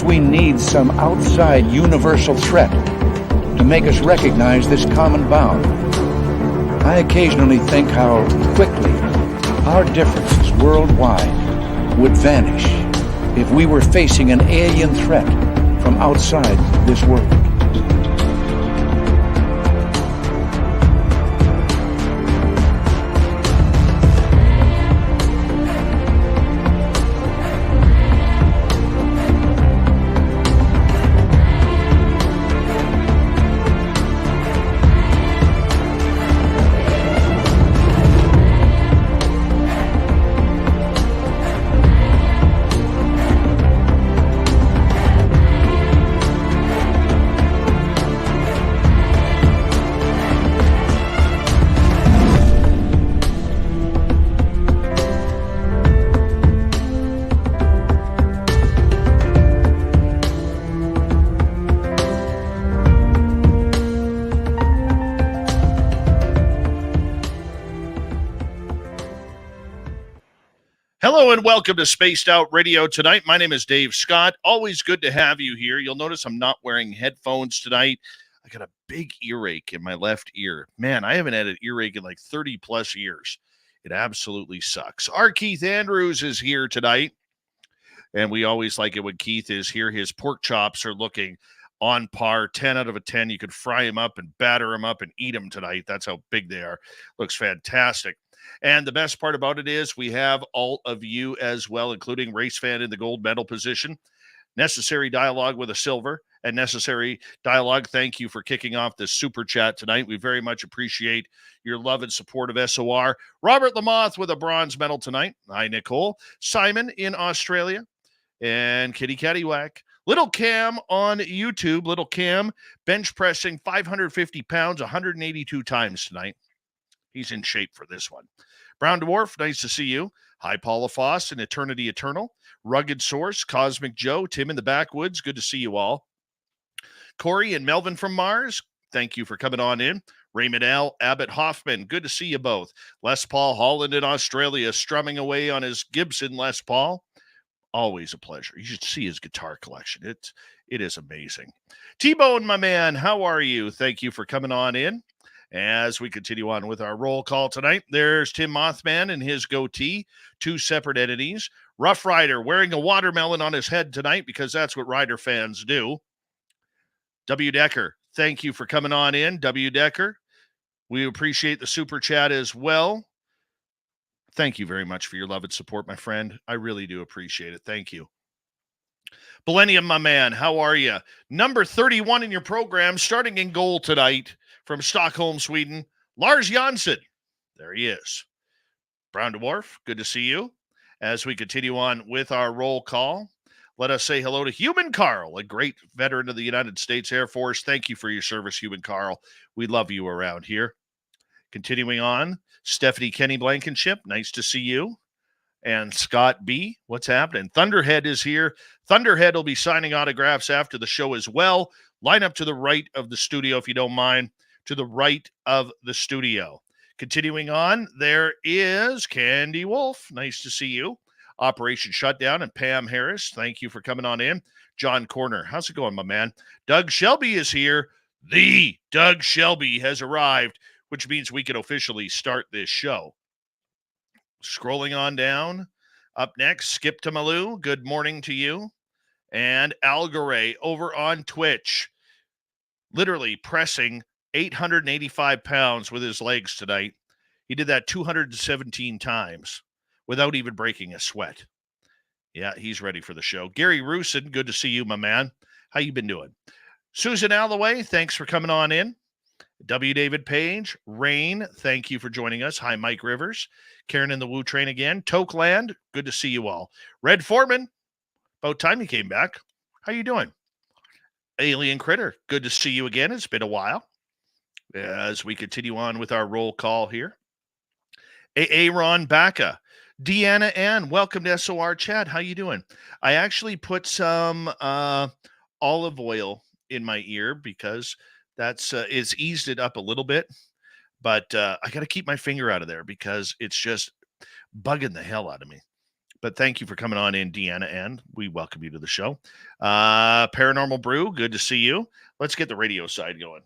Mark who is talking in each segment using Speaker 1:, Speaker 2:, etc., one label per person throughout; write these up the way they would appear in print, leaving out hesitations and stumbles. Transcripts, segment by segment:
Speaker 1: Perhaps we need some outside universal threat to make us recognize this common bound. I occasionally think how quickly our differences worldwide would vanish if we were facing an alien threat from outside this world.
Speaker 2: Hello and welcome to Spaced Out Radio tonight. My name is Dave Scott. Always good to have you here. You'll notice I'm not wearing headphones tonight. I got a big earache in my left ear. Man, I haven't had an earache in like 30 plus years. It absolutely sucks. R Keith Andrews is here tonight. And we always like it when Keith is here. His pork chops are looking on par, 10 out of 10. You could fry them up and batter them up and eat them tonight. That's how big they are. Looks fantastic. And the best part about it is we have all of you as well, including Race Fan in the gold medal position. Necessary Dialogue with a silver, and Necessary Dialogue, thank you for kicking off this super chat tonight. We very much appreciate your love and support of SOR. Robert Lamoth with a bronze medal tonight. Hi, Nicole. Simon in Australia. And Kitty Cattywhack. Little Cam on YouTube. Little Cam bench pressing 550 pounds 182 times tonight. He's in shape for this one. Brown Dwarf, nice to see you. Hi, Paula Foss and Eternity Eternal. Rugged Source, Cosmic Joe, Tim in the Backwoods. Good to see you all. Corey and Melvin from Mars, thank you for coming on in. Raymond L. Abbott Hoffman, good to see you both. Les Paul Holland in Australia, strumming away on his Gibson Les Paul. Always a pleasure. You should see his guitar collection. It is amazing. T-Bone, my man, how are you? Thank you for coming on in. As we continue on with our roll call tonight, there's Tim Mothman and his goatee, two separate entities. Rough Rider wearing a watermelon on his head tonight because that's what Rider fans do. W. Decker, thank you for coming on in. W. Decker, we appreciate the super chat as well. Thank you very much for your love and support, my friend. I really do appreciate it. Thank you. Millennium, my man, how are you? Number 31 in your program, starting in goal tonight. From Stockholm, Sweden, Lars Jansson. There he is. Brown Dwarf, good to see you. As we continue on with our roll call, let us say hello to Human Carl, a great veteran of the United States Air Force. Thank you for your service, Human Carl. We love you around here. Continuing on, Stephanie Kenny Blankenship, nice to see you. And Scott B., what's happening? Thunderhead is here. Thunderhead will be signing autographs after the show as well. Line up to the right of the studio if you don't mind. To the right of the studio. Continuing on, there is Candy Wolf. Nice to see you. Operation Shutdown and Pam Harris. Thank you for coming on in. John Corner. How's it going, my man? Doug Shelby is here. The Doug Shelby has arrived, which means we can officially start this show. Scrolling on down. Up next, Skip to Malou. Good morning to you. And Algaray over on Twitch. Literally pressing 885 pounds with his legs tonight. He did that 217 times without even breaking a sweat. Yeah, he's ready for the show. Gary Roosin, good to see you, my man. How you been doing? Susan Alloway, thanks for coming on in. W. David Page, Rain, thank you for joining us. Hi, Mike Rivers. Karen in the Woo Train again. Tokeland, good to see you all. Red Foreman, about time you came back. How you doing? Alien Critter, good to see you again. It's been a while. As we continue on with our roll call here. Aaron Baca. Deanna Ann, welcome to SOR Chat. How you doing? I actually put some olive oil in my ear because that's it's eased it up a little bit. But I got to keep my finger out of there because it's just bugging the hell out of me. But thank you for coming on in, Deanna, and we welcome you to the show. Paranormal Brew, good to see you. Let's get the radio side going.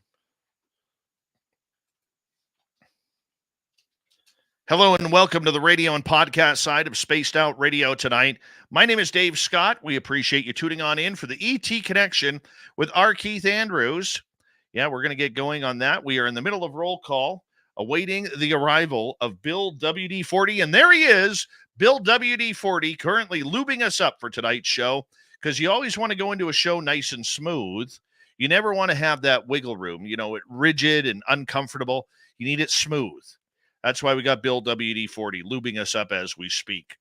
Speaker 2: Hello and welcome to the radio and podcast side of Spaced Out Radio tonight. My name is Dave Scott. We appreciate you tuning on in for the ET Connection with R Keith Andrews. Yeah, we're going to get going on that. We are in the middle of roll call, awaiting the arrival of Bill WD-40. And there he is, Bill WD-40, currently lubing us up for tonight's show, because you always want to go into a show nice and smooth. You never want to have that wiggle room, it rigid and uncomfortable. You need it smooth. That's why we got Bill WD-40 lubing us up as we speak.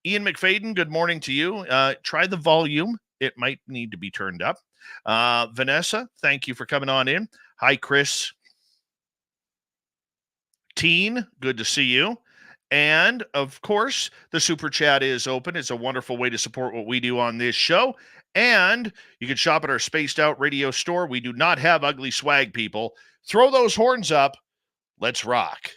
Speaker 2: Ian McFadden, good morning to you. Try the volume. It might need to be turned up. Vanessa, thank you for coming on in. Hi, Chris. Teen, good to see you. And, of course, the Super Chat is open. It's a wonderful way to support what we do on this show. And you can shop at our Spaced Out Radio store. We do not have ugly swag, people. Throw those horns up. Let's rock.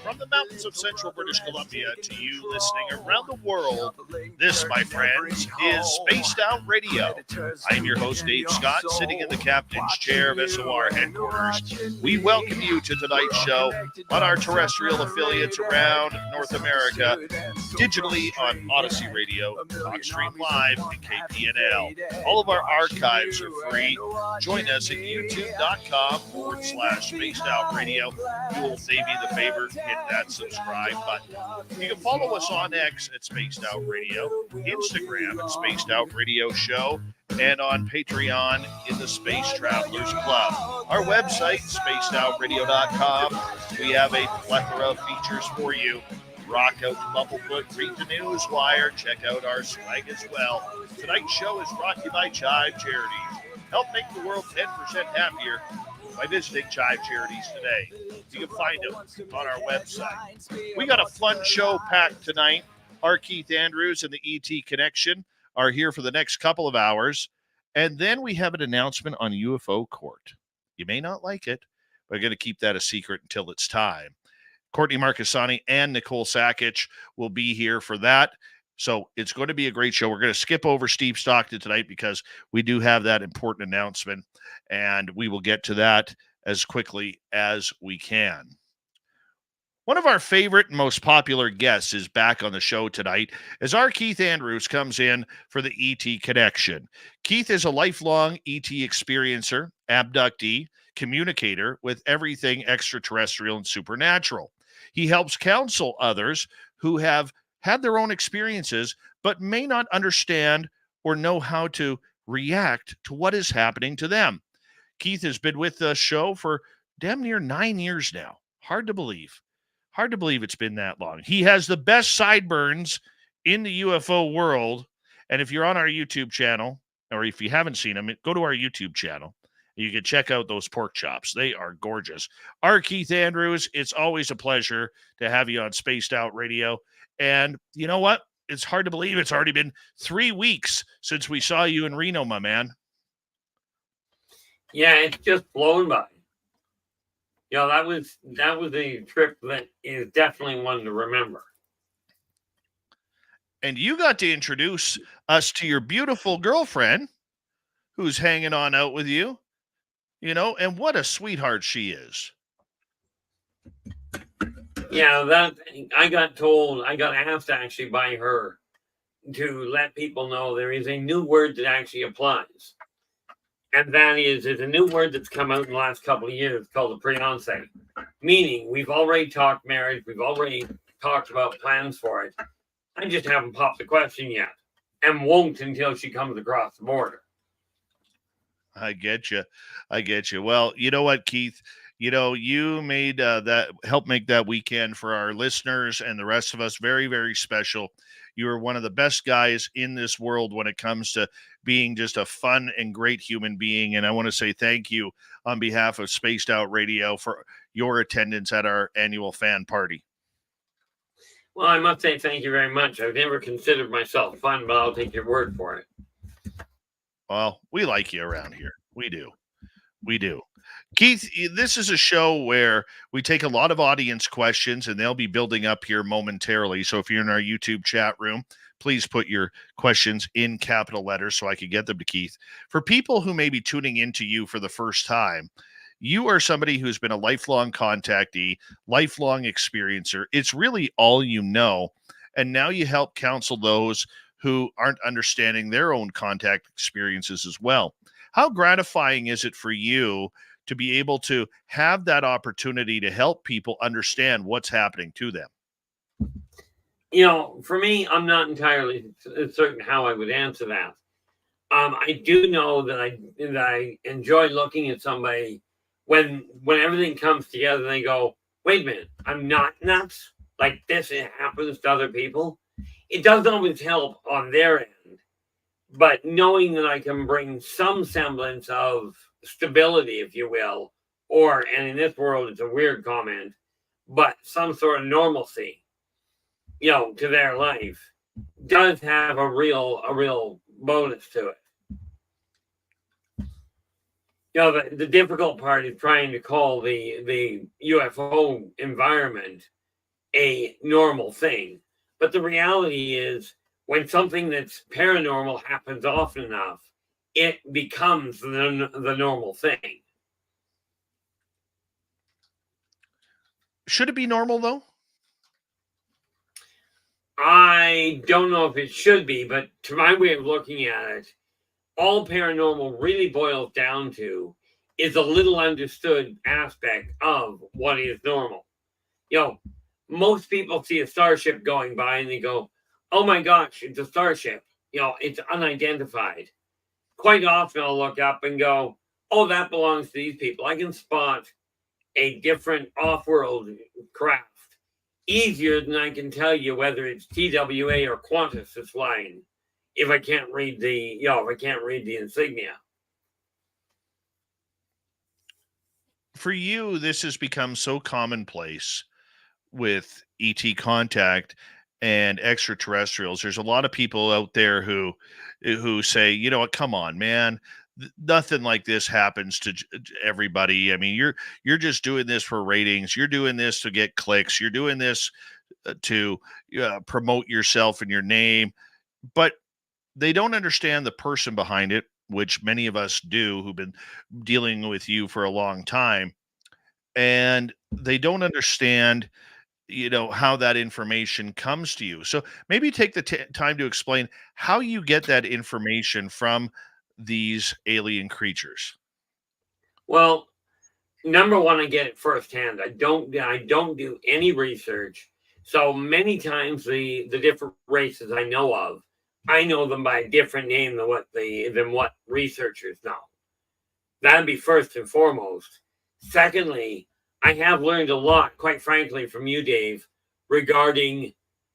Speaker 2: From the mountains of central British Columbia to you listening around the world, this, my friends, is Spaced Out Radio. I am your host, Dave Scott, sitting in the captain's chair of SOR headquarters. We welcome you to tonight's show on our terrestrial affiliates around North America, digitally on Odyssey Radio, TalkStream Live, and KPNL. All of our archives are free. Join us at youtube.com/Spaced Out Radio. You will save me the favor, hit that subscribe button. You can follow us on X at Spaced Out Radio, Instagram at Spaced Out Radio Show, and on Patreon in the Space Travelers Club. Our website, spacedoutradio.com. We have a plethora of features for you. Rock out the Bumblefoot, read the Newswire, check out our swag as well. Tonight's show is brought to you by Chive Charities. Help make the world 10% happier by visiting Chive Charities today. You can find them on our website. We got a fun show packed tonight. R Keith Andrews and the ET Connection are here for the next couple of hours. And then we have an announcement on UFO Court. You may not like it, but we're going to keep that a secret until it's time. Courtney Marcassani and Nicole Sakic will be here for that. So it's going to be a great show. We're going to skip over Steve Stockton tonight because we do have that important announcement, and we will get to that as quickly as we can. One of our favorite and most popular guests is back on the show tonight as R Keith Andrews comes in for the ET Connection. Keith is a lifelong ET experiencer, abductee, communicator with everything extraterrestrial and supernatural. He helps counsel others who have had their own experiences, but may not understand or know how to react to what is happening to them. Keith has been with the show for damn near 9 years now. Hard to believe. Hard to believe it's been that long. He has the best sideburns in the UFO world. And if you're on our YouTube channel, or if you haven't seen them, go to our YouTube channel. You can check out those pork chops. They are gorgeous. R. Keith Andrews, it's always a pleasure to have you on Spaced Out Radio. And you know what? It's hard to believe it's already been 3 weeks since we saw you in Reno, my man.
Speaker 3: Yeah, it's just blown by. That was a trip that is definitely one to remember.
Speaker 2: And you got to introduce us to your beautiful girlfriend who's hanging on out with you, and what a sweetheart she is.
Speaker 3: Yeah, that I got asked actually by her to let people know there is a new word that actually applies. And that is, there's a new word that's come out in the last couple of years called a pre-onset. Meaning, we've already talked marriage, we've already talked about plans for it. I just haven't popped the question yet, and won't until she comes across the border.
Speaker 2: I get you. Well, you know what, Keith? You made that help make that weekend for our listeners and the rest of us very, very special. You are one of the best guys in this world when it comes to being just a fun and great human being. And I want to say thank you on behalf of Spaced Out Radio for your attendance at our annual fan party.
Speaker 3: Well, I must say thank you very much. I've never considered myself fun, but I'll take your word for it.
Speaker 2: Well, we like you around here. We do. We do. Keith, this is a show where we take a lot of audience questions, and they'll be building up here momentarily. So if you're in our YouTube chat room, please put your questions in capital letters so I can get them to Keith. For people who may be tuning into you for the first time, you are somebody who's been a lifelong contactee, lifelong experiencer. It's really all you know. And now you help counsel those who aren't understanding their own contact experiences as well. How gratifying is it for you to be able to have that opportunity to help people understand what's happening to them?
Speaker 3: For me, I'm not entirely certain how I would answer that. I do know that I enjoy looking at somebody when everything comes together and they go, wait a minute, I'm not nuts. Like this, it happens to other people. It doesn't always help on their end, but knowing that I can bring some semblance of stability, if you will, and in this world, it's a weird comment, but some sort of normalcy, to their life does have a real bonus to it. The difficult part is trying to call the UFO environment a normal thing. But the reality is, when something that's paranormal happens often enough, it becomes the normal thing.
Speaker 2: Should it be normal, though?
Speaker 3: I don't know if it should be, but to my way of looking at it, all paranormal really boils down to is a little understood aspect of what is normal. Most people see a starship going by and they go, oh my gosh, it's a starship. It's unidentified. Quite often I'll look up and go, oh, that belongs to these people. I can spot a different off-world craft easier than I can tell you whether it's TWA or Qantas that's flying if I can't read the insignia.
Speaker 2: For you, this has become so commonplace with ET Contact and extraterrestrials. There's a lot of people out there who say, you know what, come on, man. Nothing like this happens to everybody. I mean, you're just doing this for ratings. You're doing this to get clicks. You're doing this to promote yourself and your name. But they don't understand the person behind it, which many of us do who've been dealing with you for a long time. And they don't understand how that information comes to you. So maybe take the time to explain how you get that information from these alien creatures.
Speaker 3: Well, number one, I get it firsthand. I don't do any research. So many times the different races I know them by a different name than what researchers know. That'd be first and foremost. Secondly, I have learned a lot, quite frankly, from you, Dave, regarding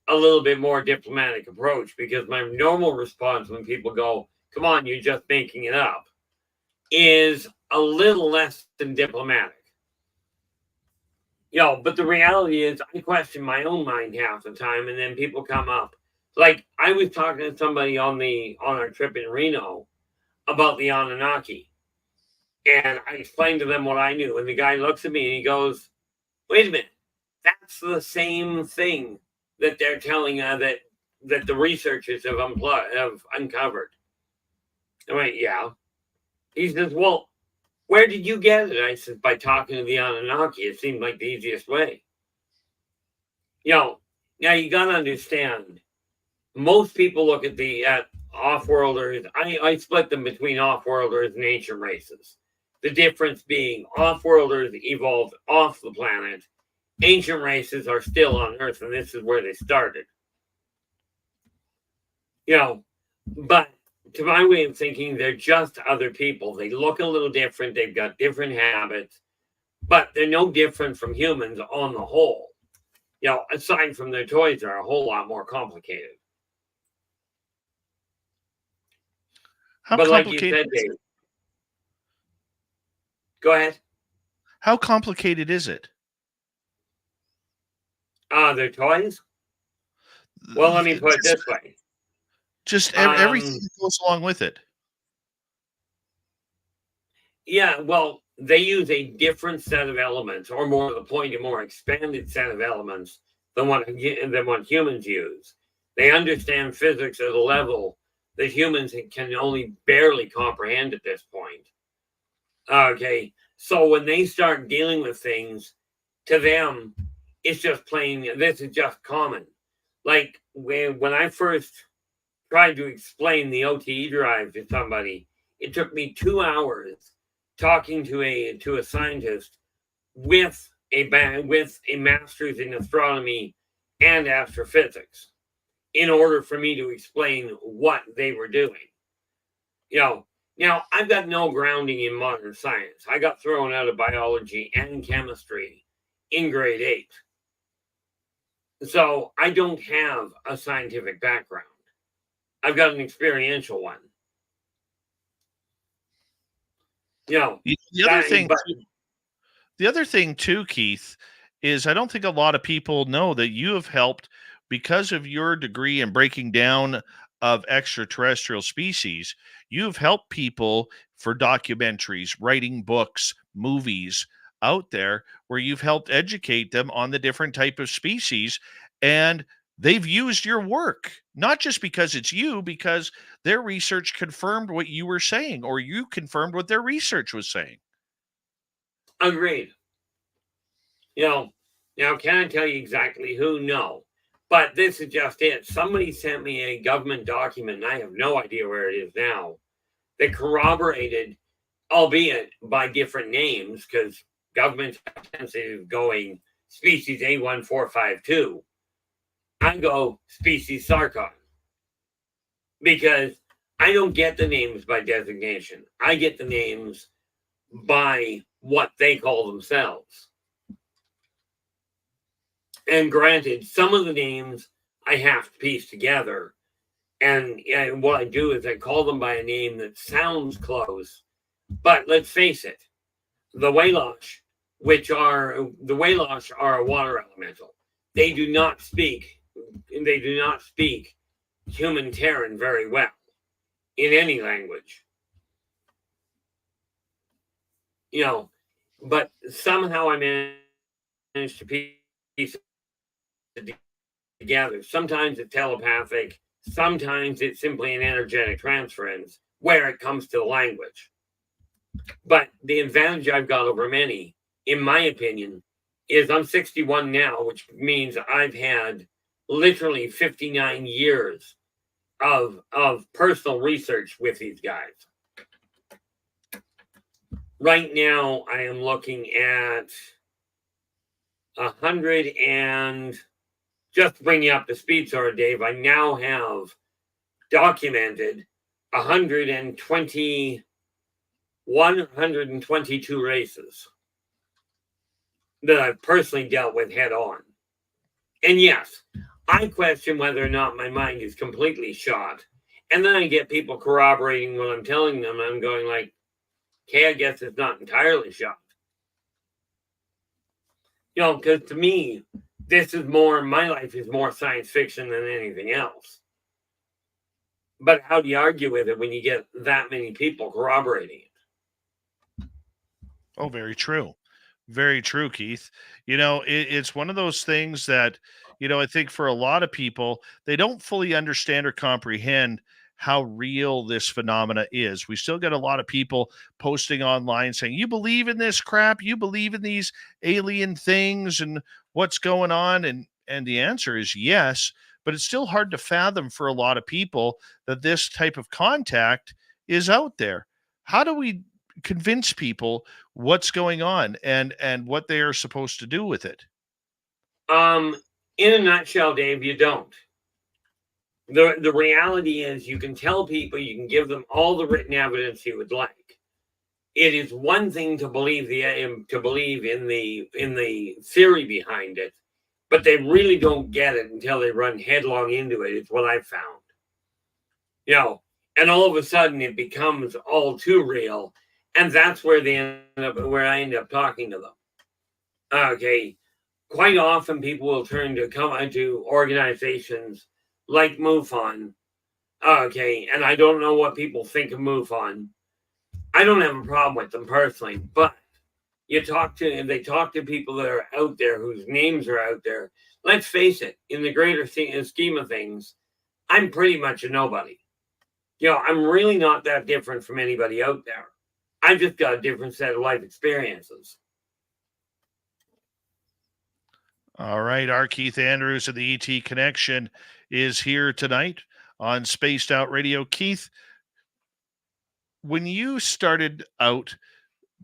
Speaker 3: a little bit more diplomatic approach, because my normal response when people go, come on, you're just making it up, is a little less than diplomatic. But the reality is I question my own mind half the time, and then people come up. Like I was talking to somebody on our trip in Reno about the Anunnaki. And I explained to them what I knew. And the guy looks at me and he goes, wait a minute, that's the same thing that they're telling that the researchers have uncovered. I went, yeah. He says, well, where did you get it? I said, by talking to the Anunnaki. It seemed like the easiest way. Now you got to understand, most people look at off-worlders. I split them between off-worlders and ancient races. The difference being off-worlders evolved off the planet. Ancient races are still on Earth, and this is where they started. But to my way of thinking, they're just other people. They look a little different. They've got different habits. but they're no different from humans on the whole. You know, aside from their toys, are a whole lot more complicated.
Speaker 2: How
Speaker 3: But like you
Speaker 2: complicated
Speaker 3: said,
Speaker 2: is
Speaker 3: Dave,
Speaker 2: it?
Speaker 3: go ahead.
Speaker 2: How complicated is it?
Speaker 3: Their toys? Well, let me put it this way.
Speaker 2: Just everything that goes along with it.
Speaker 3: Yeah, well, they use a different set of elements, or more to the point, a more expanded set of elements than what humans use. They understand physics at a level that humans can only barely comprehend at this point. Okay, so when they start dealing with things, to them, it's just plain, this is just common. Like when I first tried to explain the OTE drive to somebody, it took me 2 hours talking to a scientist with a master's in astronomy and astrophysics in order for me to explain what they were doing. You know, now I've got no grounding in modern science. I got thrown out of biology and chemistry in grade 8. So I don't have a scientific background. I've got an experiential one. You know,
Speaker 2: the other thing too, Keith, is I don't think a lot of people know that you have helped because of your degree in breaking down of extraterrestrial species. You've helped people for documentaries, writing books, movies out there where you've helped educate them on the different type of species, and they've used your work, not just because it's you, because their research confirmed what you were saying, or you confirmed what their research was saying.
Speaker 3: Agreed. You know, now can I tell you exactly who? No. But this is just it. Somebody sent me a government document, and I have no idea where it is now, that corroborated, albeit by different names, because governments have a tendency of going species A1452. I go species Sarkon, because I don't get the names by designation. I get the names by what they call themselves. And granted, some of the names I have to piece together. And what I do is I call them by a name that sounds close. But let's face it, the Wailosh, are a water elemental. They do not speak human Terran very well in any language. You know, but somehow I managed to piece it together. Sometimes it's telepathic, sometimes it's simply an energetic transference where it comes to the language. But the advantage I've got over many, in my opinion, is I'm 61 now, which means I've had literally 59 years of personal research with these guys. Right now, I am looking at 100 and, just to bring you up to speed, sorry, Dave, I now have documented 122 races that I've personally dealt with head on. And yes, I question whether or not my mind is completely shot. And then I get people corroborating what I'm telling them. I'm going like, okay, I guess it's not entirely shot. You know, because to me, my life is more science fiction than anything else. But how do you argue with it when you get that many people corroborating it?
Speaker 2: Oh, very true. Very true, Keith. It's one of those things that, I think for a lot of people, they don't fully understand or comprehend how real this phenomena is. We still get a lot of people posting online saying, you believe in this crap? You believe in these alien things and what's going on? And the answer is yes, but it's still hard to fathom for a lot of people that this type of contact is out there. How do we convince people what's going on and what they are supposed to do with it?
Speaker 3: In a nutshell, Dave, you don't. The reality is you can tell people, you can give them all the written evidence you would like. it is one thing to believe in the theory behind it, but they really don't get it until they run headlong into it. It's what I've found. And all of a sudden it becomes all too real, and that's where I end up talking to them. Okay, quite often people will turn to come into organizations like MUFON. Okay, and I don't know what people think of MUFON. I don't have a problem with them personally, but they talk to people that are out there whose names are out there. Let's face it, in the greater scheme of things, I'm pretty much a nobody. I'm really not that different from anybody out there. I've just got a different set of life experiences.
Speaker 2: All right. R Keith Andrews of the ET Connection is here tonight on Spaced Out Radio. Keith, when you started out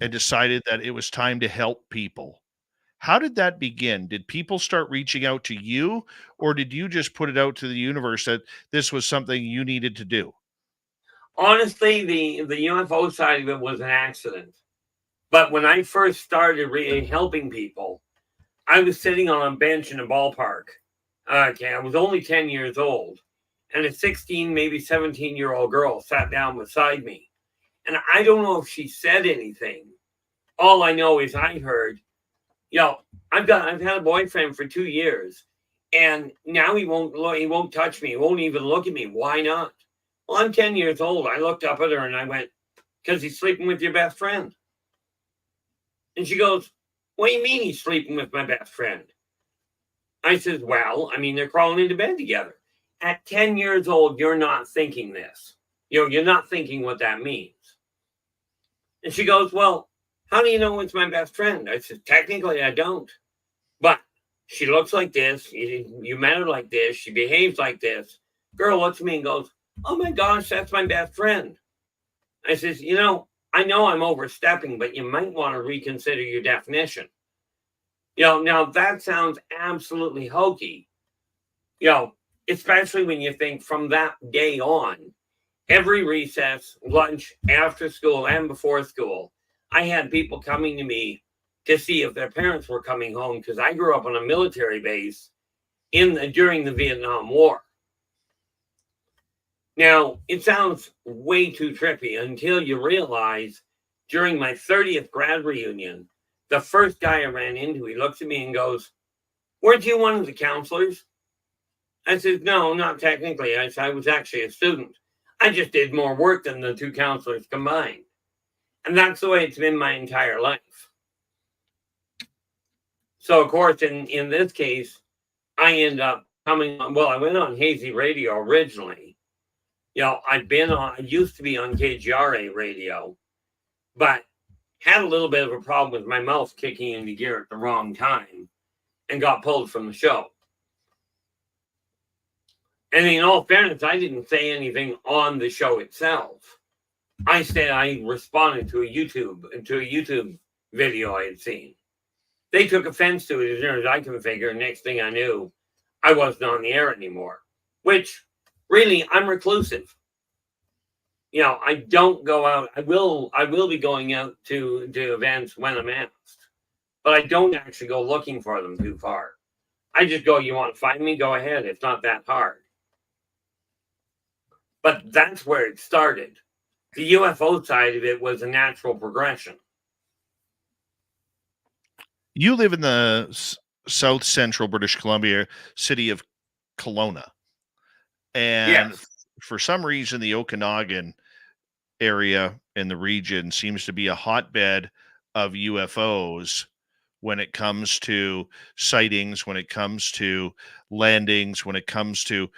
Speaker 2: and decided that it was time to help people, how did that begin? Did people start reaching out to you, or did you just put it out to the universe that this was something you needed to do?
Speaker 3: Honestly, the UFO side of it was an accident. But when I first started helping people, I was sitting on a bench in a ballpark. Okay, I was only 10 years old, and a 16, maybe 17-year-old girl sat down beside me. And I don't know if she said anything. All I know is I heard, I've had a boyfriend for 2 years, and now he won't touch me. He won't even look at me. Why not? Well, I'm 10 years old. I looked up at her and I went, because he's sleeping with your best friend. And she goes, what do you mean he's sleeping with my best friend? I says, well, they're crawling into bed together. At 10 years old, you're not thinking this. You're not thinking what that means. And she goes, well, how do you know it's my best friend? I said, technically, I don't. But she looks like this. You met her like this. She behaves like this. Girl looks at me and goes, oh my gosh, that's my best friend. I says, I know I'm overstepping, but you might want to reconsider your definition. Now that sounds absolutely hokey. Especially when you think from that day on, every recess, lunch, after school, and before school, I had people coming to me to see if their parents were coming home, because I grew up on a military base during the Vietnam War. Now, it sounds way too trippy until you realize during my 30th grad reunion, the first guy I ran into, he looks at me and goes, weren't you one of the counselors? I said, no, not technically. I said, I was actually a student. I just did more work than the two counselors combined. And that's the way it's been my entire life. So, of course, in this case, I end up I went on Hazy Radio originally. I used to be on KGRA radio, but had a little bit of a problem with my mouth kicking into gear at the wrong time and got pulled from the show. And in all fairness, I didn't say anything on the show itself. I responded to a YouTube video I had seen. They took offense to it as near as I can figure. Next thing I knew, I wasn't on the air anymore, which really, I'm reclusive. I don't go out. I will be going out to events when I'm asked, but I don't actually go looking for them too far. I just go, you want to find me? Go ahead. It's not that hard. But that's where it started. The UFO side of it was a natural progression.
Speaker 2: You live in the south central British Columbia city of Kelowna. And
Speaker 3: yes.
Speaker 2: For some reason, the Okanagan area in the region seems to be a hotbed of UFOs when it comes to sightings, when it comes to landings, when it comes to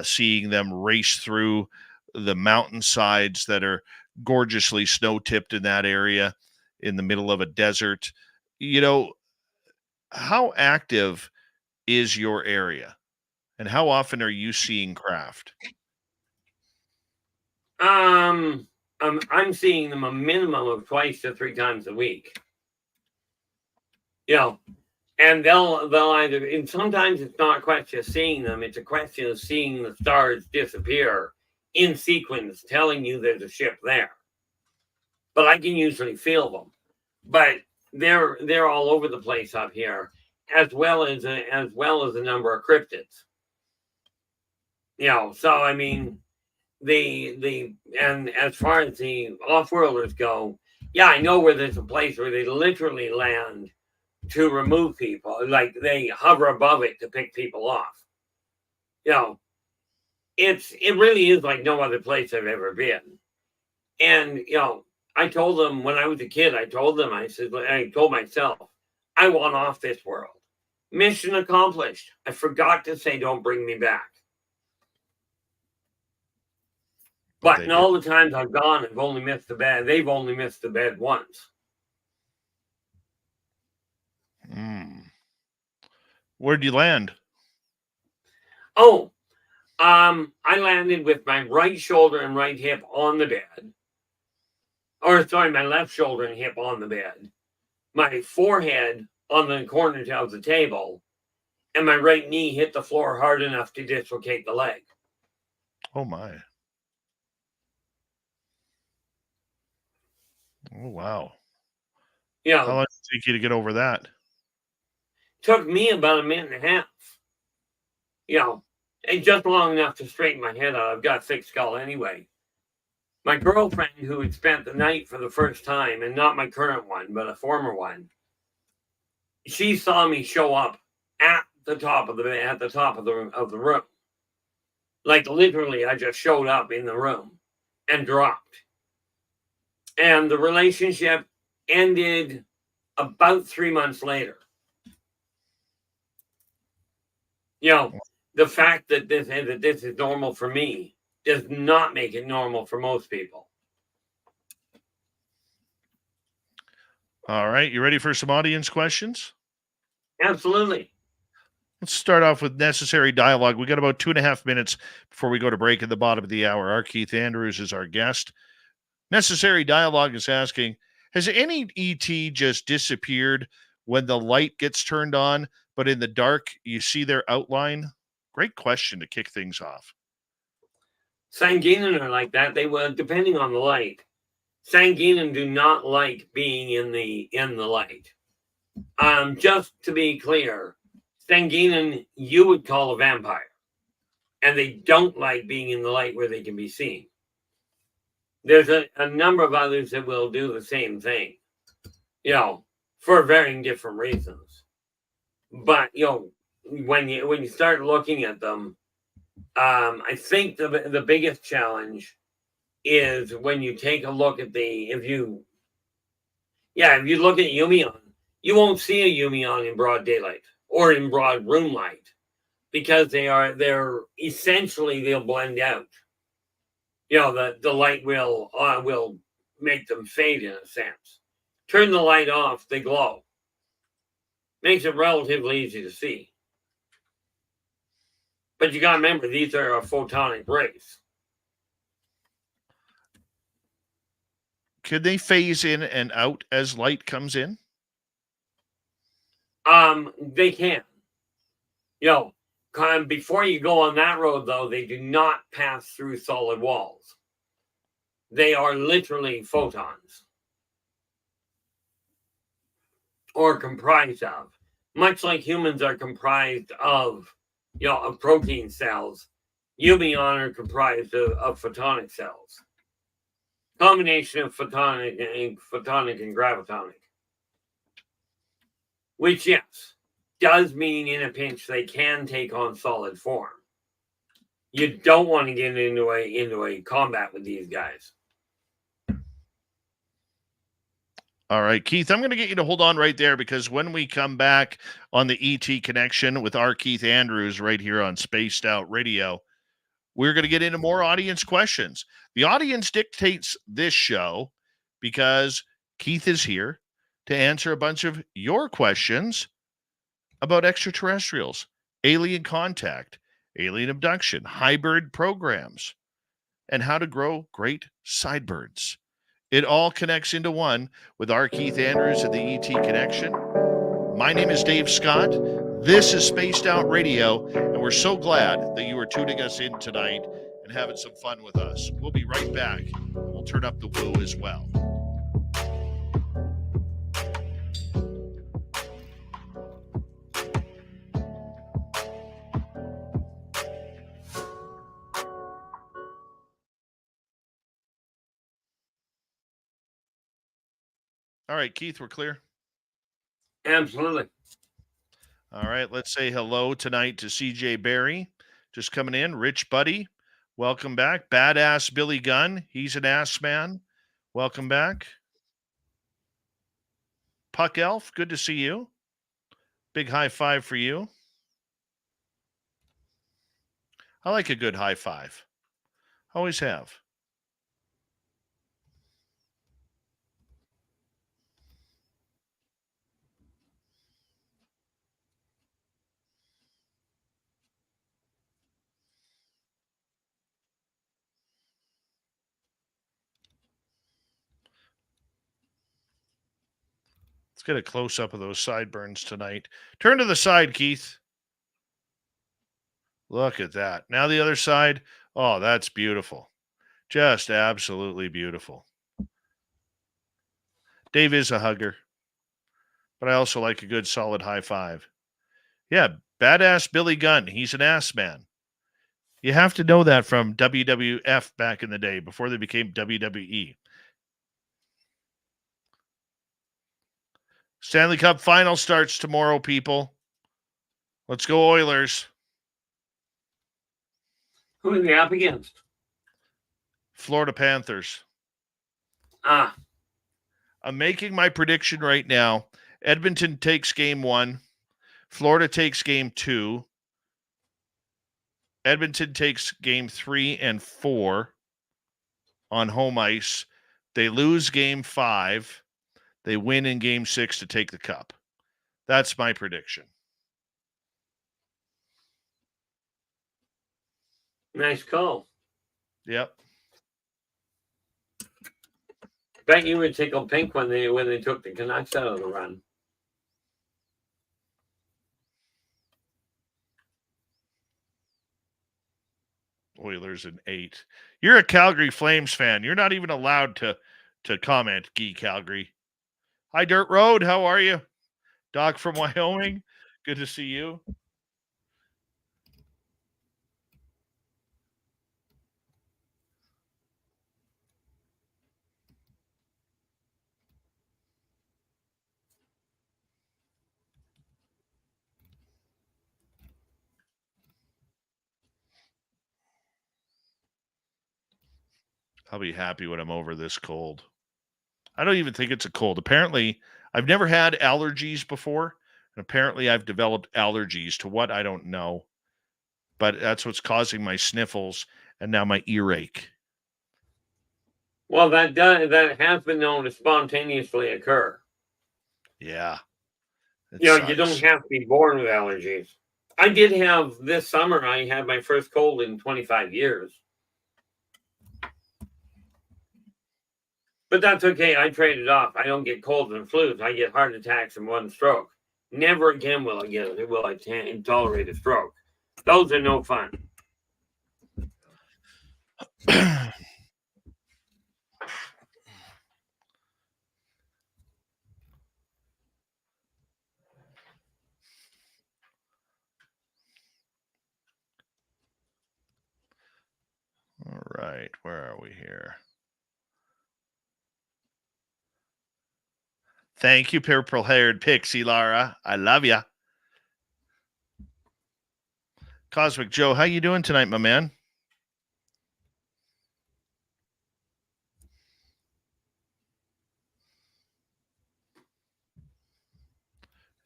Speaker 2: seeing them race through the mountainsides that are gorgeously snow-tipped in that area in the middle of a desert. How active is your area? And how often are you seeing craft?
Speaker 3: I'm seeing them a minimum of 2 to 3 times a week. And they'll either, and sometimes it's not a question of seeing them, it's a question of seeing the stars disappear in sequence, telling you there's a ship there. but I can usually feel them. But they're all over the place up here, as well as a number of cryptids. So I mean, and as far as the off-worlders go, yeah, I know where there's a place where they literally land to remove people, like they hover above it to pick people off. It really is like no other place I've ever been. And I told them when I was a kid, I told myself, I want off this world. Mission accomplished. I forgot to say, don't bring me back. But in all the times I've gone, I've only missed the bed. They've only missed the bed once.
Speaker 2: Where'd you land?
Speaker 3: Oh, I landed with my right shoulder and right hip on the bed. Or sorry, my left shoulder and hip on the bed. My forehead on the corner of the table. And my right knee hit the floor hard enough to dislocate the leg.
Speaker 2: Oh, my. Oh, wow.
Speaker 3: Yeah.
Speaker 2: How long did it take you to get over that?
Speaker 3: Took me about a minute and a half. And just long enough to straighten my head out. I've got a thick skull anyway. My girlfriend, who had spent the night for the first time, and not my current one, but a former one, she saw me show up at the top of the room. Like literally, I just showed up in the room and dropped. And the relationship ended about 3 months later. The fact that this is normal for me does not make it normal for most people.
Speaker 2: All right. You ready for some audience questions?
Speaker 3: Absolutely.
Speaker 2: Let's start off with necessary dialogue. We got about 2.5 minutes before we go to break at the bottom of the hour. R Keith Andrews is our guest. Necessary dialogue is asking, has any ET just disappeared when the light gets turned on, but in the dark you see their outline? Great question to kick things off.
Speaker 3: Sanguinan are like that. They will, depending on the light. Sanguinan do not like being in the light. Just to be clear, Sanguinan you would call a vampire, and they don't like being in the light where they can be seen. There's a number of others that will do the same thing, for varying different reasons. But when you start looking at them, I think the biggest challenge is when you take a look at if you look at Yumion, you won't see a Yumion in broad daylight or in broad room light because they're essentially they'll blend out. The light will make them fade in a sense. Turn the light off, they glow. Makes it relatively easy to see. But you got to remember, these are photonic rays.
Speaker 2: Could they phase in and out as light comes in?
Speaker 3: They can. Before you go on that road, though, they do not pass through solid walls. They are literally photons. Or comprised of. Much like humans are comprised of protein cells, Yumion are comprised of photonic cells. Combination of photonic and gravitonic. Which, yes, does mean in a pinch they can take on solid form. You don't want to get into a combat with these guys.
Speaker 2: All right, Keith, I'm going to get you to hold on right there because when we come back on the ET Connection with R Keith Andrews right here on Spaced Out Radio, we're going to get into more audience questions. The audience dictates this show because Keith is here to answer a bunch of your questions about extraterrestrials, alien contact, alien abduction, hybrid programs, and how to grow great sidebirds. It all connects into one with R Keith Andrews and the ET Connection. My name is Dave Scott. This is Spaced Out Radio, and we're so glad that you are tuning us in tonight and having some fun with us. We'll be right back. We'll turn up the woo as well. All right, Keith, we're clear.
Speaker 3: Absolutely.
Speaker 2: All right, let's say hello tonight to CJ Barry, just coming in. Rich Buddy, welcome back. Badass Billy Gunn, he's an ass man. Welcome back. Puck Elf, good to see you. Big high five for you. I like a good high five. Always have. Let's get a close-up of those sideburns tonight. Turn to the side, Keith. Look at that. Now the other side. Oh, that's beautiful. Just absolutely beautiful. Dave is a hugger, but I also like a good solid high five. Yeah, badass Billy Gunn. He's an ass man. You have to know that from WWF back in the day before they became WWE. Stanley Cup final starts tomorrow, people. Let's go Oilers.
Speaker 3: Who are they up against?
Speaker 2: Florida Panthers.
Speaker 3: Ah,
Speaker 2: I'm making my prediction right now. Edmonton takes game 1. Florida takes game 2. Edmonton takes game 3 and 4 on home ice. They lose game 5. They win in game 6 to take the cup. That's my prediction.
Speaker 3: nice call.
Speaker 2: Yep.
Speaker 3: Bet you would tickle pink when they took the Canucks out of the run.
Speaker 2: Oilers in 8. You're a Calgary Flames fan. You're not even allowed to comment, Gee Calgary. Hi, Dirt Road. How are you? Doc from Wyoming. Good to see you. I'll be happy when I'm over this cold. I don't even think it's a cold. Apparently, I've never had allergies before, and apparently I've developed allergies to what I don't know. But that's what's causing my sniffles and now my earache.
Speaker 3: Well, that has been known to spontaneously occur.
Speaker 2: Yeah.
Speaker 3: You don't have to be born with allergies. I did have this summer. I had my first cold in 25 years. But that's okay. I trade it off. I don't get colds and flus. I get heart attacks in one stroke. Never again will I tolerate a stroke. Those are no fun.
Speaker 2: All right. Where are we here? Thank you, purple-haired pixie, Lara. I love ya. Cosmic Joe, how you doing tonight, my man?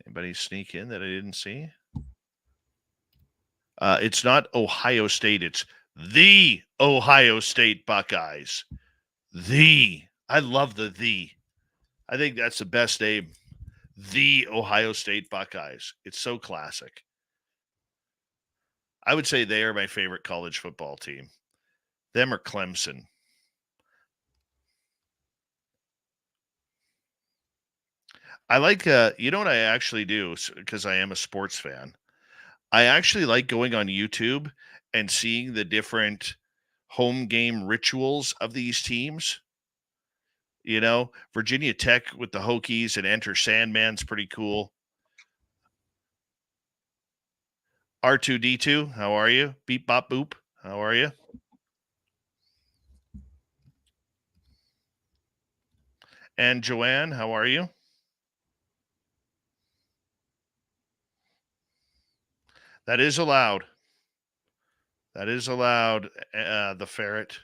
Speaker 2: Anybody sneak in that I didn't see? It's not Ohio State. It's the Ohio State Buckeyes. I love the. I think that's the best name. The Ohio State Buckeyes. It's so classic. I would say they are my favorite college football team. Them or Clemson. I like, you know what I actually do, because I am a sports fan. I actually like going on YouTube and seeing the different home game rituals of these teams. You know, Virginia Tech with the Hokies and Enter Sandman's pretty cool. R2D2, how are you? Beep bop boop, how are you? And Joanne, how are you? That is allowed. That is allowed, the ferret.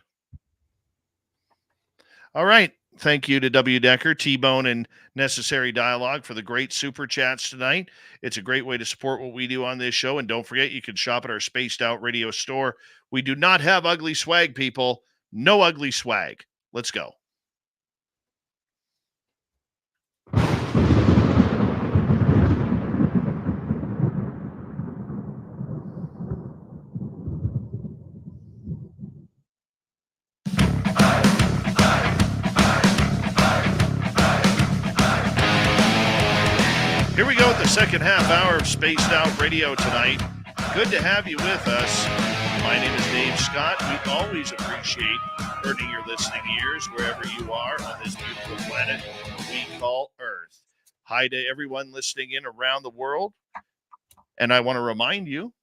Speaker 2: All right. Thank you to W. Decker, T-Bone, and Necessary Dialogue for the great super chats tonight. It's a great way to support what we do on this show. And don't forget, you can shop at our Spaced Out Radio store. We do not have ugly swag, people. No ugly swag. Let's go. Here we go with the second half hour of Spaced Out Radio tonight. Good to have you with us. My name is Dave Scott. We always appreciate earning your listening ears wherever you are on this beautiful planet we call Earth. Hi to everyone listening in around the world. And I want to remind you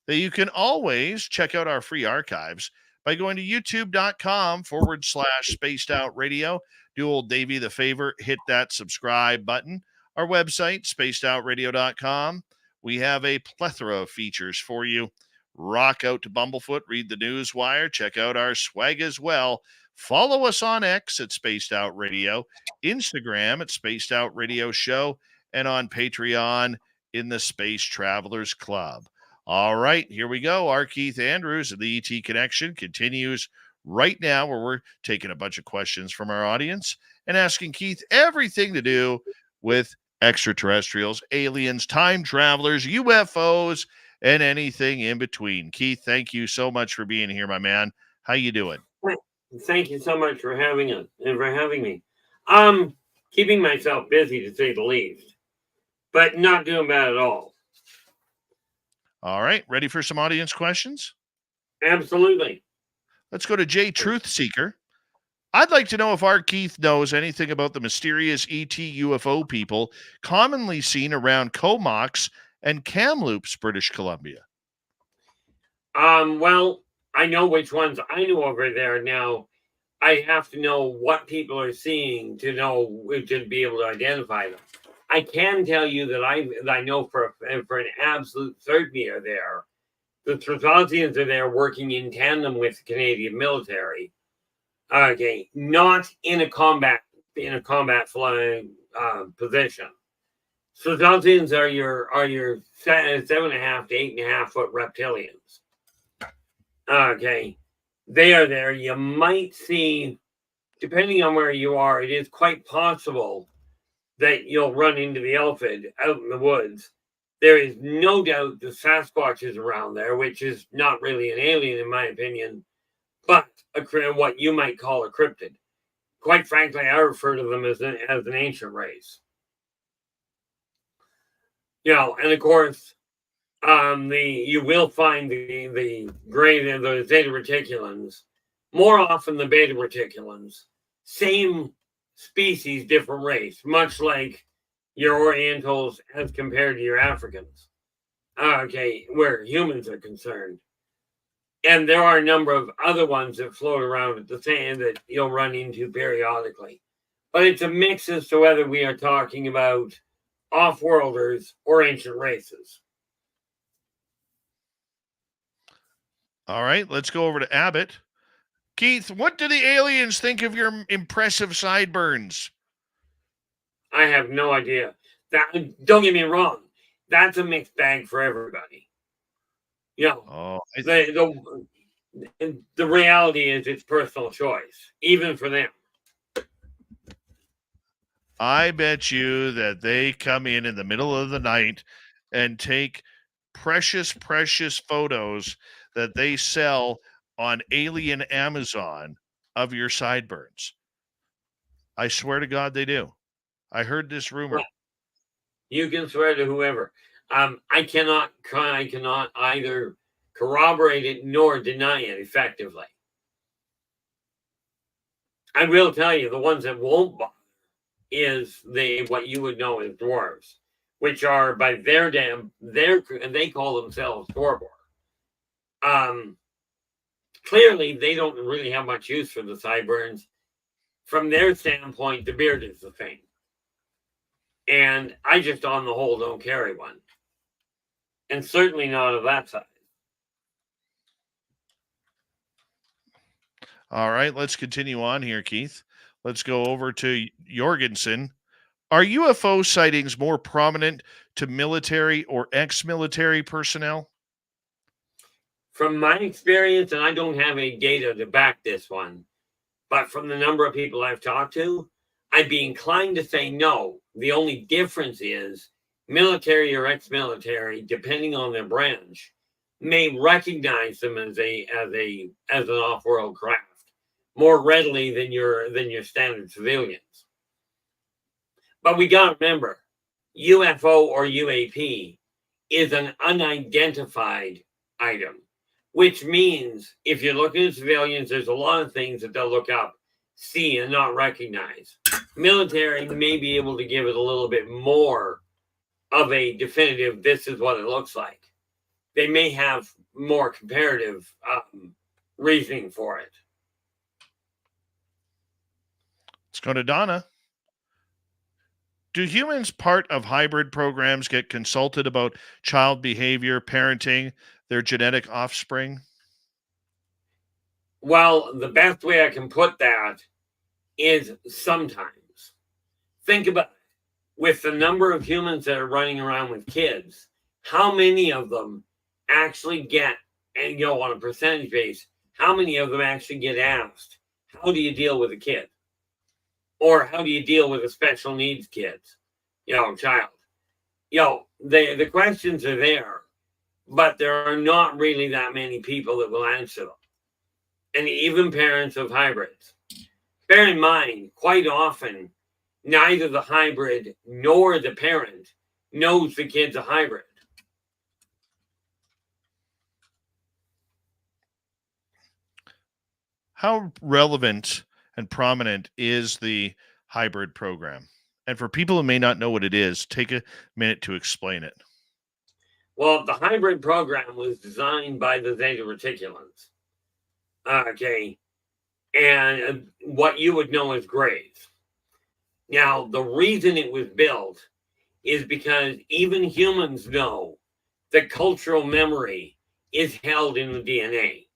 Speaker 2: that you can always check out our free archives by going to youtube.com/Spaced Out Radio. Do old Davey the favor, hit that subscribe button. Our website, spacedoutradio.com. We have a plethora of features for you. Rock out to Bumblefoot, read the news wire, check out our swag as well. Follow us on X at Spaced Out Radio, Instagram at Spaced Out Radio Show, and on Patreon in the Space Travelers Club. All right, here we go. R Keith Andrews of the ET Connection continues right now, where we're taking a bunch of questions from our audience and asking Keith everything to do with extraterrestrials, aliens, time travelers, UFOs, and anything in between. Keith, thank you so much for being here, my man. How you doing?
Speaker 3: Thank you so much for having us and for having me. Keeping myself busy, to say the least, but not doing bad at all.
Speaker 2: All right, ready for some audience questions?
Speaker 3: Absolutely.
Speaker 2: Let's go to J Truth Seeker. I'd like to know if R. Keith knows anything about the mysterious ET UFO people commonly seen around Comox and Kamloops, British Columbia.
Speaker 3: Well, I know which ones I know over there. Now, I have to know what people are seeing to be able to identify them. I can tell you that I know for an absolute certainty are there. The Strathosians are there working in tandem with the Canadian military. Okay, not in a combat flying position. Strathosians are your 7.5 to 8.5 foot reptilians. Okay, they are there. You might see, depending on where you are, it is quite possible that you'll run into the elephant out in the woods. There is no doubt the Sasquatch is around there, which is not really an alien in my opinion, but what you might call a cryptid. Quite frankly, I refer to them as an ancient race. And of course, you will find the gray and the Zeta Reticulans, more often the Beta Reticulans, same species, different race, much like your Orientals as compared to your Africans. Okay, where humans are concerned. And there are a number of other ones that float around at the same that you'll run into periodically. But it's a mix as to whether we are talking about off-worlders or ancient races.
Speaker 2: All right, let's go over to Abbott. Keith, what do the aliens think of your impressive sideburns?
Speaker 3: I have no idea. Don't get me wrong. That's a mixed bag for everybody. The reality is it's personal choice, even for them.
Speaker 2: I bet you that they come in the middle of the night and take precious, precious photos that they sell on Alien Amazon of your sideburns. I swear to God they do. I heard this rumor.
Speaker 3: Well, you can swear to whoever. I cannot either corroborate it nor deny it effectively. I will tell you, the ones that won't bother is what you would know as dwarves, which are by they call themselves Dwarvor. Clearly, they don't really have much use for the sideburns. from their standpoint, the beard is the thing. And I just, on the whole, don't carry one. And certainly not of that size.
Speaker 2: All right, let's continue on here, Keith. Let's go over to Jorgensen. Are UFO sightings more prominent to military or ex-military personnel?
Speaker 3: From my experience, and I don't have any data to back this one, but from the number of people I've talked to, I'd be inclined to say no. The only difference is military or ex-military, depending on their branch, may recognize them as an off-world craft more readily than your standard civilians. But we got to remember, UFO or UAP is an unidentified item, which means if you're looking at civilians, there's a lot of things that they'll look up, see, and not recognize. Military may be able to give it a little bit more of a definitive, this is what it looks like. They may have more comparative reasoning for it.
Speaker 2: Let's go to Donna. Do humans part of hybrid programs get consulted about child behavior, parenting, their genetic offspring?
Speaker 3: Well, the best way I can put that is sometimes. Think about it. With the number of humans that are running around with kids, how many of them actually get, and on a percentage base, how many of them actually get asked, how do you deal with a kid? Or how do you deal with a special needs kid, child? The questions are there, but there are not really that many people that will answer them. And even parents of hybrids. Bear in mind, quite often, neither the hybrid nor the parent knows the kid's a hybrid.
Speaker 2: How relevant and prominent is the hybrid program? And for people who may not know what it is, take a minute to explain it.
Speaker 3: Well, the hybrid program was designed by the Zeta Reticulans. Okay. And what you would know as grays. Now, the reason it was built is because even humans know that cultural memory is held in the DNA.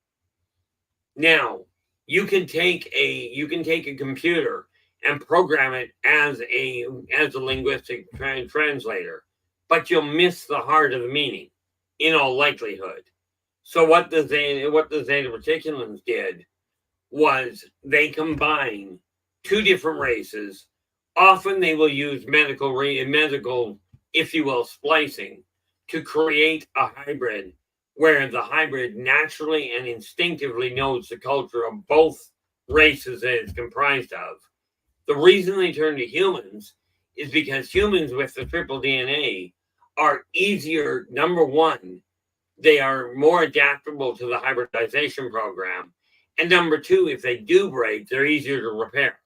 Speaker 3: Now, you can take a computer and program it as a linguistic translator, but you'll miss the heart of the meaning in all likelihood. So what the Zeta Reticulans did was they combine two different races. Often they will use medical, if you will, splicing to create a hybrid where the hybrid naturally and instinctively knows the culture of both races that it's comprised of. The reason they turn to humans is because humans with the triple DNA are easier. Number one, they are more adaptable to the hybridization program. And number two, if they do break, they're easier to repair.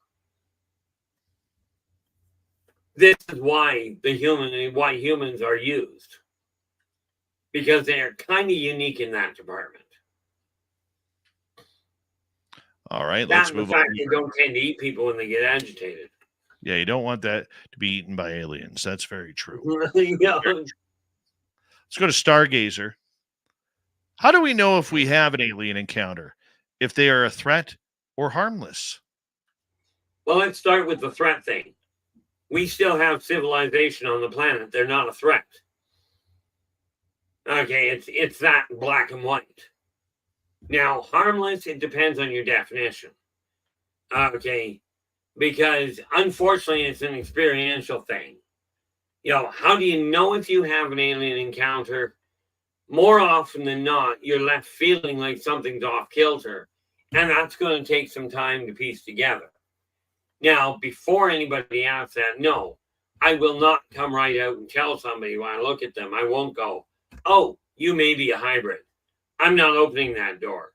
Speaker 3: This is why humans are used. Because they are kind of unique in that department.
Speaker 2: All right, let's move on.
Speaker 3: They don't tend to eat people when they get agitated.
Speaker 2: Yeah, you don't want that to be eaten by aliens. That's very true.
Speaker 3: Yeah.
Speaker 2: Let's go to Stargazer. How do we know if we have an alien encounter? If they are a threat or harmless?
Speaker 3: Well, let's start with the threat thing. We still have civilization on the planet. They're not a threat. Okay, it's that black and white. Now, harmless, it depends on your definition. Okay, because unfortunately, it's an experiential thing. How do you know if you have an alien encounter? More often than not, you're left feeling like something's off kilter, and that's going to take some time to piece together. Now, before anybody asks that, no, I will not come right out and tell somebody when I look at them. I won't go, oh, you may be a hybrid. I'm not opening that door.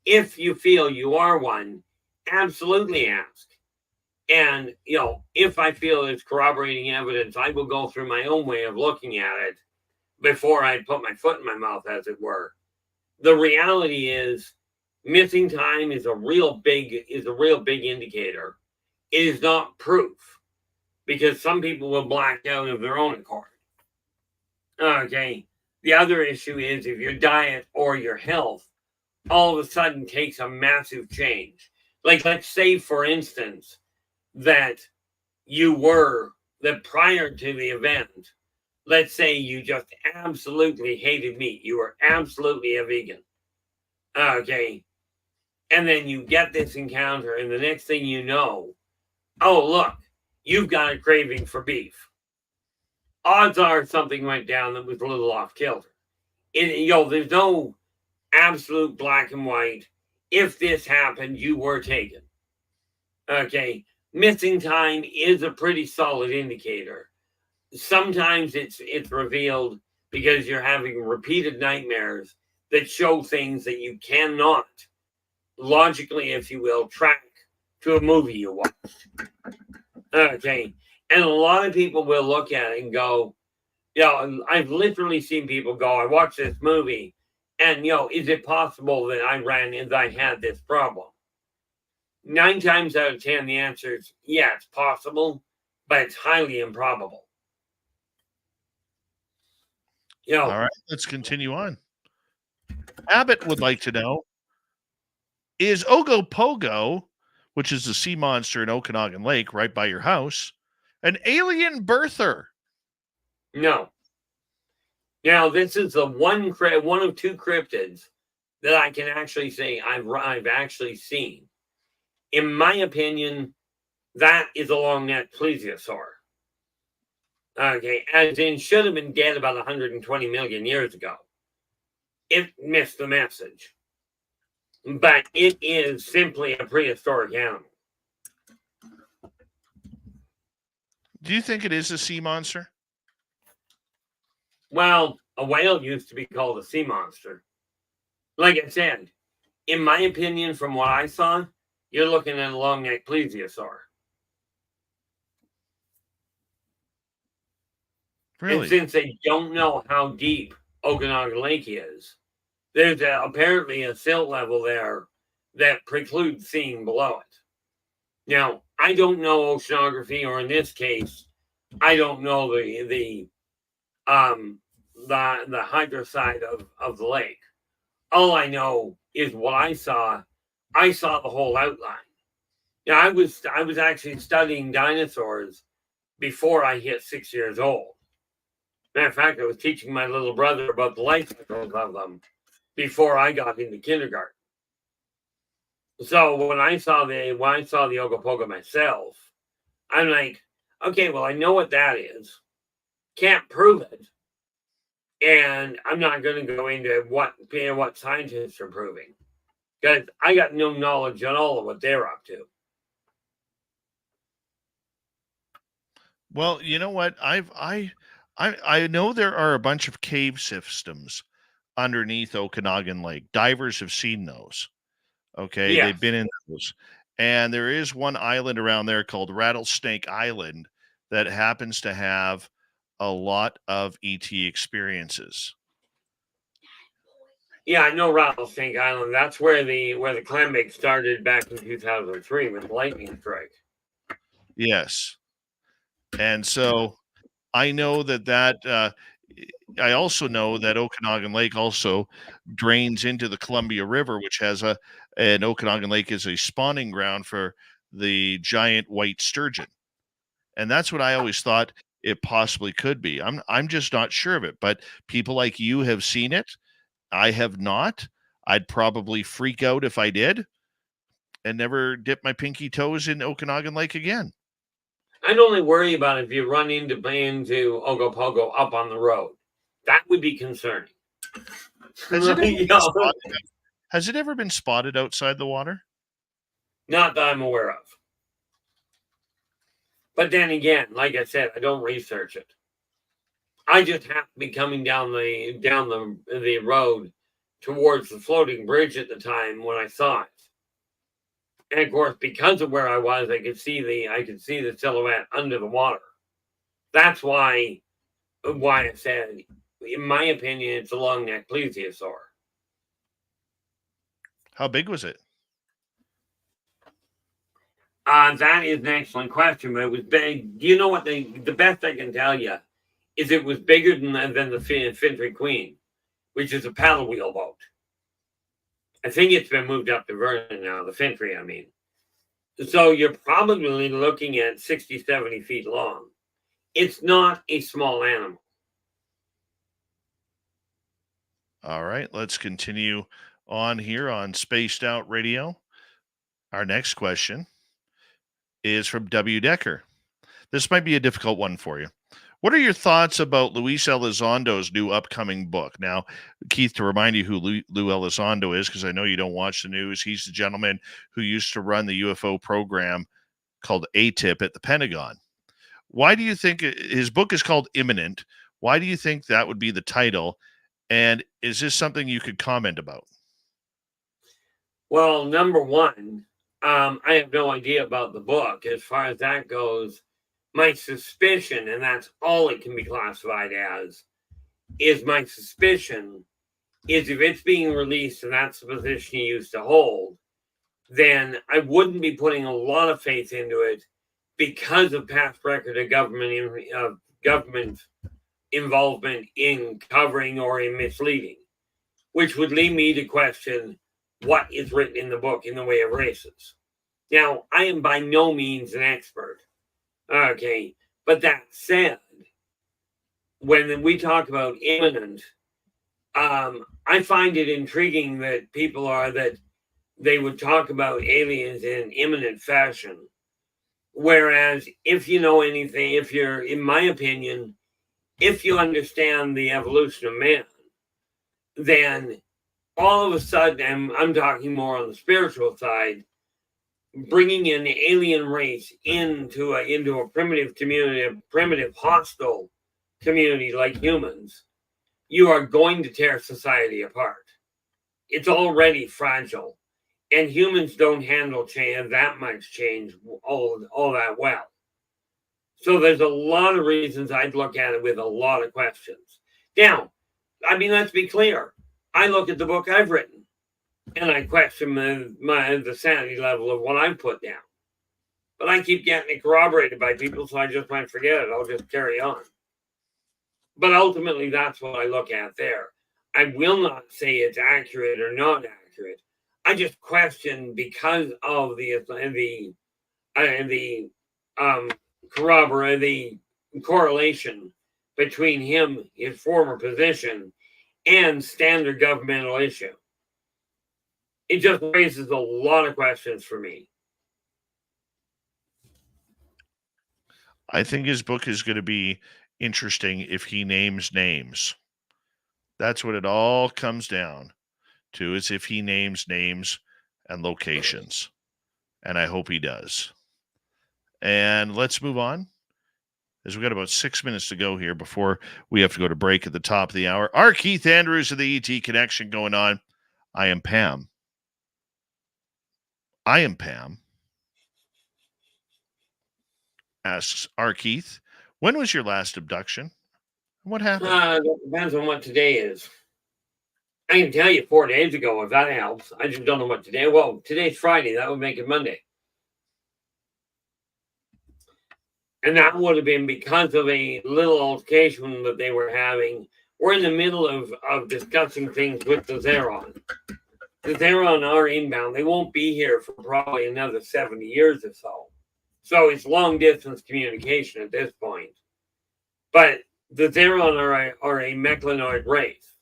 Speaker 3: If you feel you are one, absolutely ask. And, if I feel it's corroborating evidence, I will go through my own way of looking at it before I put my foot in my mouth, as it were. The reality is missing time is a real big indicator. it is not proof, because some people will black out of their own accord. Okay. The other issue is if your diet or your health all of a sudden takes a massive change. Like, let's say, for instance, that prior to the event, let's say you just absolutely hated meat. You were absolutely a vegan. Okay. And then you get this encounter, and the next thing you know, oh, look, you've got a craving for beef. Odds are something went down that was a little off kilter. There's no absolute black and white. If this happened, you were taken. Okay. Missing time is a pretty solid indicator. Sometimes it's revealed because you're having repeated nightmares that show things that you cannot logically, if you will, track to a movie you watched. Okay. And a lot of people will look at it and go, I've literally seen people go, I watched this movie, and, is it possible that I had this problem? 9 times out of 10, the answer is, yeah, it's possible, but it's highly improbable.
Speaker 2: All right, let's continue on. Abbott would like to know, is Ogopogo, which is the sea monster in Okanagan Lake right by your house, an alien birther?
Speaker 3: No. Now, this is the one of 2 cryptids that I can actually say I've actually seen. In my opinion, that is a long-necked plesiosaur. Okay, as in should have been dead about 120 million years ago. It missed the message. But it is simply a prehistoric animal.
Speaker 2: Do you think it is a sea monster?
Speaker 3: Well, a whale used to be called a sea monster. Like I said, in my opinion, from what I saw, you're looking at a long-necked plesiosaur.
Speaker 2: Really?
Speaker 3: And since they don't know how deep Okanagan Lake is, there's apparently a silt level there that precludes seeing below it. Now, I don't know oceanography, or in this case, I don't know the hydroside of the lake. All I know is what I saw. I saw the whole outline. Now, I was actually studying dinosaurs before I hit 6 years old. Matter of fact, I was teaching my little brother about the life cycles of them before I got into kindergarten. So when I saw the Ogopogo myself, I'm like, okay, well, I know what that is. Can't prove it. And I'm not going to go into what scientists are proving, because I got no knowledge at all of what they're up to.
Speaker 2: Well, you know what? I know there are a bunch of cave systems underneath Okanagan Lake. Divers have seen those. Okay,
Speaker 3: Yes.
Speaker 2: They've been in those. And there is one island around there called Rattlesnake Island that happens to have a lot of ET experiences.
Speaker 3: Yeah, I know Rattlesnake Island. That's where the clambake started back in 2003 with lightning strike.
Speaker 2: Yes. And so I know that I also know that Okanagan Lake also drains into the Columbia River, which has an Okanagan Lake is a spawning ground for the giant white sturgeon. And that's what I always thought it possibly could be. I'm just not sure of it, but people like you have seen it. I have not. I'd probably freak out if I did and never dip my pinky toes in Okanagan Lake again.
Speaker 3: I'd only worry about if you run into Ogopogo up on the road. That would be concerning.
Speaker 2: Has it ever been spotted outside the water?
Speaker 3: Not that I'm aware of. But then again, like I said, I don't research it. I just happened to be coming down the road towards the floating bridge at the time when I saw it. And of course, because of where I was, I could see the silhouette under the water. That's why I said, in my opinion, it's a long-necked plesiosaur.
Speaker 2: How big was it?
Speaker 3: That is an excellent question, but it was big. Do you know what the best I can tell you is it was bigger than the Fintry Queen, which is a paddle wheel boat. I think it's been moved up to Vernon now, the Fintry, I mean. So you're probably looking at 60, 70 feet long. It's not a small animal.
Speaker 2: All right, let's continue on here on Spaced Out Radio. Our next question is from W. Decker. This might be a difficult one for you. What are your thoughts about Luis Elizondo's new upcoming book? Now, Keith, to remind you who Lou Elizondo is, because I know you don't watch the news, he's the gentleman who used to run the UFO program called ATIP at the Pentagon. Why do you think his book is called Imminent? Why do you think that would be the title? And is this something you could comment about?
Speaker 3: Well, number one, I have no idea about the book. As far as that goes, my suspicion, and that's all it can be classified as, is my suspicion is if it's being released and that's the position he used to hold, then I wouldn't be putting a lot of faith into it because of past record of government involvement in covering or in misleading, which would lead me to question what is written in the book in the way of races. Now, I am by no means an expert. Okay, but that said, when we talk about imminent, I find it intriguing that that they would talk about aliens in imminent fashion. Whereas if you know anything, if you're, in my opinion, if you understand the evolution of man, then all of a sudden, and I'm talking more on the spiritual side, bringing an alien race into a primitive community, a primitive hostile community like humans, you are going to tear society apart. It's already fragile, and humans don't handle change, that much change all that well. So there's a lot of reasons I'd look at it with a lot of questions. Now, I mean, let's be clear. I look at the book I've written, and I question the sanity level of what I've put down. But I keep getting it corroborated by people, so I just might forget it. I'll just carry on. But ultimately, that's what I look at there. I will not say it's accurate or not accurate. I just question because of the correlation between him, his former position, and standard governmental issue. It just raises a lot of questions for me.
Speaker 2: I think his book is going to be interesting if he names names. That's what it all comes down to, is if he names names and locations. And I hope he does. And let's move on, as we've got about 6 minutes to go here before we have to go to break at the top of the hour. R Keith Andrews of the ET Connection going on. I am Pam. Asks R Keith, when was your last abduction? What happened?
Speaker 3: It depends on what today is. I can tell you 4 days ago, if that helps. I just don't know what today. Well, today's Friday. That would make it Monday. And that would have been because of a little altercation that they were having. We're in the middle of discussing things with the Zeron. The Zeron are inbound. They won't be here for probably another 70 years or so. So it's long distance communication at this point. But the Zeron are a mechlanoid race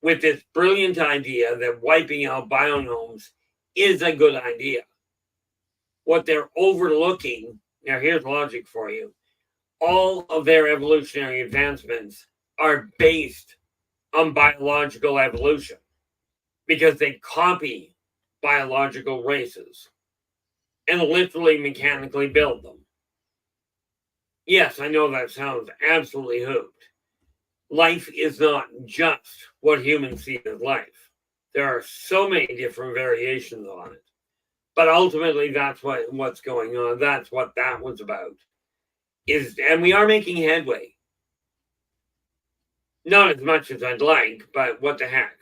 Speaker 3: with this brilliant idea that wiping out bionomes is a good idea. What they're overlooking, now here's logic for you, all of their evolutionary advancements are based on biological evolution because they copy biological races and literally mechanically build them. Yes, I know that sounds absolutely hooped. Life is not just what humans see as life. There are so many different variations on it. But ultimately, that's what's going on. That's what that was about. And we are making headway. Not as much as I'd like, but what the heck.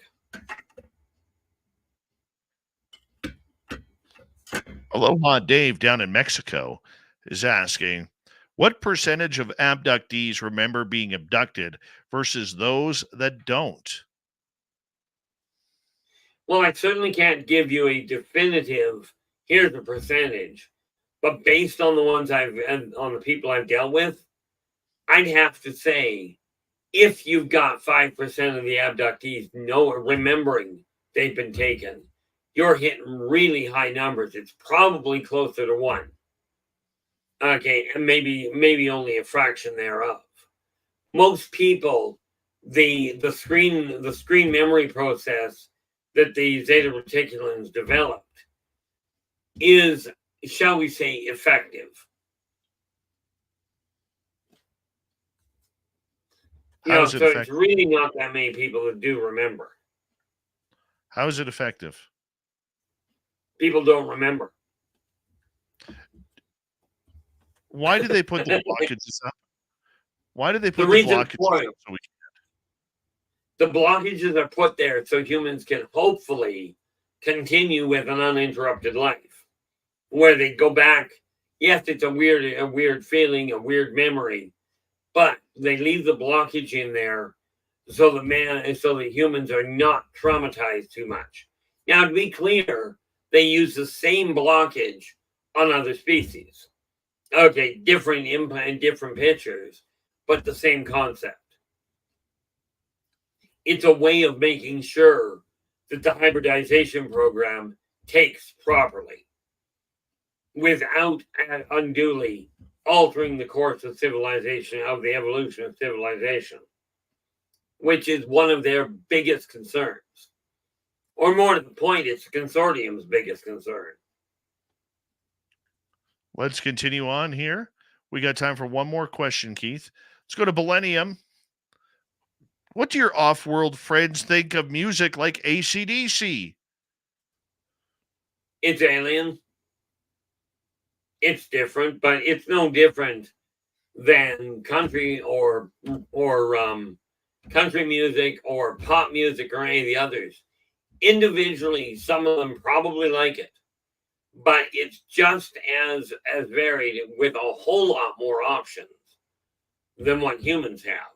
Speaker 2: Aloha Dave down in Mexico is asking, what percentage of abductees remember being abducted versus those that don't?
Speaker 3: Well, I certainly can't give you a definitive, here's the percentage, but based on the ones on the people I've dealt with, I'd have to say if you've got 5% of the abductees remembering they've been taken, you're hitting really high numbers. It's probably closer to 1. Okay, and maybe only a fraction thereof. Most people, the screen memory process that the zeta reticulans developed is, shall we say, effective.
Speaker 2: How is it
Speaker 3: So it's
Speaker 2: effective?
Speaker 3: really not that many people that do remember.
Speaker 2: How is it effective?
Speaker 3: People don't remember.
Speaker 2: Why did they put the blockages up? Why did they put
Speaker 3: The
Speaker 2: the
Speaker 3: reason
Speaker 2: blockages
Speaker 3: for
Speaker 2: up
Speaker 3: it,
Speaker 2: so we
Speaker 3: the blockages are put there so humans can hopefully continue with an uninterrupted life, where they go back. Yes, it's a weird feeling, a weird memory, but they leave the blockage in there so the humans are not traumatized too much. Now, to be clear, they use the same blockage on other species. Okay, different impact, different pictures, but the same concept. It's a way of making sure that the hybridization program takes properly without unduly altering the course of civilization, of the evolution of civilization, which is one of their biggest concerns. Or more to the point, it's the consortium's biggest concern.
Speaker 2: Let's continue on here. We got time for one more question, Keith. Let's go to Millennium. What do your off-world friends think of music like AC/DC?
Speaker 3: It's alien. It's different, but it's no different than country or country music or pop music or any of the others. Individually, some of them probably like it, but it's just as varied with a whole lot more options than what humans have.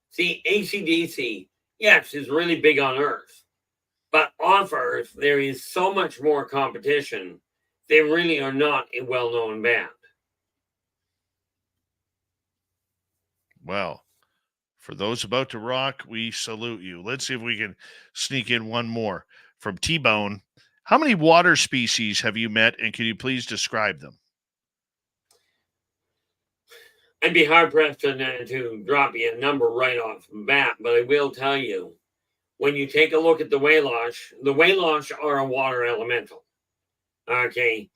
Speaker 3: See, AC/DC, yes, is really big on Earth, but off Earth there is so much more competition. They really are not a well-known band.
Speaker 2: Well, for those about to rock, we salute you. Let's see if we can sneak in one more from T-Bone. How many water species have you met, and can you please describe them?
Speaker 3: I'd be hard pressed to drop you a number right off the bat, but I will tell you, when you take a look at the Wailosh are a water elemental. Okay,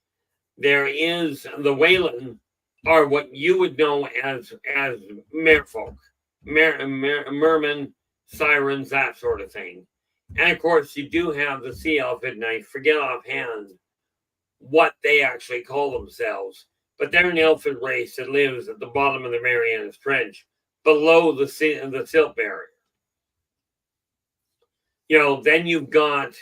Speaker 3: there is the Wayland are what you would know as merfolk, mermen, sirens, that sort of thing. And of course, you do have the sea elf, and I forget offhand what they actually call themselves, but they're an elfin race that lives at the bottom of the Marianas Trench, below the silt barrier. Then you've got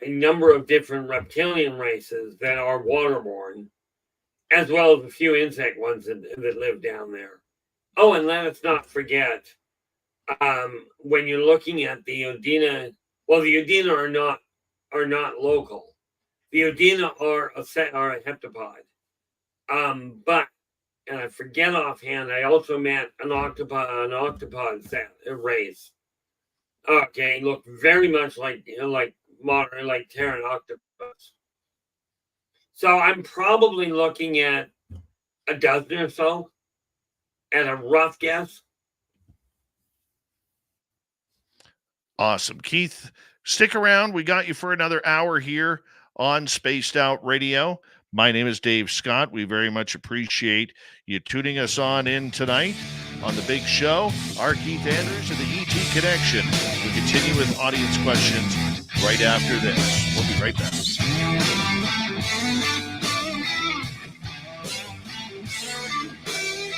Speaker 3: a number of different reptilian races that are waterborne, as well as a few insect ones that live down there. Oh, and let us not forget, when you're looking at the Udina, well, the Udina are not local. The Udina are a heptapod. But, and I forget offhand, I also met an octopod race. Okay, look very much like modern, like Terran octopus. So I'm probably looking at a dozen or so, at a rough guess.
Speaker 2: Awesome. Keith, stick around. We got you for another hour here on Spaced Out Radio. My name is Dave Scott. We very much appreciate you tuning us on in tonight on the big show. R Keith Andrews and the ET Connection. We continue with audience questions right after this. We'll be right back.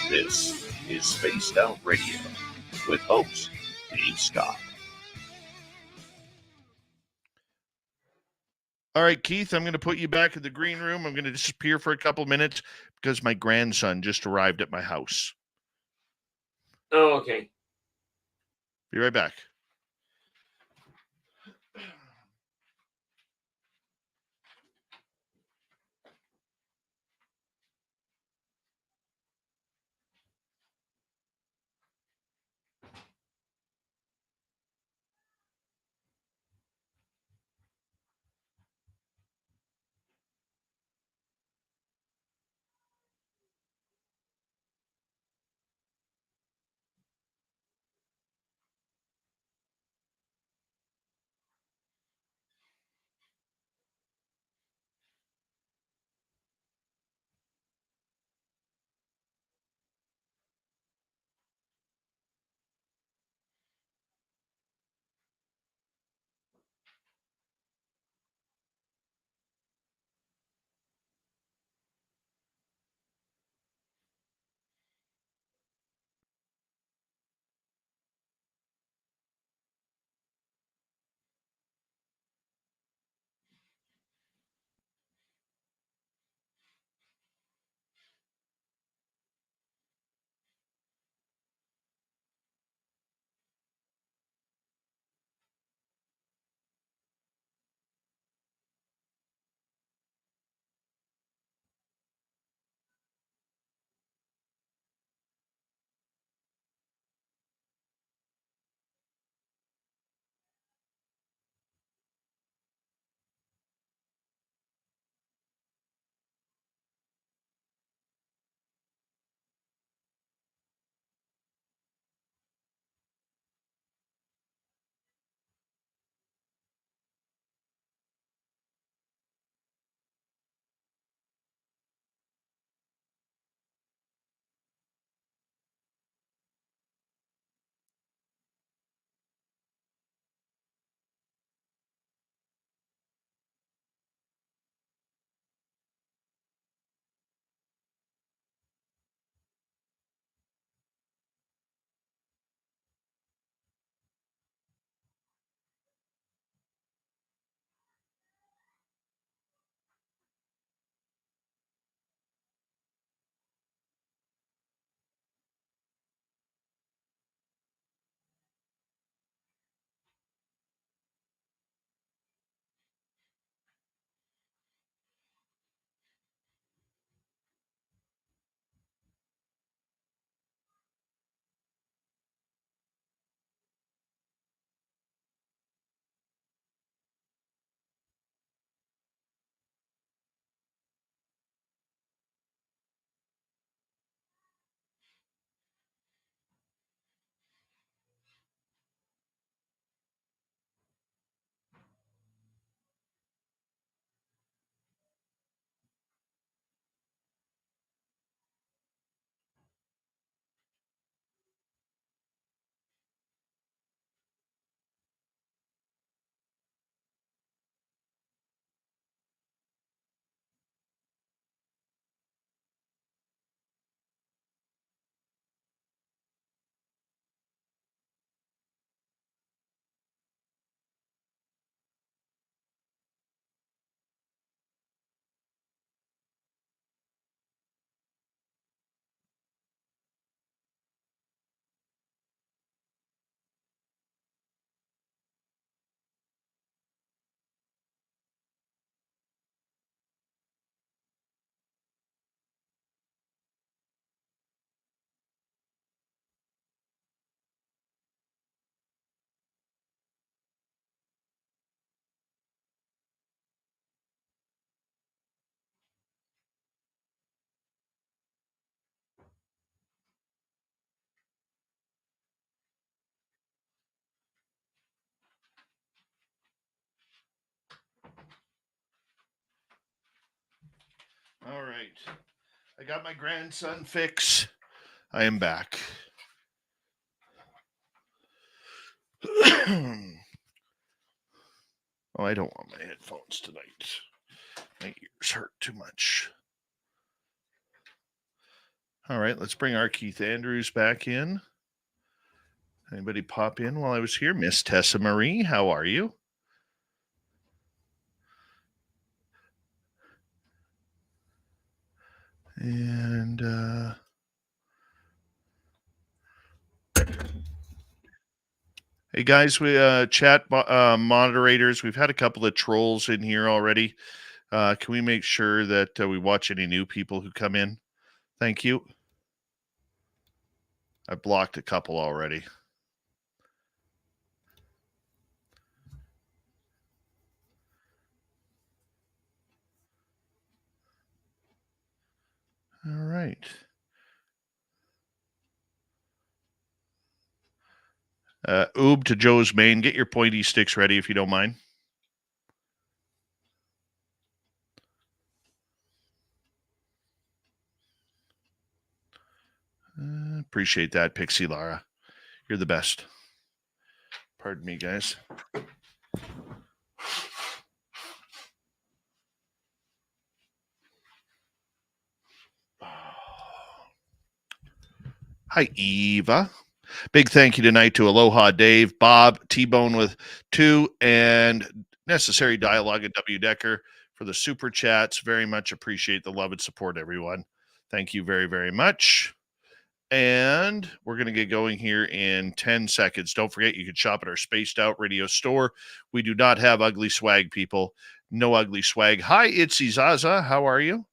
Speaker 2: This is Spaced Out Radio with host Dave Scott. All right, Keith, I'm going to put you back in the green room. I'm going to disappear for a couple minutes because my grandson just arrived at my house.
Speaker 3: Oh, okay.
Speaker 2: Be right back. All right. I got my grandson fix. I am back. Oh, I don't want my headphones tonight. My ears hurt too much. All right, let's bring R Keith Andrews back in. Anybody pop in while I was here? Miss Tessa Marie, how are you? And hey guys, we chat moderators. We've had a couple of trolls in here already. Can we make sure that we watch any new people who come in? Thank you. I blocked a couple already. All right. Oob to Joe's Main. Get your pointy sticks ready if you don't mind. Appreciate that, Pixie Lara. You're the best. Pardon me, guys. Hi, Eva. Big thank you tonight to Aloha Dave, Bob, T-Bone with 2, and Necessary Dialogue at W. Decker for the super chats. Very much appreciate the love and support, everyone. Thank you very, very much. And we're going to get going here in 10 seconds. Don't forget, you can shop at our Spaced Out Radio store. We do not have ugly swag, people. No ugly swag. Hi, Itzy Zaza. How are you?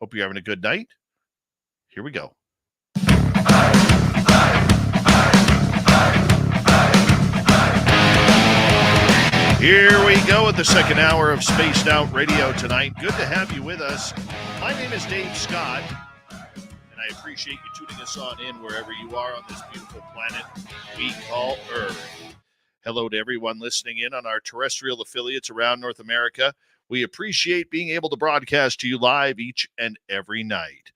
Speaker 2: Hope you're having a good night. Here we go. Here we go with the second hour of Spaced Out Radio tonight. Good to have you with us. My name is Dave Scott, and I appreciate you tuning us on in wherever you are on this beautiful planet we call Earth. Hello to everyone listening in on our terrestrial affiliates around North America. We appreciate being able to broadcast to you live each and every night.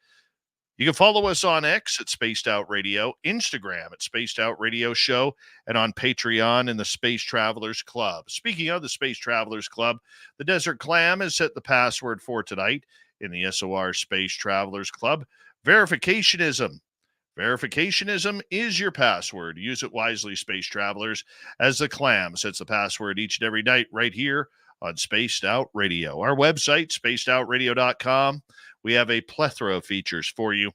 Speaker 2: You can follow us on X at Spaced Out Radio, Instagram at Spaced Out Radio Show, and on Patreon in the Space Travelers Club. Speaking of the Space Travelers Club, the Desert Clam has set the password for tonight in the SOR Space Travelers Club. Verificationism. Verificationism is your password. Use it wisely, Space Travelers, as the Clam sets the password each and every night right here on Spaced Out Radio. Our website, spacedoutradio.com. We have a plethora of features for you.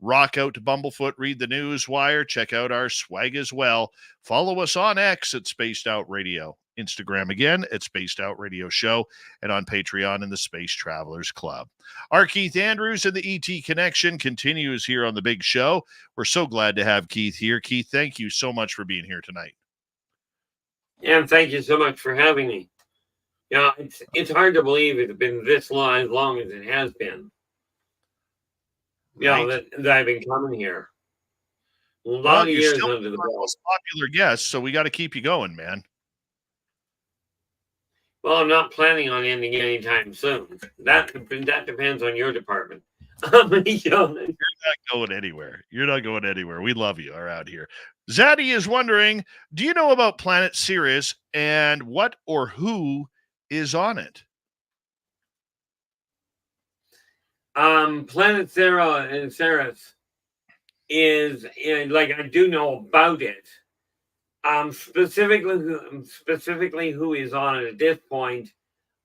Speaker 2: Rock out to Bumblefoot, read the news wire, check out our swag as well. Follow us on X at Spaced Out Radio, Instagram again at Spaced Out Radio Show, and on Patreon in the Space Travelers Club. R Keith Andrews and the ET Connection continues here on the big show. We're so glad to have Keith here. Keith, thank you so much for being here tonight.
Speaker 3: And thank you so much for having me. Yeah, it's hard to believe it's been this long, as long as it has been. Yeah,
Speaker 2: Right.
Speaker 3: that I've been coming here. A lot of years
Speaker 2: still
Speaker 3: under the
Speaker 2: our
Speaker 3: belt.
Speaker 2: most popular guest, so we got to keep you going, man.
Speaker 3: Well, I'm not planning on ending anytime soon. That depends on your department.
Speaker 2: You're not going anywhere. You're not going anywhere. We love you around here. Zaddy is wondering, do you know about Planet Sirius and what or who is on it?
Speaker 3: Planet Sarah and Ceres is like I do know about it. Specifically who is on it at this point,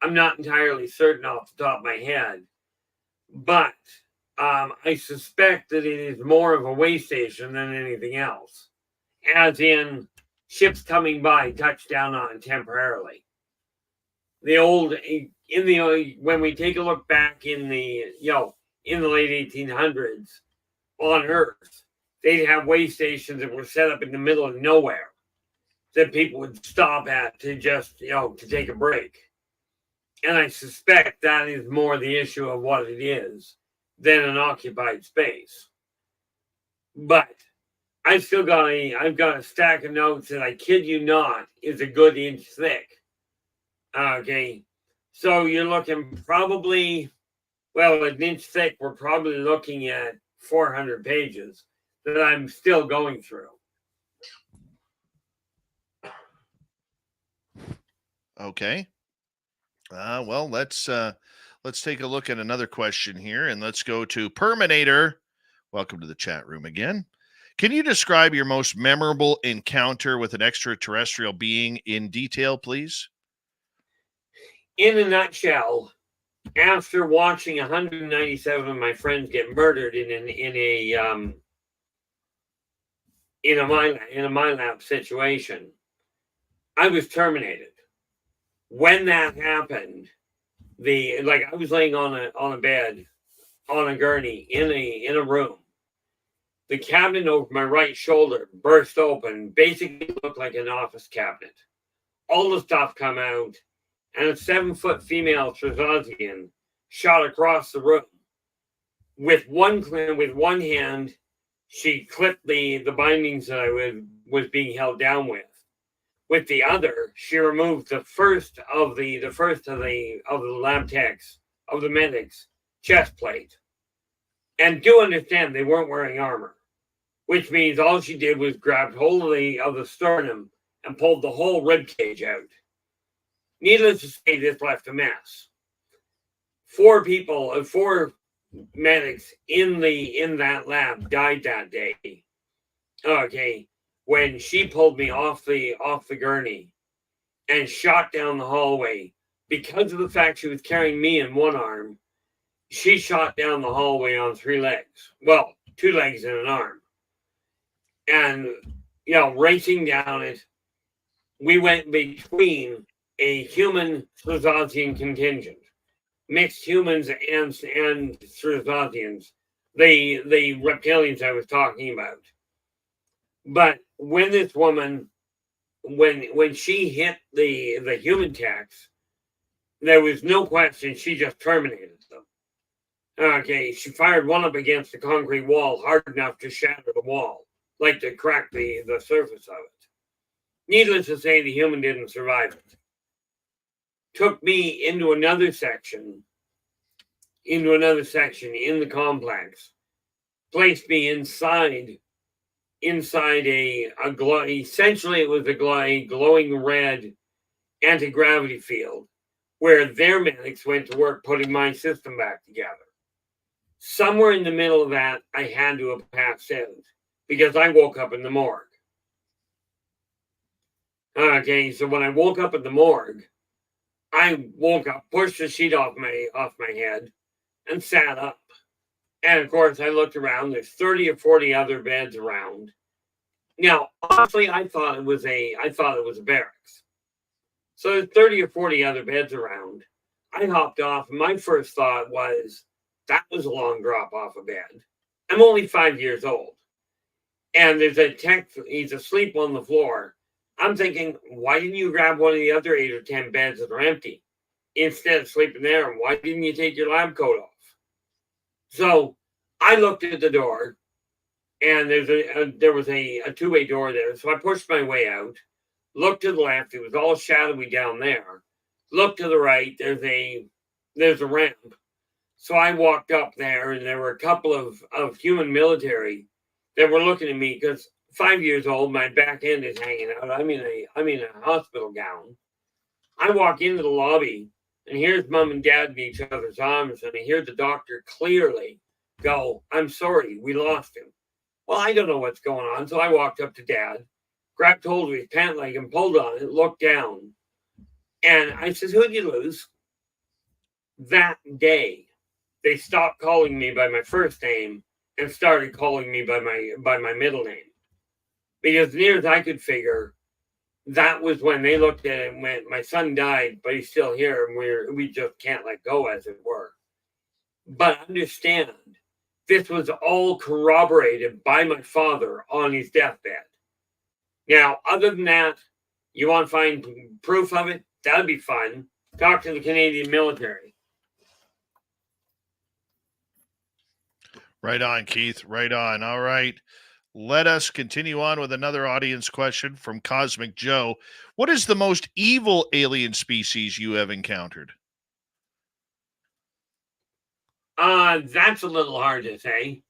Speaker 3: I'm not entirely certain off the top of my head, but I suspect that it is more of a way station than anything else, as in ships coming by, touch down on temporarily. When we take a look back in the late 1800s on Earth, they'd have way stations that were set up in the middle of nowhere that people would stop at to just, to take a break. And I suspect that is more the issue of what it is than an occupied space. But I've got a stack of notes that I kid you not is a good inch thick. Okay. So you're looking probably, an inch thick, we're probably looking at 400 pages that I'm still going through.
Speaker 2: Okay. Let's take a look at another question here, and let's go to Perminator. Welcome to the chat room again. Can you describe your most memorable encounter with an extraterrestrial being in detail, please?
Speaker 3: In a nutshell, after watching 197 of my friends get murdered in a MyLab situation, I was terminated. When that happened, I was laying on a bed on a gurney in a room. The cabinet over my right shoulder burst open, basically looked like an office cabinet. All the stuff come out, and a 7-foot female Strazazian shot across the room. With one hand, she clipped the bindings that I was being held down with. With the other, she removed the first of the lab techs, of the medics, chest plate. And do understand they weren't wearing armor, which means all she did was grab hold of the sternum and pulled the whole rib cage out. Needless to say, this left a mess. 4 medics in that lab died that day. Okay, when she pulled me off the gurney and shot down the hallway, because of the fact she was carrying me in one arm, she shot down the hallway on 3 legs. Well, 2 legs and an arm. And, racing down it, we went between a human Strazazian contingent, mixed humans and Strazazians, the reptilians I was talking about. But when this woman, when she hit the human techs, there was no question, she just terminated them. Okay, she fired one up against the concrete wall hard enough to shatter the wall, like to crack the surface of it. Needless to say, the human didn't survive it. Took me into another section in the complex, placed me inside essentially it was a glowing red anti-gravity field where their medics went to work putting my system back together. Somewhere in the middle of that, I had to have passed out because I woke up in the morgue. Okay, so when I woke up at the morgue, I woke up, pushed the sheet off my head, and sat up. And of course, I looked around. There's 30 or 40 other beds around. Now, honestly, I thought it was a barracks. So there's 30 or 40 other beds around. I hopped off. And my first thought was, that was a long drop off a bed. I'm only 5 years old. And there's a tech, he's asleep on the floor. I'm thinking, why didn't you grab one of the other 8 or 10 beds that are empty instead of sleeping there? And why didn't you take your lab coat off? So I looked at the door, and there was a two-way door there. So I pushed my way out, looked to the left. It was all shadowy down there. Looked to the right. There's a ramp. So I walked up there, and there were a couple of human military that were looking at me because 5 years old, my back end is hanging out. I'm in a hospital gown. I walk into the lobby, and here's mom and dad in each other's arms, and I hear the doctor clearly go, "I'm sorry, we lost him." Well, I don't know what's going on, so I walked up to dad, grabbed hold of his pant leg and pulled on it, looked down, and I says, "Who'd you lose?" That day, they stopped calling me by my first name and started calling me by my middle name. Because near as I could figure, that was when they looked at it and went, "My son died, but he's still here, and we just can't let go," as it were. But understand, this was all corroborated by my father on his deathbed. Now, other than that, you want to find proof of it? That'd be fun. Talk to the Canadian military.
Speaker 2: Right on, Keith. Right on. All right. Let us continue on with another audience question from Cosmic Joe. What is the most evil alien species you have encountered?
Speaker 3: That's a little hard to say.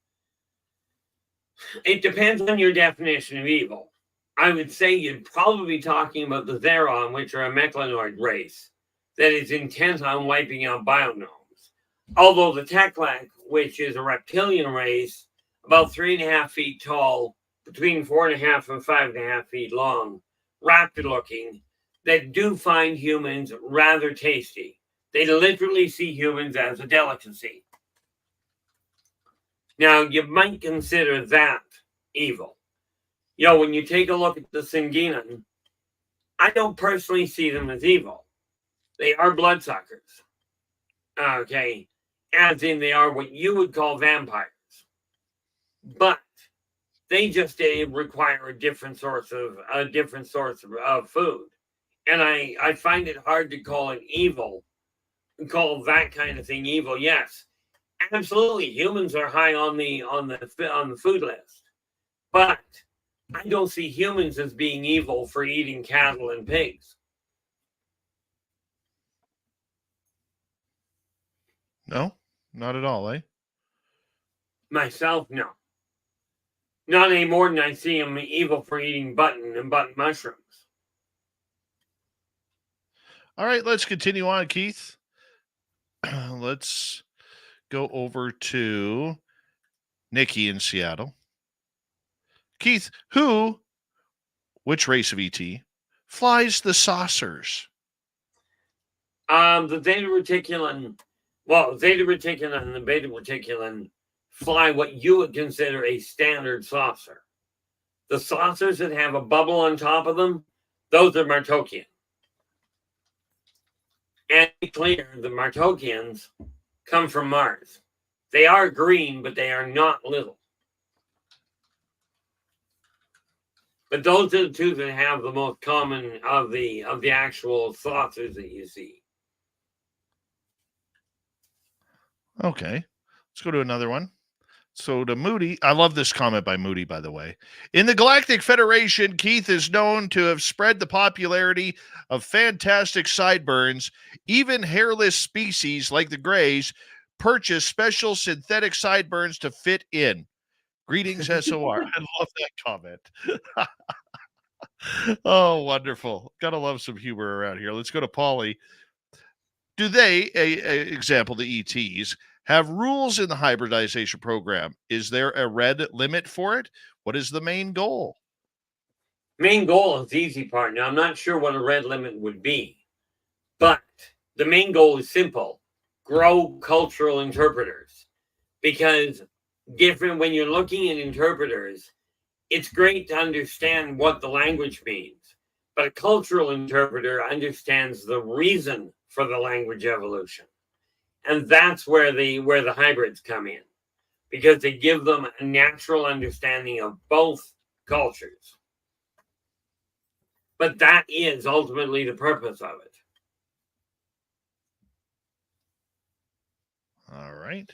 Speaker 3: It depends on your definition of evil. I would say you'd probably be talking about the Zeron, which are a mechlanoid race that is intent on wiping out bionomes. Although the Teklak, which is a reptilian race, about 3.5 feet tall, between 4.5 and 5.5 feet long, raptor looking, that do find humans rather tasty. They literally see humans as a delicacy. Now, you might consider that evil. When you take a look at the Singinan, I don't personally see them as evil. They are bloodsuckers. Okay. As in, they are what you would call vampires. But they just require a different source of food. And I find it hard to call it evil, call that kind of thing evil. Yes, absolutely, humans are high on the food list, but I don't see humans as being evil for eating cattle and pigs.
Speaker 2: No, not at all, eh?
Speaker 3: Myself, no. Not any more than I see them evil for eating button and button mushrooms.
Speaker 2: All right, let's continue on, Keith. Let's go over to Nikki in Seattle. Keith, which race of ET, flies the saucers?
Speaker 3: The Zeta Reticulan and the Beta Reticulan fly what you would consider a standard saucer. The saucers that have a bubble on top of them, those are Martokian. And to be clear, the Martokians come from Mars. They are green, but they are not little. But those are the two that have the most common of the actual saucers that you see.
Speaker 2: Okay, let's go to another one. So to Moody, I love this comment by Moody, by the way. In the Galactic Federation, Keith is known to have spread the popularity of fantastic sideburns. Even hairless species like the Greys purchase special synthetic sideburns to fit in. Greetings, SOR. I love that comment. Oh, wonderful. Gotta love some humor around here. Let's go to Polly. Do they, example, the ETs, have rules in the hybridization program? Is there a red limit for it? What is the main goal?
Speaker 3: Main goal is the easy part. Now, I'm not sure what a red limit would be, but the main goal is simple. Grow cultural interpreters. Because when you're looking at interpreters, it's great to understand what the language means. But a cultural interpreter understands the reason for the language evolution. And that's where the hybrids come in, because they give them a natural understanding of both cultures. But that is ultimately the purpose of it.
Speaker 2: All right.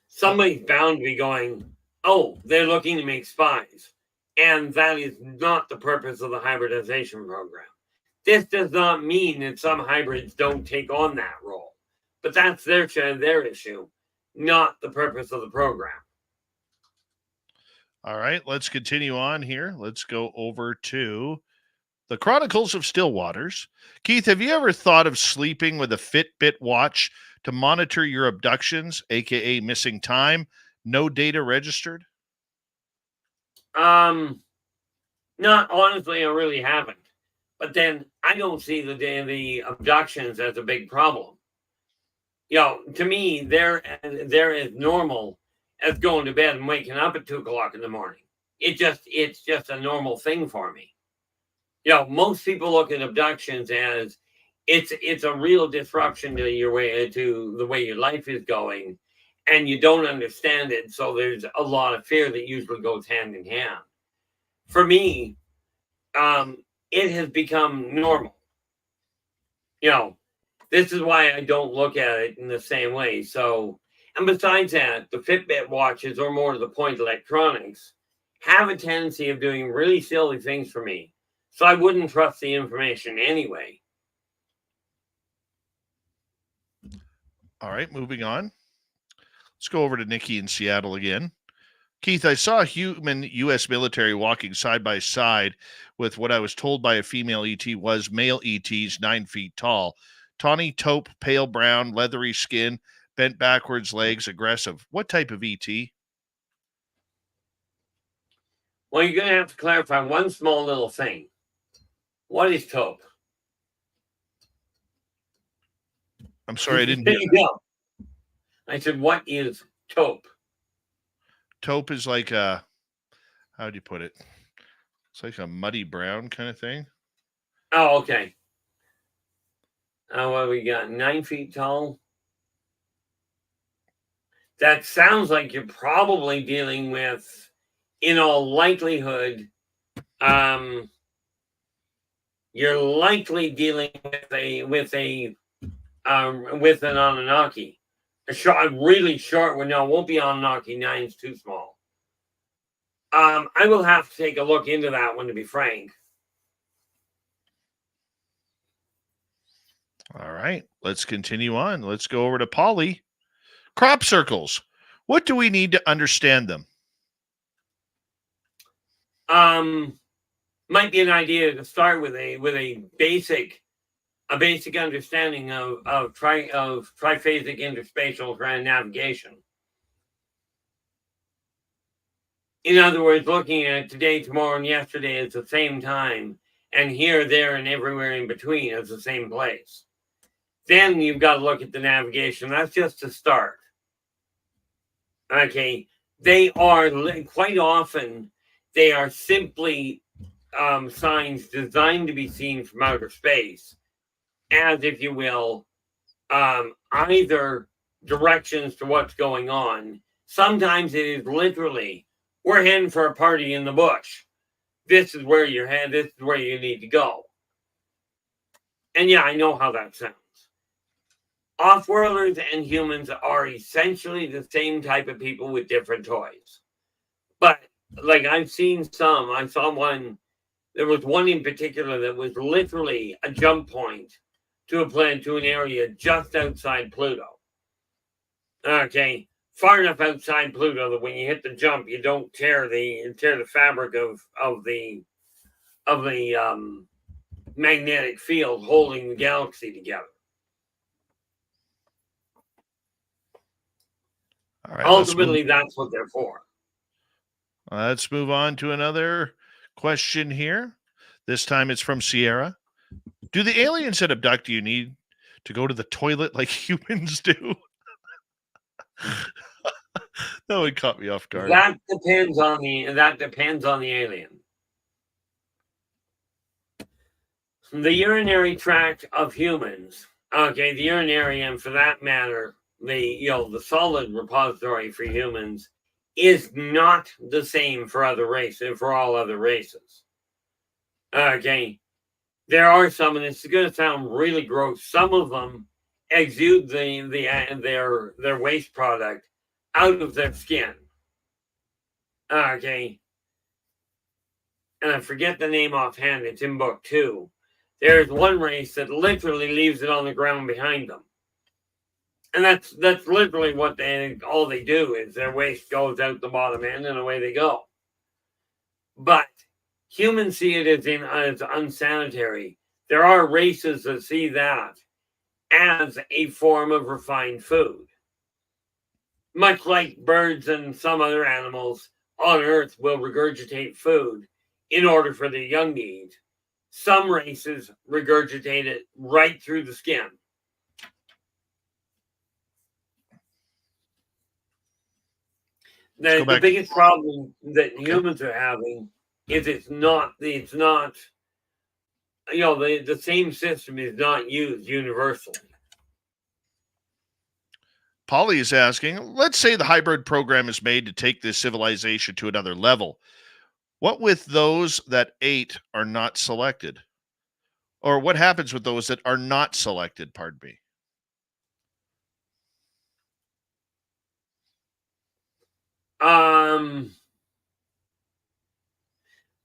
Speaker 3: Somebody's bound to be going, oh, they're looking to make spies. And that is not the purpose of the hybridization program. This does not mean that some hybrids don't take on that role. But that's their issue, not the purpose of the program.
Speaker 2: All right, let's continue on here. Let's go over to the Chronicles of Stillwaters. Keith, have you ever thought of sleeping with a Fitbit watch to monitor your abductions, aka missing time, no data registered?
Speaker 3: Not honestly, I really haven't. But then I don't see the abductions as a big problem. To me, they're as normal as going to bed and waking up at 2 o'clock in the morning. It's just a normal thing for me. Most people look at abductions as it's a real disruption to the way your life is going, and you don't understand it. So there's a lot of fear that usually goes hand in hand. For me, it has become normal. This is why I don't look at it in the same way. So, and besides that, the Fitbit watches, or more to the point, electronics, have a tendency of doing really silly things for me. So I wouldn't trust the information anyway.
Speaker 2: All right, moving on. Let's go over to Nikki in Seattle again. Keith, I saw a human U.S. military walking side by side with what I was told by a female ET was male ETs 9 feet tall. Tawny taupe, pale brown, leathery skin, bent backwards legs, aggressive. What type of ET?
Speaker 3: Well, you're going to have to clarify one small little thing. What is taupe?
Speaker 2: I'm sorry, I didn't hear that.
Speaker 3: No. I said, what is taupe?
Speaker 2: Taupe is like a, how do you put it? It's like a muddy brown kind of thing.
Speaker 3: Oh, okay. What we got? 9 feet tall. That sounds like you're probably dealing with, in all likelihood, you're likely dealing with an Anunnaki. A really short one. No, it won't be Anunnaki. 9's too small. I will have to take a look into that one, to be frank.
Speaker 2: All right, let's continue on. Let's go over to Polly. Crop circles. What do we need to understand them?
Speaker 3: Might be an idea to start with a basic understanding of triphasic interspatial navigation. In other words, looking at today, tomorrow, and yesterday at the same time, and here, there, and everywhere in between as the same place. Then you've got to look at the navigation. That's just a start. Okay, they are quite often, they are simply signs designed to be seen from outer space, as, if you will, either directions to what's going on. Sometimes it is literally, we're heading for a party in the bush. This is where you're headed. This is where you need to go. And yeah, I know how that sounds. Off-worlders and humans are essentially the same type of people with different toys. But, like, I've seen some. I saw one. There was one in particular that was literally a jump point to a planet, to an area just outside Pluto. Okay, far enough outside Pluto that when you hit the jump, you don't tear the fabric of the magnetic field holding the galaxy together.
Speaker 2: All right,
Speaker 3: ultimately, that's what they're for.
Speaker 2: Let's move on to another question here. This time it's from Sierra. Do the aliens that abduct you need to go to the toilet like humans do? That would caught me off guard.
Speaker 3: That depends on the alien. The urinary tract of humans, okay, the urinary, and for that matter, the solid repository for humans is not the same for other races, for all other races. Okay, there are some, and it's going to sound really gross. Some of them exude their waste product out of their skin. Okay, and I forget the name offhand. It's in book 2. There's one race that literally leaves it on the ground behind them. And that's literally what all they do is their waste goes out the bottom end and away they go. But humans see it as unsanitary. There are races that see that as a form of refined food. Much like birds and some other animals on Earth will regurgitate food in order for their young to eat. Some races regurgitate it right through the skin. The biggest problem that humans are having is the same system is not used universally.
Speaker 2: Polly is asking, let's say the hybrid program is made to take this civilization to another level. What with those that ate are not selected? Or what happens with those that are not selected, pardon me?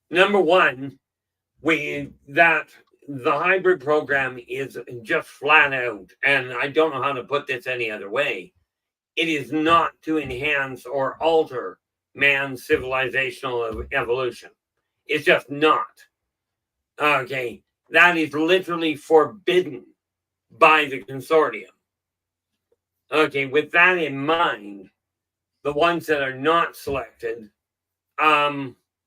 Speaker 3: Number one, the hybrid program is just flat out, and I don't know how to put this any other way. It is not to enhance or alter man's civilizational evolution. It's just not. Okay, that is literally forbidden by the consortium. Okay, with that in mind, the ones that are not selected,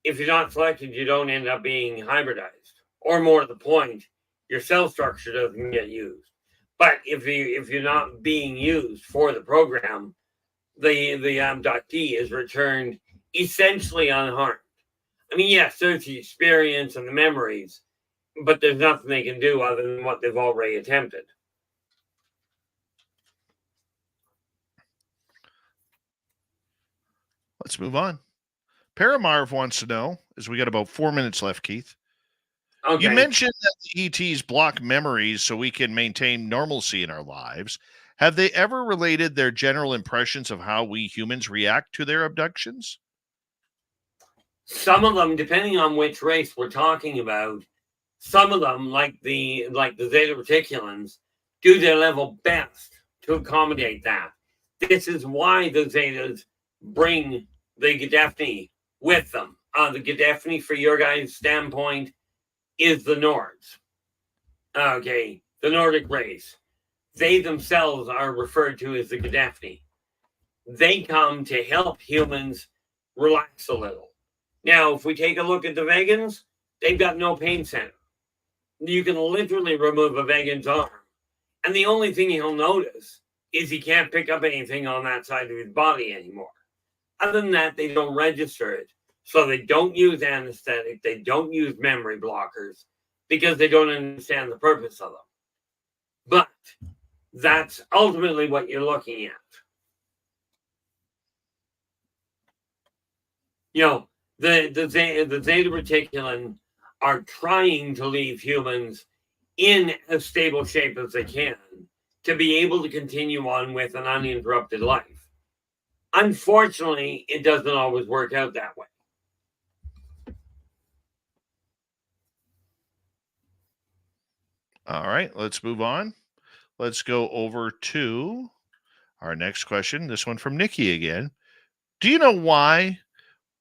Speaker 3: if you're not selected, you don't end up being hybridized. Or more to the point, your cell structure doesn't get used. But if you're not being used for the program, the abductee is returned essentially unharmed. I mean, yes, there's the experience and the memories, but there's nothing they can do other than what they've already attempted.
Speaker 2: Let's move on. Paramarv wants to know, as we got about 4 minutes left, Keith.
Speaker 3: Okay.
Speaker 2: You mentioned that the ETs block memories so we can maintain normalcy in our lives. Have they ever related their general impressions of how we humans react to their abductions?
Speaker 3: Some of them, depending on which race we're talking about, some of them, like the Zeta Reticulans, do their level best to accommodate that. This is why the Zetas bring the Gedefni with them. The Gedefni, for your guys' standpoint, is the Nords. Okay, the Nordic race. They themselves are referred to as the Gedefni. They come to help humans relax a little. Now, if we take a look at the Vegans, they've got no pain center. You can literally remove a Vegan's arm, and the only thing he'll notice is he can't pick up anything on that side of his body anymore. Other than that, they don't register it. So they don't use anesthetic, they don't use memory blockers, because they don't understand the purpose of them. But that's ultimately what you're looking at. You know, the Zeta Reticulan are trying to leave humans in as stable shape as they can to be able to continue on with an uninterrupted life. Unfortunately, it doesn't always work out that way.
Speaker 2: All right, let's move on. Let's go over to our next question. This one from Nikki again. Do you know why?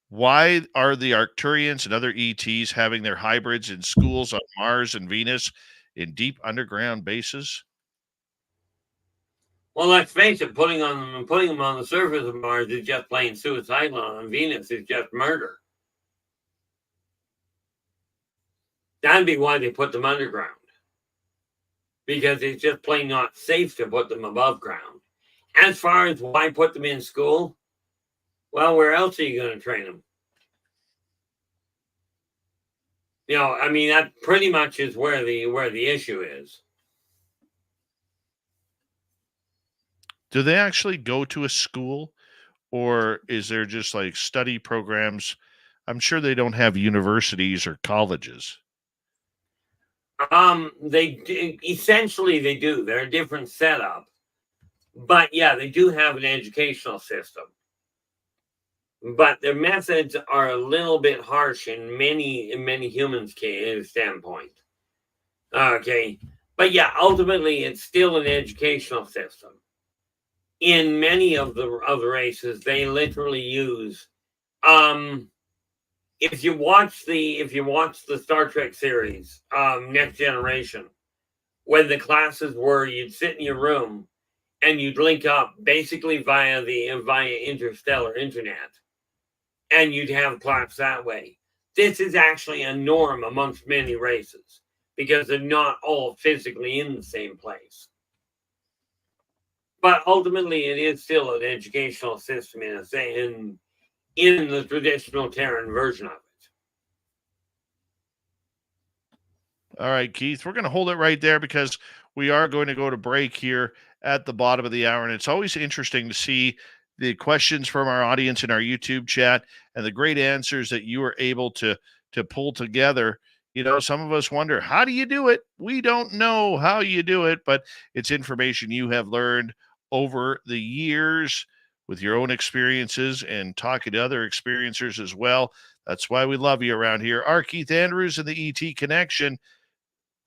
Speaker 2: Why are the Arcturians and other ETs having their hybrids in schools on Mars and Venus in deep underground bases?
Speaker 3: Well, let's face it, putting them on the surface of Mars is just plain suicidal, and on Venus is just murder. That'd be why they put them underground. Because it's just plain not safe to put them above ground. As far as why put them in school, well, where else are you going to train them? You know, I mean, that pretty much is where the issue is.
Speaker 2: Do they actually go to a school, or is there just like study programs? I'm sure they don't have universities or colleges.
Speaker 3: Essentially they do. They're a different setup. But yeah, they do have an educational system. But their methods are a little bit harsh in many humans' standpoint. Okay. But yeah, ultimately it's still an educational system. In many of the races, they literally use if you watch the Star Trek series, Next Generation, when the classes were you'd sit in your room and you'd link up basically via interstellar internet, and you'd have class that way. This is actually a norm amongst many races because they're not all physically in the same place. But ultimately, it is still an educational system in the traditional Terran version of it.
Speaker 2: All right, Keith, we're going to hold it right there because we are going to go to break here at the bottom of the hour. And it's always interesting to see the questions from our audience in our YouTube chat and the great answers that you are able to pull together. You know, some of us wonder, how do you do it? We don't know how you do it, but it's information you have learned over the years with your own experiences and talking to other experiencers as well. That's why we love you around here. R Keith Andrews and the ET Connection.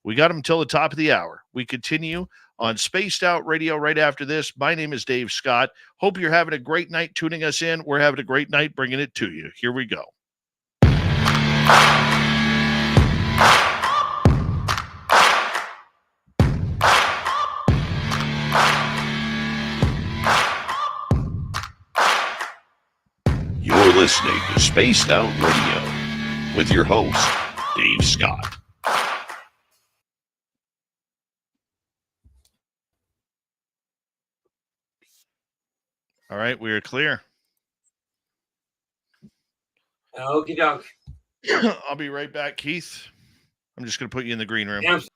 Speaker 2: We got him till the top of the hour. We continue on Spaced Out Radio right after this. My name is Dave Scott. Hope you're having a great night tuning us in. We're having a great night bringing it to you. Here we go.
Speaker 4: You're listening to Spaced Out Radio with your host, Dave Scott.
Speaker 2: All right, we are clear.
Speaker 3: Okie doke.
Speaker 2: I'll be right back, Keith. I'm just going to put you in the green room.
Speaker 3: Yes.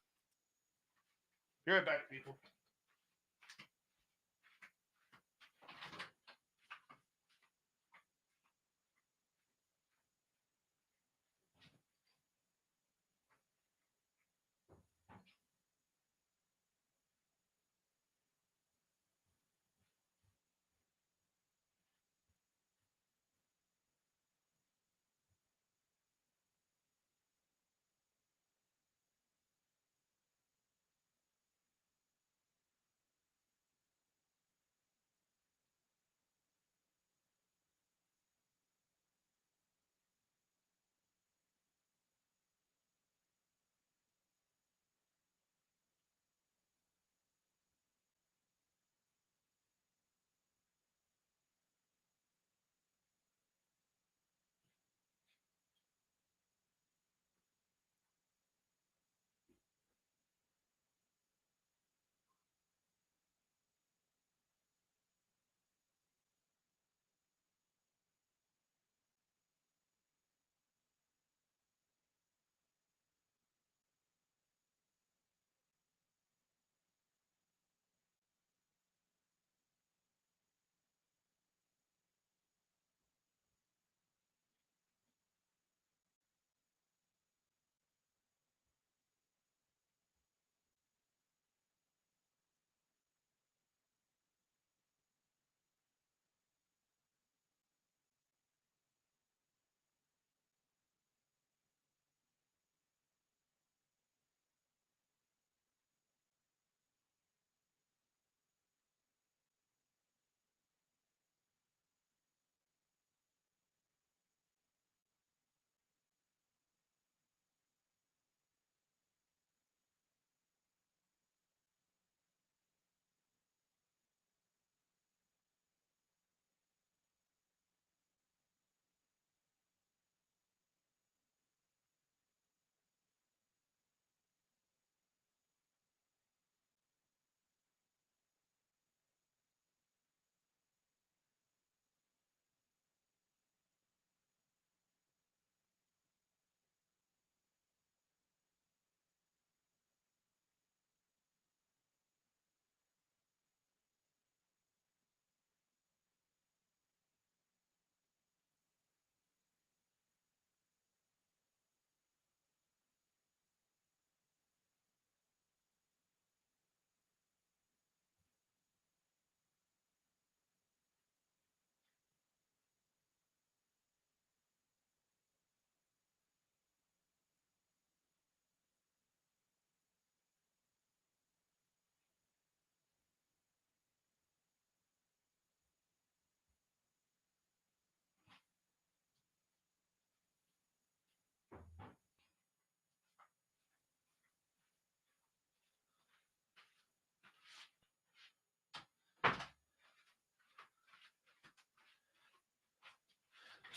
Speaker 2: Be right back, people.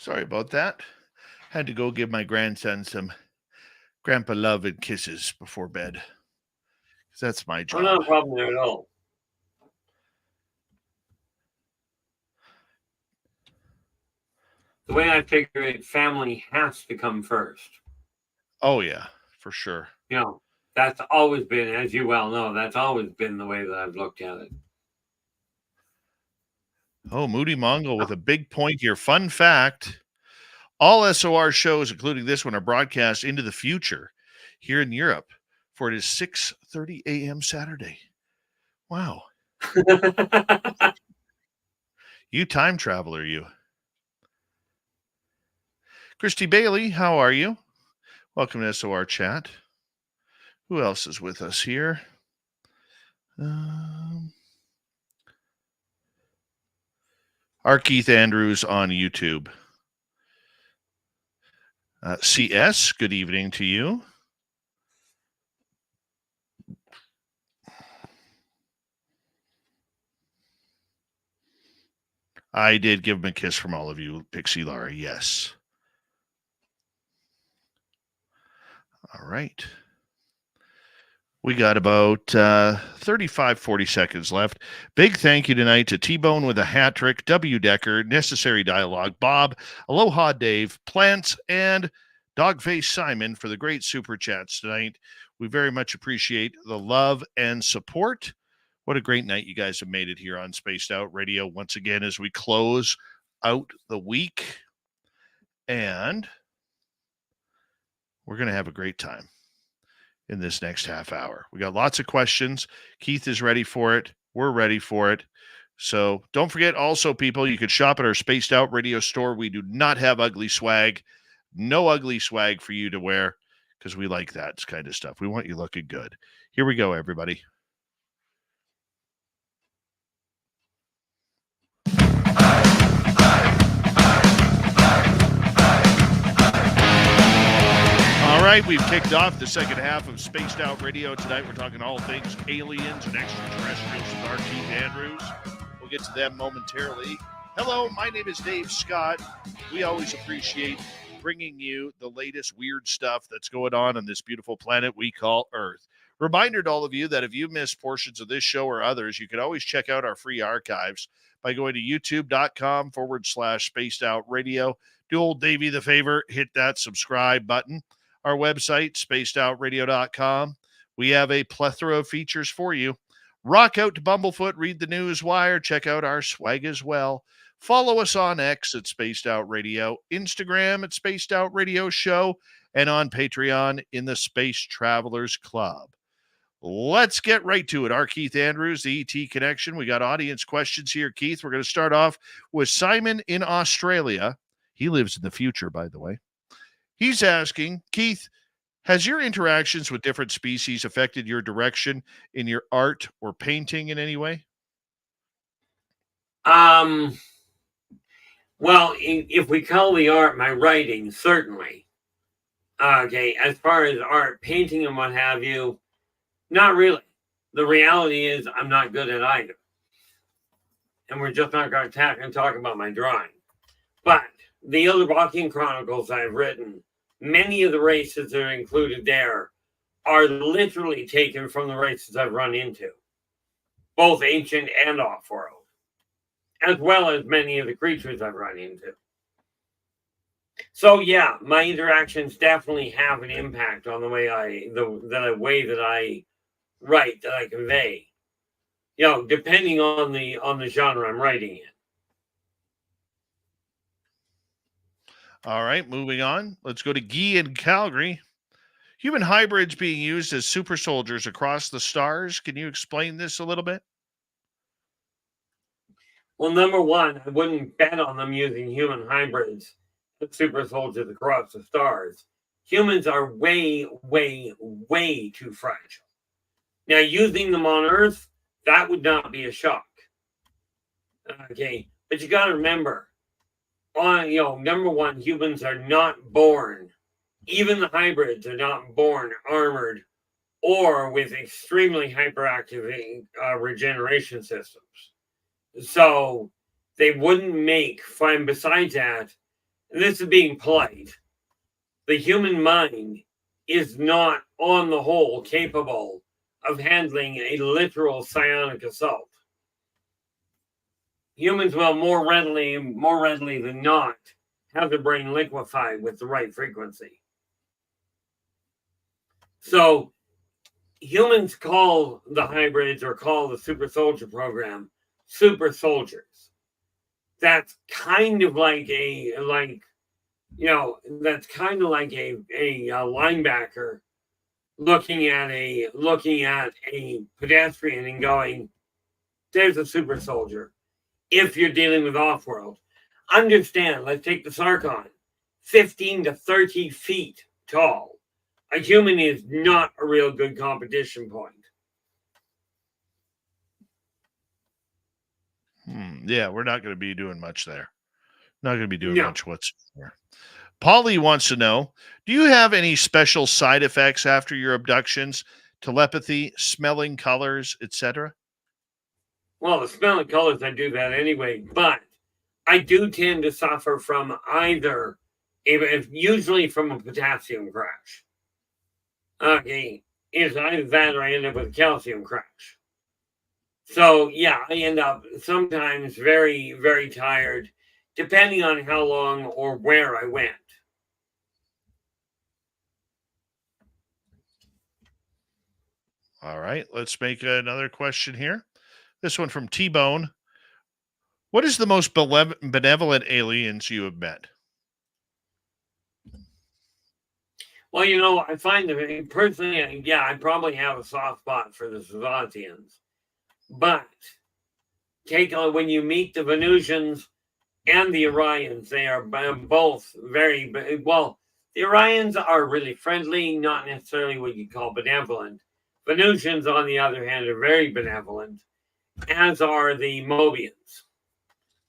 Speaker 2: Sorry about that. Had to go give my grandson some grandpa love and kisses before bed. 'Cause that's my
Speaker 3: Oh,
Speaker 2: job.
Speaker 3: not a problem there at all. The way I figure it, family has to come first.
Speaker 2: Oh, yeah, for sure.
Speaker 3: You know, that's always been, as you well know, that's always been the way that I've looked at it.
Speaker 2: Oh, Moody Mongol with a big point here. Fun fact, all SOR shows, including this one, are broadcast into the future here in Europe, for it is 6:30 a.m. Saturday. Wow. You time traveler, you. Christy Bailey, how are you? Welcome to SOR Chat. Who else is with us here? R Keith Andrews on YouTube. CS, good evening to you. I did give him a kiss from all of you, Pixie Lara, yes. All right. We got about 35, 40 seconds left. Big thank you tonight to T-Bone with a hat trick, W. Decker, Necessary Dialogue, Bob, Aloha Dave, Plants, and Dogface Simon for the great super chats tonight. We very much appreciate the love and support. What a great night you guys have made it here on Spaced Out Radio once again as we close out the week. And we're going to have a great time in this next half hour. We got lots of questions. Keith is ready for it. We're ready for it. So don't forget also, people, you could shop at our Spaced Out Radio store. We do not have ugly swag. No ugly swag for you to wear because we like that kind of stuff. We want you looking good. Here we go, everybody. All right, we've kicked off the second half of Spaced Out Radio tonight. We're talking all things aliens and extraterrestrials with R Keith Andrews. We'll get to them momentarily. Hello, my name is Dave Scott. We always appreciate bringing you the latest weird stuff that's going on this beautiful planet we call Earth. Reminder to all of you that if you missed portions of this show or others, you can always check out our free archives by going to youtube.com/Spaced Out Radio. Do old Davey the favor, hit that subscribe button. Our website, spacedoutradio.com. We have a plethora of features for you. Rock out to Bumblefoot, read the news wire, check out our swag as well. Follow us on X at Spaced Out Radio, Instagram at Spaced Out Radio Show, and on Patreon in the Space Travelers Club. Let's get right to it. R Keith Andrews, the ET Connection. We got audience questions here, Keith. We're going to start off with Simon in Australia. He lives in the future, by the way. He's asking, Keith, has your interactions with different species affected your direction in your art or painting in any way?
Speaker 3: Well, if we call the art my writing, certainly. Okay, as far as art, painting and what have you, not really. The reality is I'm not good at either. And we're just not going to talk about my drawing. But the Illuminating Chronicles I've written, many of the races that are included there are literally taken from the races I've run into, both ancient and off-world, as well as many of the creatures I've run into. So yeah, my interactions definitely have an impact on the way that I write, that I convey. You know, depending on the genre I'm writing in.
Speaker 2: All right, moving on. Let's go to Guy in Calgary. Human hybrids being used as super soldiers across the stars. Can you explain this a little bit?
Speaker 3: Well, number one, I wouldn't bet on them using human hybrids as super soldiers across the stars. Humans are way, way, way too fragile. Now, using them on Earth, that would not be a shock. Okay, but you got to remember, number one, humans are not born, even the hybrids are not born armored or with extremely hyperactive regeneration systems. So they wouldn't make fun. Besides that, and this is being polite, the human mind is not, on the whole, capable of handling a literal psionic assault. Humans will more readily than not have the brain liquefied with the right frequency. So humans call the hybrids, or call the super soldier program, super soldiers. That's kind of like a linebacker looking at a pedestrian and going, there's a super soldier. If you're dealing with off-world, understand, let's take the Sarkon, 15 to 30 feet tall. A human is not a real good competition point.
Speaker 2: Yeah, we're not going to be doing much there. Not going to be doing much whatsoever. Polly wants to know, do you have any special side effects after your abductions? Telepathy, smelling colors, etc.?
Speaker 3: Well, the smelling colors, I do that anyway, but I do tend to suffer from usually from a potassium crash. Okay, is either that or I end up with a calcium crash. So, yeah, I end up sometimes very, very tired, depending on how long or where I went.
Speaker 2: All right, let's make another question here. This one from T-Bone. What is the most benevolent aliens you have met?
Speaker 3: Well, you know, I find that personally, yeah, I probably have a soft spot for the Savatians. But when you meet the Venusians and the Orions, they are both very, well, the Orions are really friendly, not necessarily what you call benevolent. Venusians, on the other hand, are very benevolent, as are the Mobians.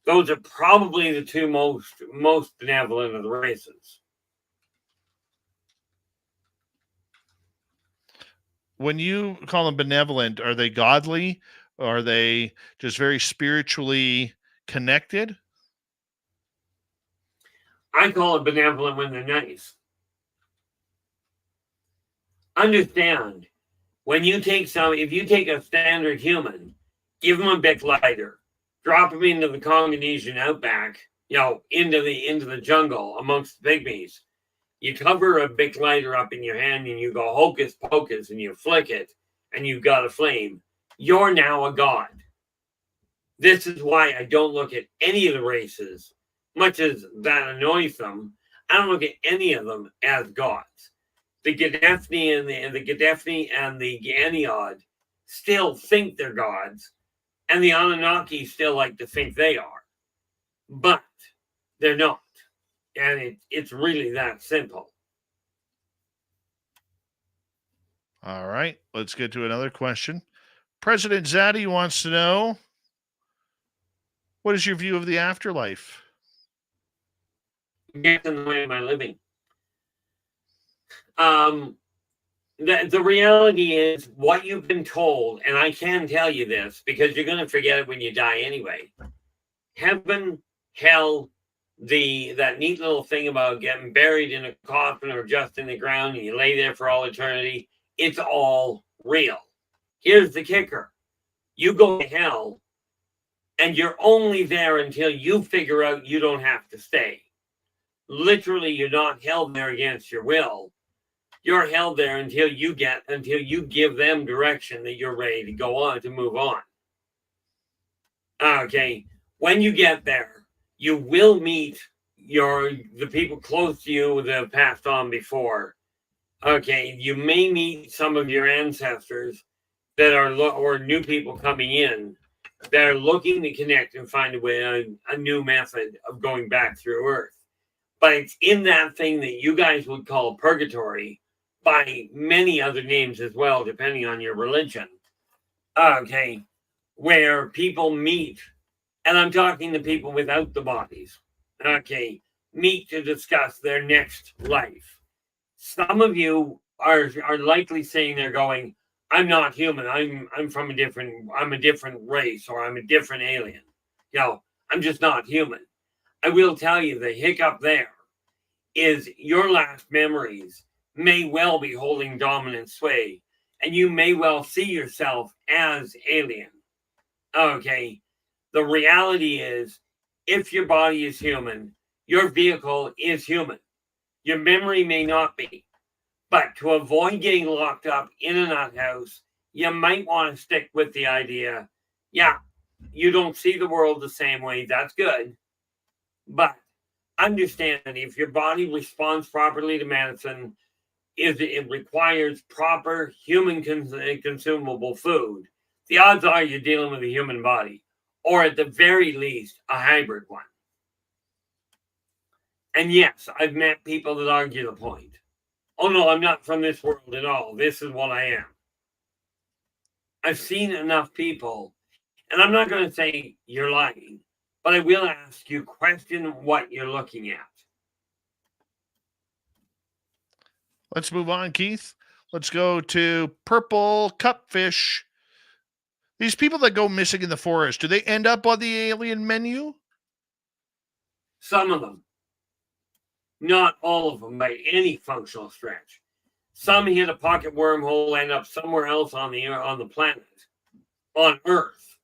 Speaker 3: Those are probably the two most benevolent of the races.
Speaker 2: When you call them benevolent, are they godly? Or are they just very spiritually connected?
Speaker 3: I call it benevolent when they're nice. Understand, if you take a standard human, give them a Bic lighter, drop them into the Congolesian outback, into the jungle amongst the pygmies. You cover a Bic lighter up in your hand and you go hocus pocus and you flick it and you've got a flame. You're now a god. This is why I don't look at any of the races, much as that annoys them. I don't look at any of them as gods. The Gadefni and the Ganiod still think they're gods, and the Anunnaki still like to think they are, but they're not. And it's really that simple.
Speaker 2: All right, let's get to another question. President Zaddy wants to know, what is your view of the afterlife?
Speaker 3: Gets in the way of my living. The reality is what you've been told, and I can tell you this because you're going to forget it when you die anyway. Heaven, hell, that neat little thing about getting buried in a coffin or just in the ground and you lay there for all eternity, it's all real. Here's the kicker. You go to hell and you're only there until you figure out you don't have to stay. Literally, you're not held there against your will. You're held there until you give them direction that you're ready to go on, to move on. Okay. When you get there, you will meet the people close to you that have passed on before. Okay. You may meet some of your ancestors that are, or new people coming in that are looking to connect and find a new method of going back through Earth. But it's in that thing that you guys would call purgatory, by many other names as well, depending on your religion. Okay. Where people meet, and I'm talking to people without the bodies. Okay. Meet to discuss their next life. Some of you are likely saying they're going, I'm not human. I'm a different race, or I'm a different alien. I'm just not human. I will tell you the hiccup there is your last memories may well be holding dominant sway, and you may well see yourself as alien. Okay. The reality is, if your body is human, your vehicle is human. Your memory may not be. But to avoid getting locked up in a nut house, you might want to stick with the idea, you don't see the world the same way. That's good. But understand that if your body responds properly to medicine, if it requires proper human consumable food, the odds are you're dealing with a human body, or at the very least, a hybrid one. And yes, I've met people that argue the point. Oh no, I'm not from this world at all. This is what I am. I've seen enough people, and I'm not going to say you're lying, but I will ask you, question what you're looking at.
Speaker 2: Let's move on, Keith. Let's go to Purple Cupfish. These people that go missing in the forest, do they end up on the alien menu?
Speaker 3: Some of them. Not all of them by any functional stretch. Some hit a pocket wormhole, end up somewhere else on the planet, on Earth,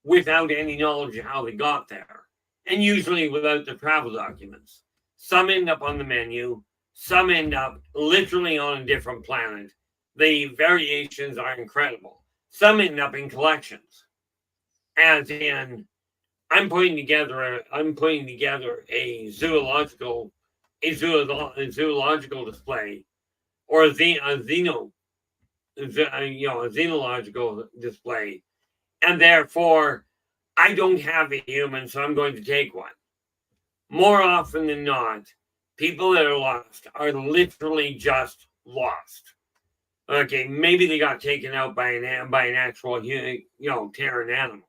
Speaker 3: without any knowledge of how they got there, and usually without the travel documents. Some end up on the menu. Some end up literally on a different planet. The variations are incredible. Some end up in collections, as in, I'm putting together a zoological display, or a xenological display, and therefore I don't have a human, so I'm going to take one. More often than not, people that are lost are literally just lost. Okay, maybe they got taken out by an actual terran animal.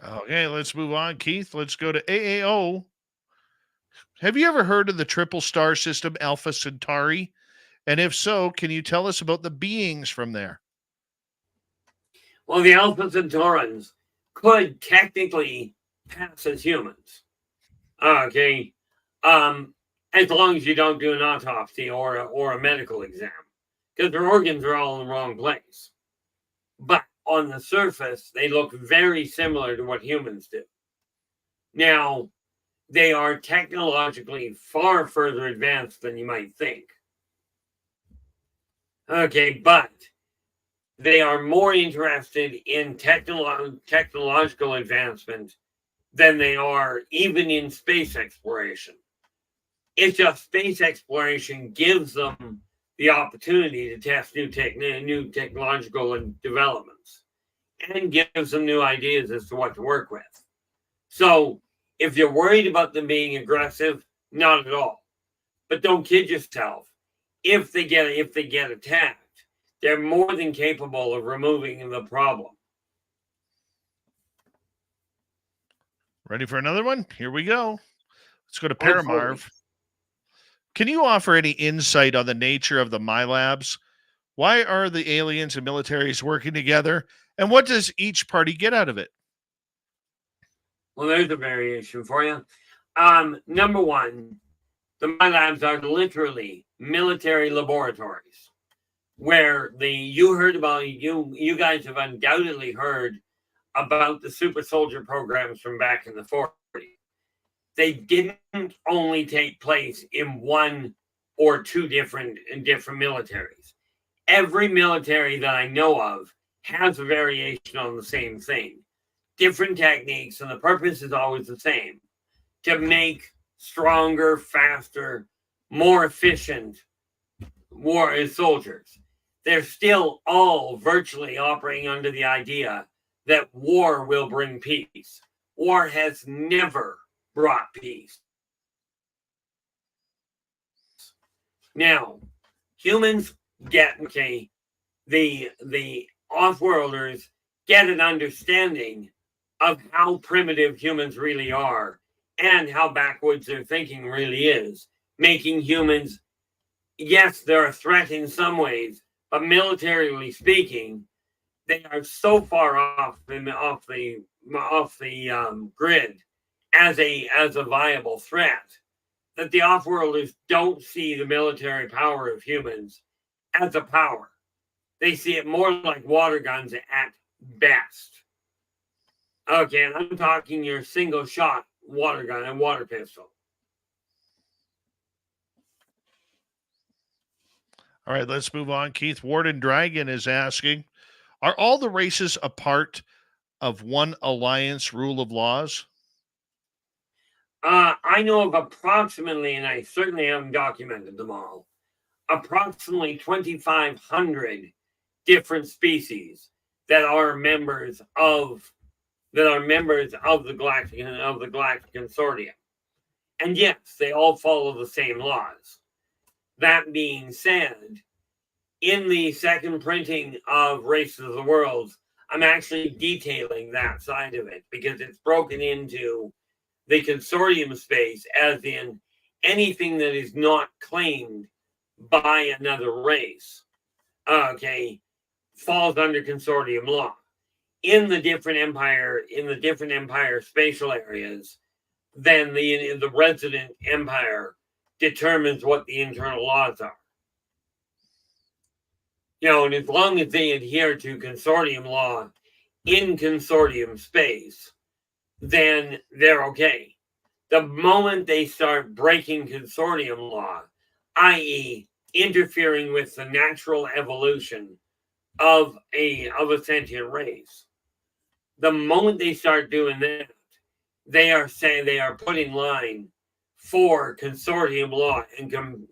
Speaker 2: Okay, let's move on, Keith. Let's go to AAO. Have you ever heard of the triple star system Alpha Centauri? And if so, can you tell us about the beings from there?
Speaker 3: Well, the Alpha Centaurans could technically pass as humans. Okay. As long as you don't do an autopsy or a medical exam, because their organs are all in the wrong place. But on the surface, they look very similar to what humans do. Now, they are technologically far further advanced than you might think. Okay, but they are more interested in technological advancement than they are even in space exploration. It's just space exploration gives them the opportunity to test new technological developments and gives them new ideas as to what to work with. So if you're worried about them being aggressive, not at all. But don't kid yourself. If they get attacked, they're more than capable of removing the problem.
Speaker 2: Ready for another one? Here we go. Let's go to Paramarv.
Speaker 3: Absolutely.
Speaker 2: Can you offer any insight on the nature of the MyLabs? Why are the aliens and militaries working together? And what does each party get out of it?
Speaker 3: Well, there's a variation for you. Number one, the MyLabs are literally military laboratories where you guys have undoubtedly heard about the super soldier programs from back in the 40s. They didn't only take place in one or two different militaries. Every military that I know of has a variation on the same thing. Different techniques, and the purpose is always the same: to make stronger, faster, more efficient war soldiers. They're still all virtually operating under the idea that war will bring peace. War has never brought peace. Now, humans get the off-worlders get an understanding of how primitive humans really are and how backwards their thinking really is, making humans, yes, they're a threat in some ways, but militarily speaking, they are so far off the grid as a viable threat that the off-worlders don't see the military power of humans as a power. They see it more like water guns at best. Okay, and I'm talking your single shot water gun and water pistol.
Speaker 2: All right, let's move on. Keith Warden Dragon is asking, are all the races a part of one alliance rule of laws?
Speaker 3: I know of approximately, and I certainly haven't documented them all, approximately 2,500 different species that are members of the Galactic Consortium. And yes, they all follow the same laws. That being said, in the second printing of Races of the Worlds, I'm actually detailing that side of it because it's broken into the consortium space, as in anything that is not claimed by another race, falls under consortium law. In the different empire spatial areas, then the resident empire determines what the internal laws are. And as long as they adhere to consortium law in consortium space, then they're okay. The moment they start breaking consortium law, i.e., interfering with the natural evolution of a sentient race, the moment they start doing that, they are saying they are put in line for consortium law and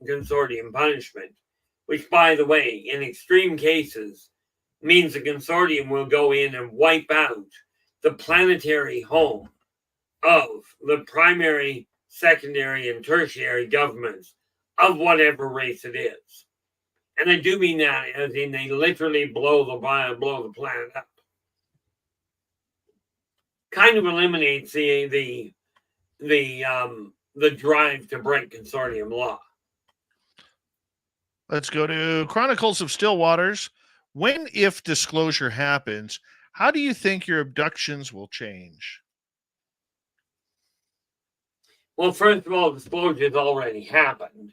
Speaker 3: consortium punishment, which, by the way, in extreme cases, means the consortium will go in and wipe out the planetary home of the primary, secondary, and tertiary governments of whatever race it is. And I do mean that as in they literally blow the planet up. Kind of eliminates the drive to break consortium law.
Speaker 2: Let's go to Chronicles of Still Waters. When, if disclosure happens, how do you think your abductions will change?
Speaker 3: Well, first of all, disclosure has already happened.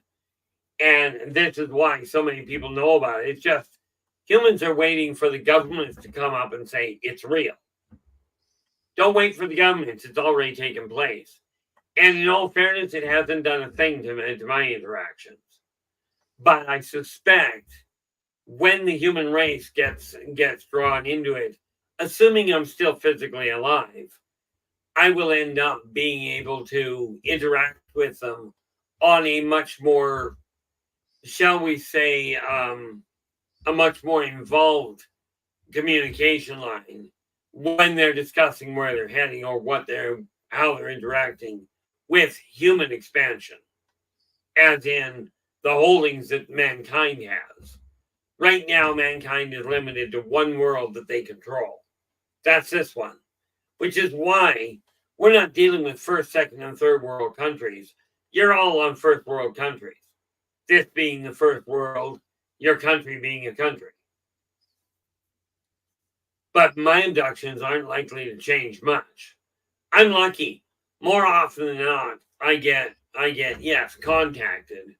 Speaker 3: And this is why so many people know about it. It's just humans are waiting for the governments to come up and say it's real. Don't wait for the governments. It's already taken place. And in all fairness, it hasn't done a thing to my interactions. But I suspect when the human race gets drawn into it, assuming I'm still physically alive, I will end up being able to interact with them on a much more, shall we say, a much more involved communication line when they're discussing where they're heading or how they're interacting with human expansion, as in the holdings that mankind has. Right now, mankind is limited to one world that they control. That's this one, which is why we're not dealing with first, second, and third world countries. You're all on first world countries. This being the first world, your country being a country. But my abductions aren't likely to change much. I'm lucky. More often than not, I get, yes, contacted.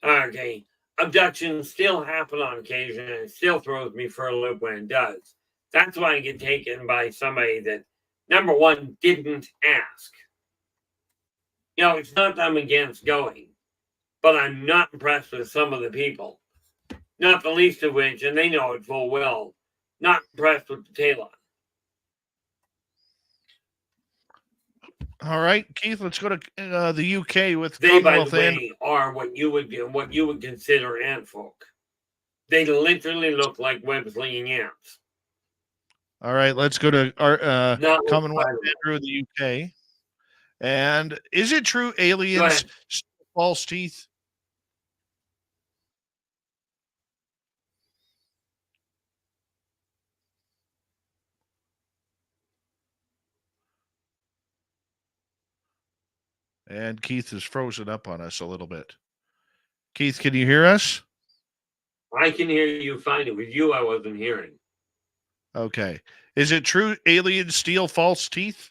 Speaker 3: Okay. Abductions still happen on occasion, and it still throws me for a loop when it does. That's why I get taken by somebody that, number one, didn't ask. It's not that I'm against going, but I'm not impressed with some of the people. Not the least of which, and they know it full well, not impressed with the tail on.
Speaker 2: All right, Keith, let's go to the UK with
Speaker 3: they, by
Speaker 2: Commonwealth
Speaker 3: the way, are what you would consider ant folk. They literally look like web-slinging ants.
Speaker 2: All right, let's go to our Commonwealth Andrew of the UK. And is it true aliens steal false teeth? And Keith is frozen up on us a little bit. Keith, can you hear us?
Speaker 3: I can hear you fine. It was you I wasn't hearing.
Speaker 2: Okay. Is it true aliens steal false teeth?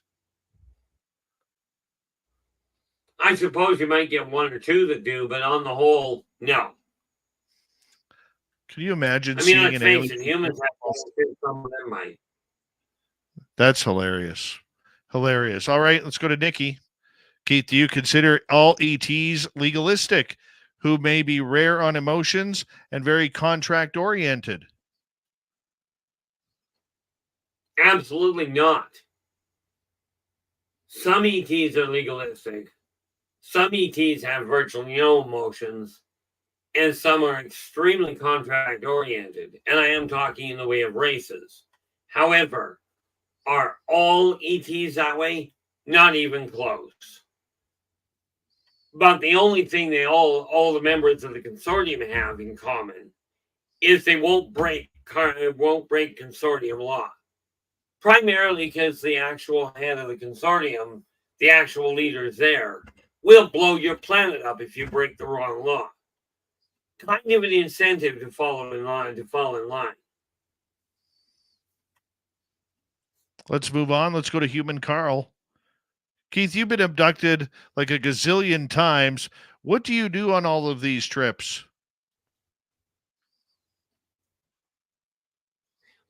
Speaker 3: I suppose you might get one or two that do, but on the whole, no.
Speaker 2: Can you imagine
Speaker 3: seeing
Speaker 2: an alien?
Speaker 3: Humans have some of them might.
Speaker 2: That's hilarious. Hilarious. All right, let's go to Nikki. Keith, do you consider all ETs legalistic, who may be rare on emotions and very contract-oriented?
Speaker 3: Absolutely not. Some ETs are legalistic. Some ETs have virtually no emotions, and some are extremely contract-oriented. And I am talking in the way of races. However, are all ETs that way? Not even close. But the only thing all the members of the consortium have in common is they won't break consortium law. Primarily because the actual head of the consortium, the actual leaders there, will blow your planet up if you break the wrong law. Kind of an incentive to fall in line.
Speaker 2: Let's move on. Let's go to Human Carl. Keith, you've been abducted like a gazillion times. What do you do on all of these trips?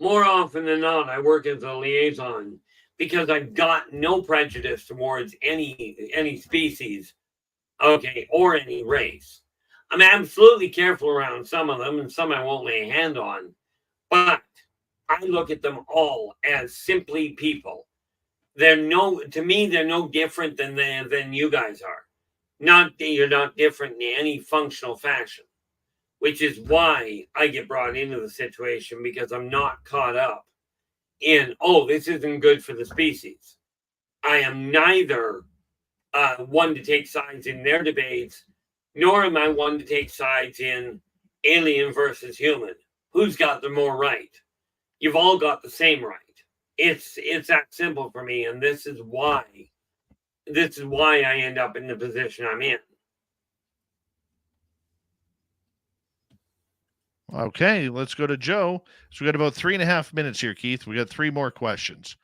Speaker 3: More often than not, I work as a liaison because I've got no prejudice towards any species, okay, or any race. I'm absolutely careful around some of them, and some I won't lay a hand on. But I look at them all as simply people. To me, they're no different than you guys are. You're not different in any functional fashion, which is why I get brought into the situation, because I'm not caught up in, oh, this isn't good for the species. I am neither one to take sides in their debates, nor am I one to take sides in alien versus human. Who's got the more right? You've all got the same right. It's that simple for me, and this is why I end up in the position I'm in.
Speaker 2: Okay, let's go to Joe. So we got about 3.5 minutes here, Keith. We got 3 more questions.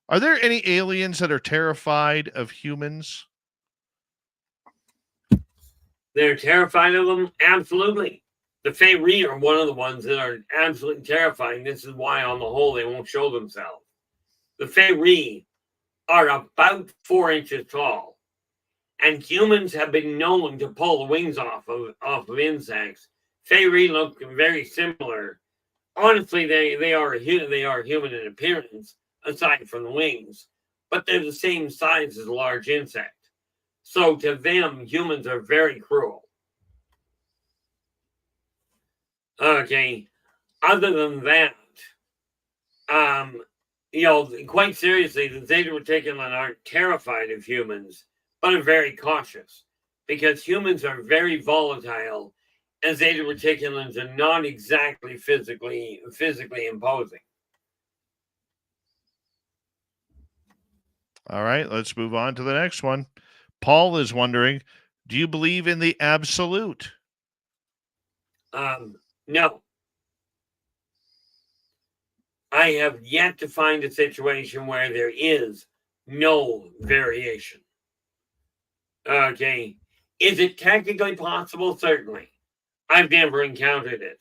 Speaker 2: Are there any aliens that are terrified of humans?
Speaker 3: They're terrified of them? Absolutely. The Fey are one of the ones that are absolutely terrifying. This is why, on the whole, they won't show themselves. The Fey are about 4 inches tall, and humans have been known to pull the wings off of insects. Fey look very similar. Honestly, they are human in appearance, aside from the wings, but they're the same size as a large insect. So to them, humans are very cruel. Okay. Other than that, quite seriously, the Zeta Reticuli aren't terrified of humans, but are very cautious, because humans are very volatile, and Zeta Reticulans are not exactly physically imposing.
Speaker 2: All right, let's move on to the next one. Paul is wondering, do you believe in the absolute?
Speaker 3: No. I have yet to find a situation where there is no variation. Okay. Is it technically possible? Certainly. I've never encountered it.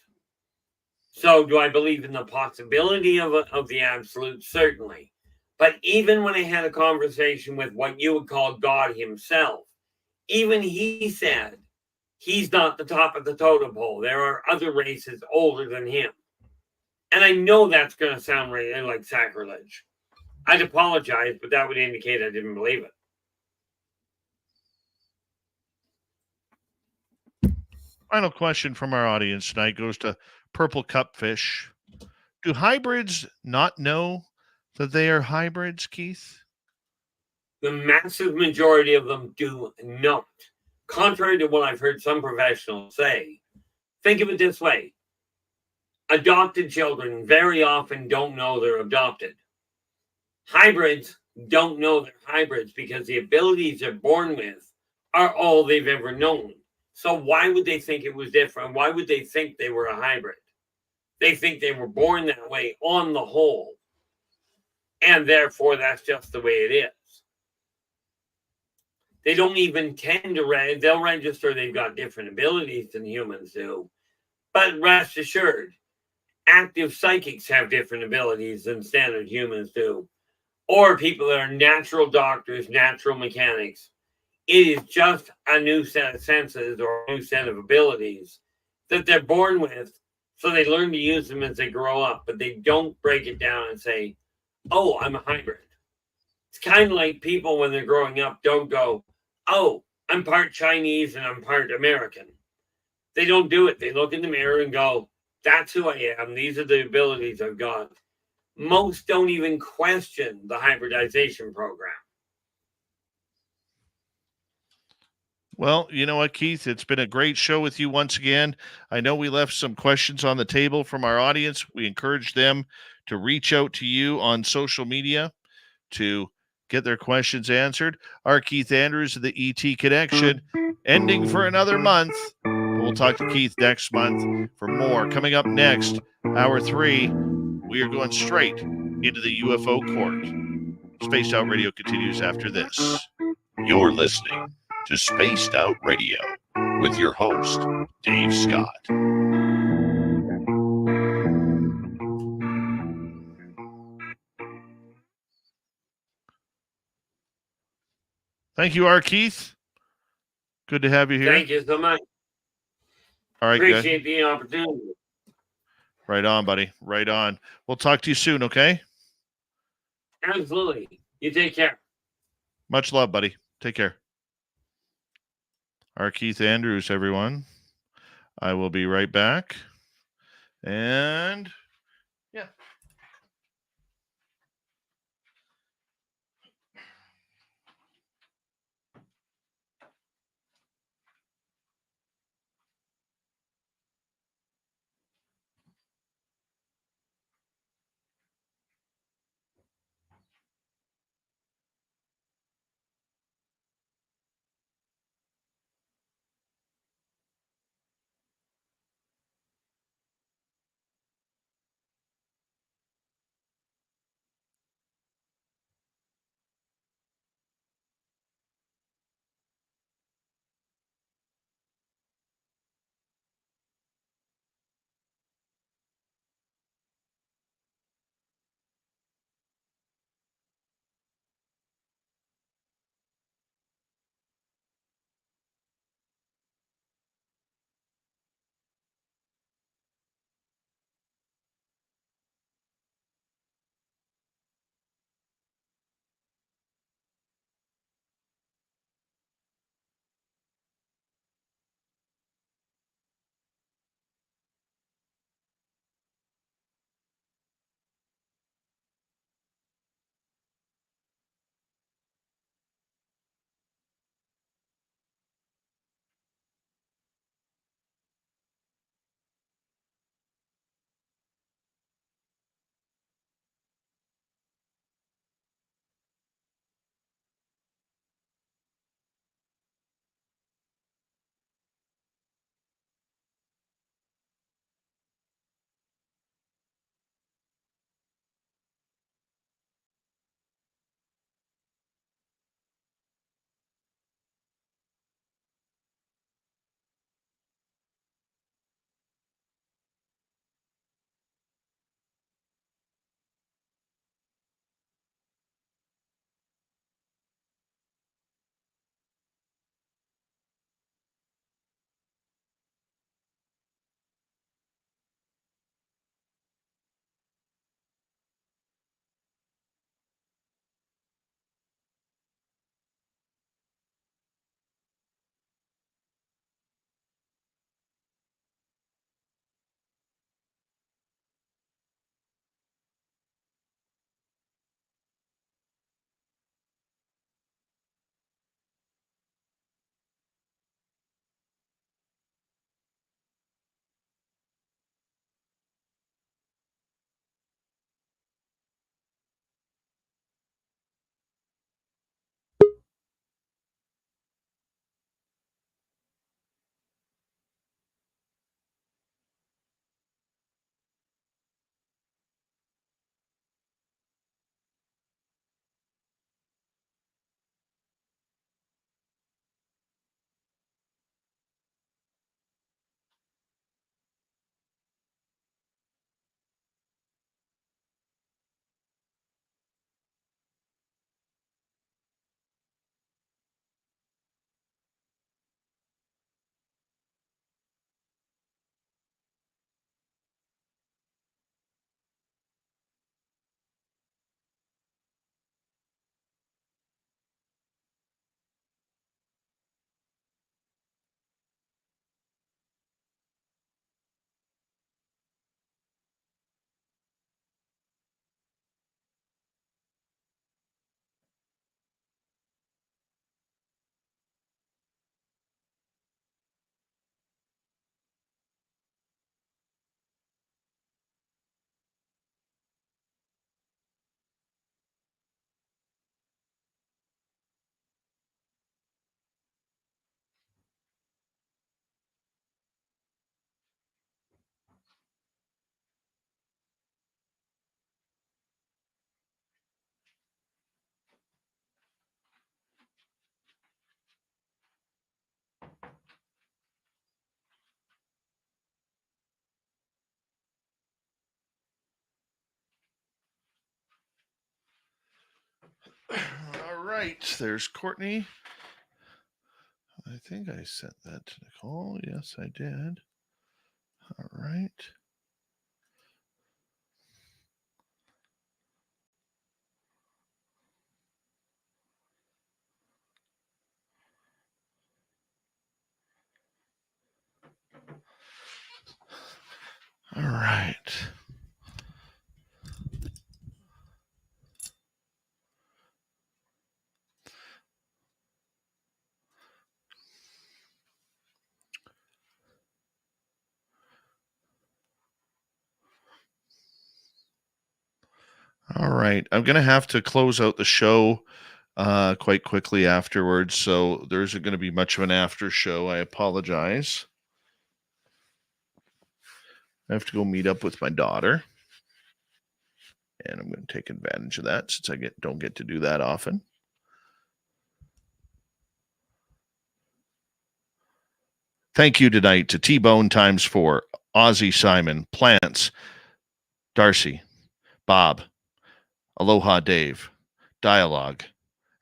Speaker 3: So do I believe in the possibility of the absolute? Certainly. But even when I had a conversation with what you would call God himself, even he said he's not the top of the totem pole. There are other races older than him. And I know that's going to sound really like sacrilege. I'd apologize, but that would indicate I didn't believe it.
Speaker 2: Final question from our audience tonight goes to Purple Cupfish. Do hybrids not know that they are hybrids, Keith?
Speaker 3: The massive majority of them do not. Contrary to what I've heard some professionals say, think of it this way. Adopted children very often don't know they're adopted. Hybrids don't know they're hybrids because the abilities they're born with are all they've ever known. So why would they think it was different? Why would they think they were a hybrid? They think they were born that way on the whole. And therefore, that's just the way it is. They don't even tend to they'll register they've got different abilities than humans do. But rest assured, active psychics have different abilities than standard humans do. Or people that are natural doctors, natural mechanics. It is just a new set of senses or a new set of abilities that they're born with, so they learn to use them as they grow up, but they don't break it down and say, oh, I'm a hybrid. It's kind of like people when they're growing up don't go, oh, I'm part Chinese and I'm part American. They don't do it. They look in the mirror and go, that's who I am. These are the abilities I've got. Most don't even question the hybridization program.
Speaker 2: Well, you know what, Keith? It's been a great show with you once again. I know we left some questions on the table from our audience. We encourage them to reach out to you on social media to get their questions answered. R Keith Andrews of the ET Connection, ending for another month. We'll talk to Keith next month for more. Coming up next, hour 3, we are going straight into the UFO Court. Spaced Out Radio continues after this.
Speaker 4: You're listening to Spaced Out Radio with your host, Dave Scott.
Speaker 2: Thank you, R Keith. Good to have you here.
Speaker 3: Thank you so much.
Speaker 2: All right, good.
Speaker 3: Appreciate the opportunity.
Speaker 2: Right on, buddy. Right on. We'll talk to you soon, okay?
Speaker 3: Absolutely. You take care.
Speaker 2: Much love, buddy. Take care. R Keith Andrews, everyone. I will be right back. And yeah. right, there's Courtney. I think I sent that to Nicole. Yes, I did. All right. All right. All right. I'm going to have to close out the show quite quickly afterwards. So there isn't going to be much of an after show. I apologize. I have to go meet up with my daughter. And I'm going to take advantage of that since I don't get to do that often. Thank you tonight to T-Bone ×4, Ozzy Simon, Plants, Darcy, Bob, Aloha Dave, Dialogue,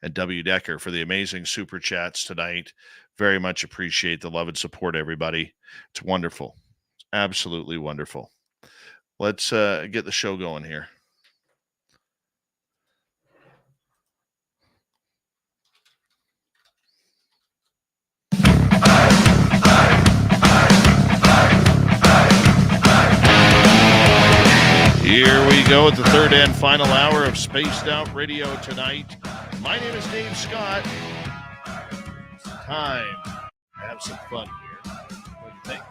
Speaker 2: and W. Decker for the amazing super chats tonight. Very much appreciate the love and support, everybody. It's wonderful. It's absolutely wonderful. Let's get the show going here. Here we go at the third and final hour of Spaced Out Radio tonight. My name is Dave Scott. It's time to have some fun here. What do you think?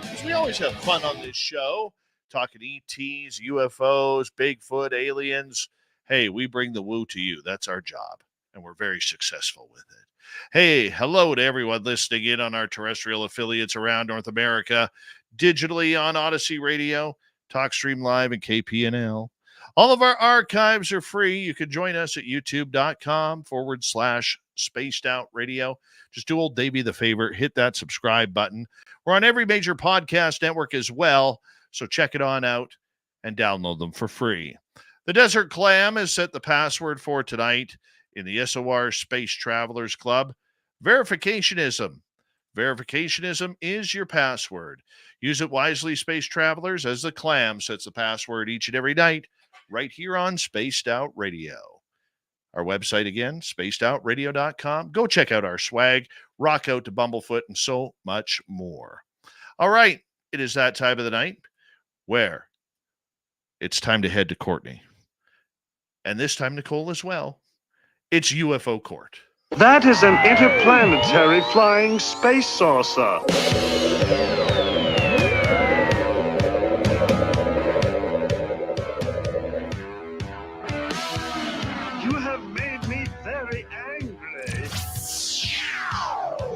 Speaker 2: Because we always have fun on this show, talking ETs, UFOs, Bigfoot, aliens. Hey, we bring the woo to you. That's our job, and we're very successful with it. Hey, hello to everyone listening in on our terrestrial affiliates around North America, digitally on Odyssey Radio, TalkStream Live, and KPNL. All of our archives are free. You can join us at youtube.com/Spaced Out Radio. Just do old Davey the favor, hit that subscribe button. We're on every major podcast network as well, so check it on out and download them for free. The Desert Clam has set the password for tonight in the SOR Space Travelers Club. Verificationism. Verificationism is your password. Use it wisely, space travelers, as the Clam sets the password each and every night right here on Spaced Out Radio. Our website again, spacedoutradio.com. Go check out our swag, rock out to Bumblefoot, and so much more. All right, it is that time of the night where it's time to head to Courtney. And this time, Nicole as well. It's UFO Court.
Speaker 5: That is an interplanetary flying space saucer. You have made me very angry.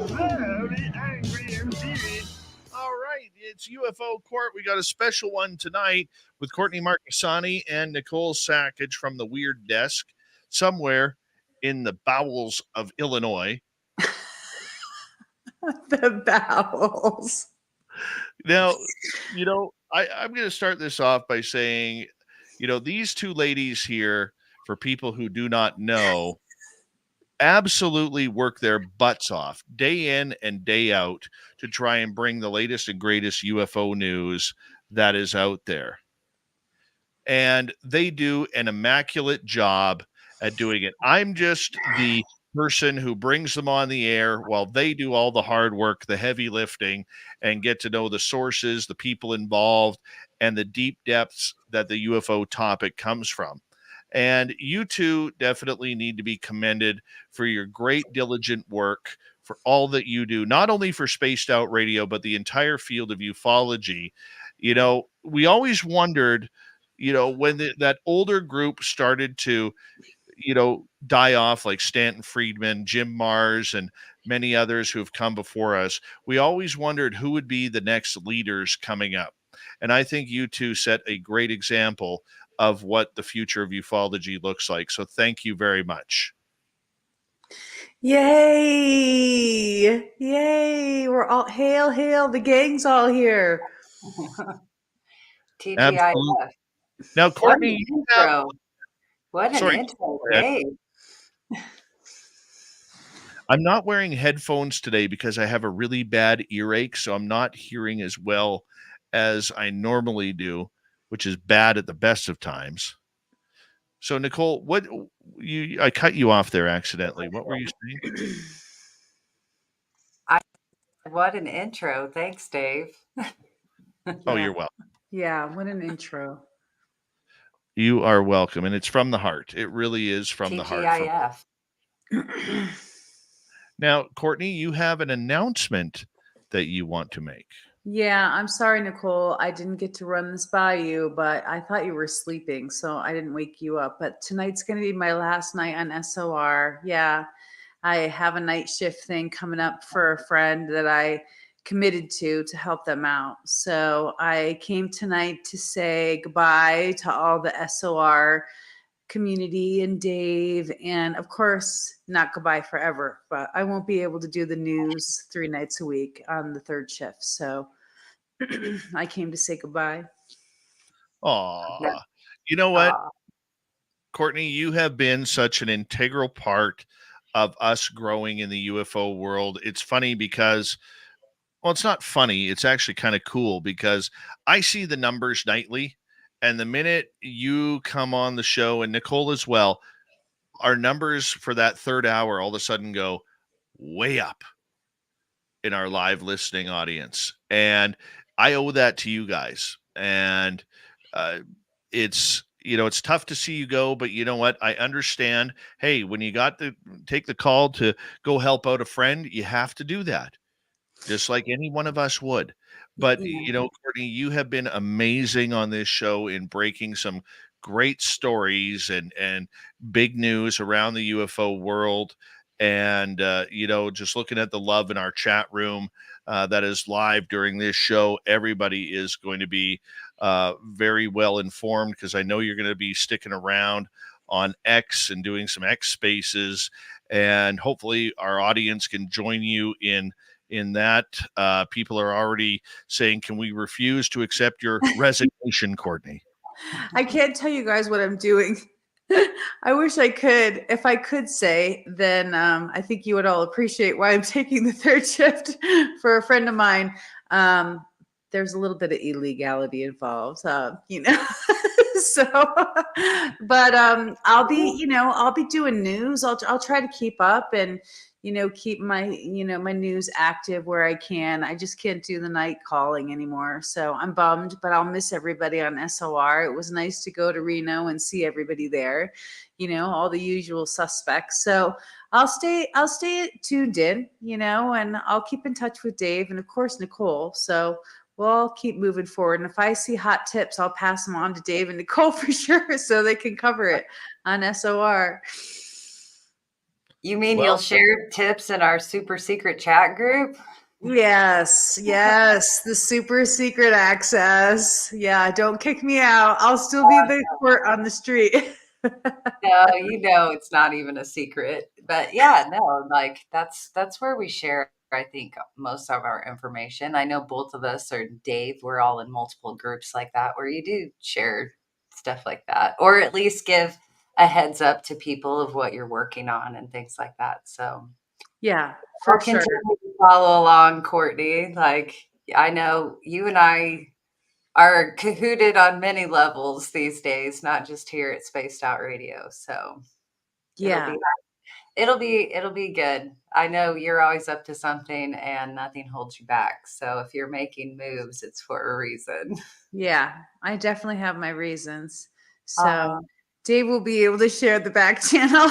Speaker 5: Very angry indeed.
Speaker 2: All right, it's UFO Court. We got a special one tonight with Courtney Marcassani and Nicole Sackage from the Weird Desk somewhere in the bowels of Illinois.
Speaker 6: The bowels.
Speaker 2: Now, I'm going to start this off by saying, these two ladies here, for people who do not know, absolutely work their butts off day in and day out to try and bring the latest and greatest UFO news that is out there. And they do an immaculate job at doing it. I'm just the person who brings them on the air while they do all the hard work, the heavy lifting, and get to know the sources, the people involved, and the deep depths that the UFO topic comes from. And you two definitely need to be commended for your great diligent work, for all that you do, not only for Spaced Out Radio, but the entire field of ufology. We always wondered, when that older group started to die off, like Stanton Friedman, Jim Mars, and many others who have come before us, we always wondered who would be the next leaders coming up. And I think you two set a great example of what the future of ufology looks like. So thank you very much.
Speaker 6: Yay! Yay! We're all hail, the gang's all here.
Speaker 7: TGIF.
Speaker 2: Now, Courtney,
Speaker 7: What an intro,
Speaker 2: Sorry.
Speaker 7: Dave.
Speaker 2: I'm not wearing headphones today because I have a really bad earache, so I'm not hearing as well as I normally do, which is bad at the best of times. So Nicole, I cut you off there accidentally. What were you saying?
Speaker 7: I What an intro. Thanks, Dave.
Speaker 2: Oh,
Speaker 6: Yeah.
Speaker 2: you're welcome.
Speaker 6: Yeah. What an intro.
Speaker 2: You are welcome. And it's from the heart. It really is from the heart.
Speaker 7: TGIF.
Speaker 2: Now, Courtney, you have an announcement that you want to make.
Speaker 6: Yeah, I'm sorry, Nicole. I didn't get to run this by you, but I thought you were sleeping, so I didn't wake you up. But tonight's going to be my last night on SOR. Yeah, I have a night shift thing coming up for a friend that I committed to help them out. So I came tonight to say goodbye to all the SOR community and Dave, and of course, not goodbye forever, but I won't be able to do the news 3 nights a week on the third shift. So I came to say goodbye.
Speaker 2: Aw. You know what,
Speaker 7: Aw.
Speaker 2: Courtney, you have been such an integral part of us growing in the UFO world. It's funny because, well, it's not funny. It's actually kind of cool because I see the numbers nightly. And the minute you come on the show, and Nicole as well, our numbers for that third hour all of a sudden go way up in our live listening audience. And I owe that to you guys. And uh, it's tough to see you go, but you know what? I understand. Hey, when you got to take the call to go help out a friend, you have to do that, just like any one of us would. But,
Speaker 6: Yeah.
Speaker 2: Courtney, you have been amazing on this show in breaking some great stories and big news around the UFO world. And, just looking at the love in our chat room that is live during this show, everybody is going to be very well informed because I know you're going to be sticking around on X and doing some X spaces. And hopefully our audience can join you in that. People are already saying, can we refuse to accept your resignation, Courtney?
Speaker 6: I can't tell you guys what I'm doing. I wish I could. If I could say, then I think you would all appreciate why I'm taking the third shift for a friend of mine. There's a little bit of illegality involved, so, but I'll be doing news. I'll try to keep up and keep my news active where I can. I just can't do the night calling anymore, so I'm bummed, but I'll miss everybody on SOR. It was nice to go to Reno and see everybody there, all the usual suspects. So I'll stay tuned in, and I'll keep in touch with Dave and of course Nicole. So we'll keep moving forward. And if I see hot tips, I'll pass them on to Dave and Nicole for sure so they can cover it on SOR.
Speaker 7: You mean
Speaker 2: Well,
Speaker 7: you'll share tips in our super secret chat group?
Speaker 6: Yes, the super secret access. Yeah, don't kick me out. I'll still be the court on the street.
Speaker 7: No, it's not even a secret. But yeah, no, like that's where we share, I think, most of our information. I know both of us or Dave, we're all in multiple groups like that where you do share stuff like that, or at least give a heads up to people of what you're working on and things like that. So
Speaker 6: Yeah,
Speaker 7: I'll
Speaker 6: for sure.
Speaker 7: continue to follow along, Courtney. Like I know you and I are cahooted on many levels these days, not just here at Spaced Out Radio. So it'll
Speaker 6: Yeah.
Speaker 7: be it'll be good. I know you're always up to something and nothing holds you back. So if you're making moves, it's for a reason.
Speaker 6: Yeah, I definitely have my reasons. So
Speaker 7: Uh-huh.
Speaker 6: Dave will be able to share the back channel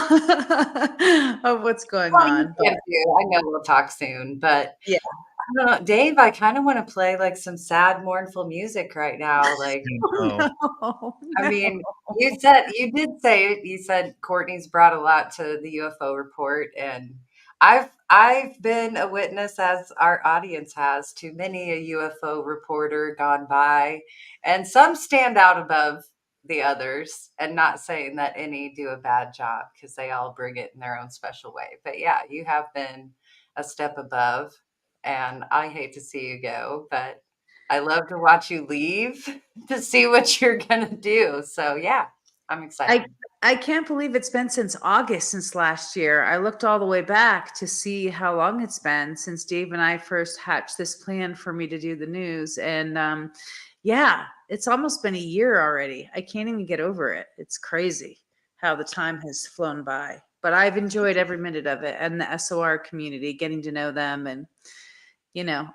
Speaker 6: of what's going
Speaker 7: Well, you
Speaker 6: on. But
Speaker 7: can do. I know we'll talk soon, but
Speaker 6: yeah.
Speaker 7: I don't know, Dave, I kind of want to play like some sad, mournful music right now. Like,
Speaker 2: no.
Speaker 6: No,
Speaker 7: I
Speaker 6: no.
Speaker 7: mean, you said Courtney's brought a lot to the UFO report, and I've been a witness, as our audience has, to many a UFO reporter gone by, and some stand out above the others, and not saying that any do a bad job because they all bring it in their own special way. But yeah, you have been a step above, and I hate to see you go, but I love to watch you leave to see what you're gonna do. So yeah, I'm
Speaker 6: I
Speaker 7: excited.
Speaker 6: I can't believe it's been since August, since last year. I looked all the way back to see how long it's been since Dave and I first hatched this plan for me to do the news. And yeah, it's almost been a year already. I can't even get over it. It's crazy how the time has flown by. But I've enjoyed every minute of it, and the SOR community, getting to know them, and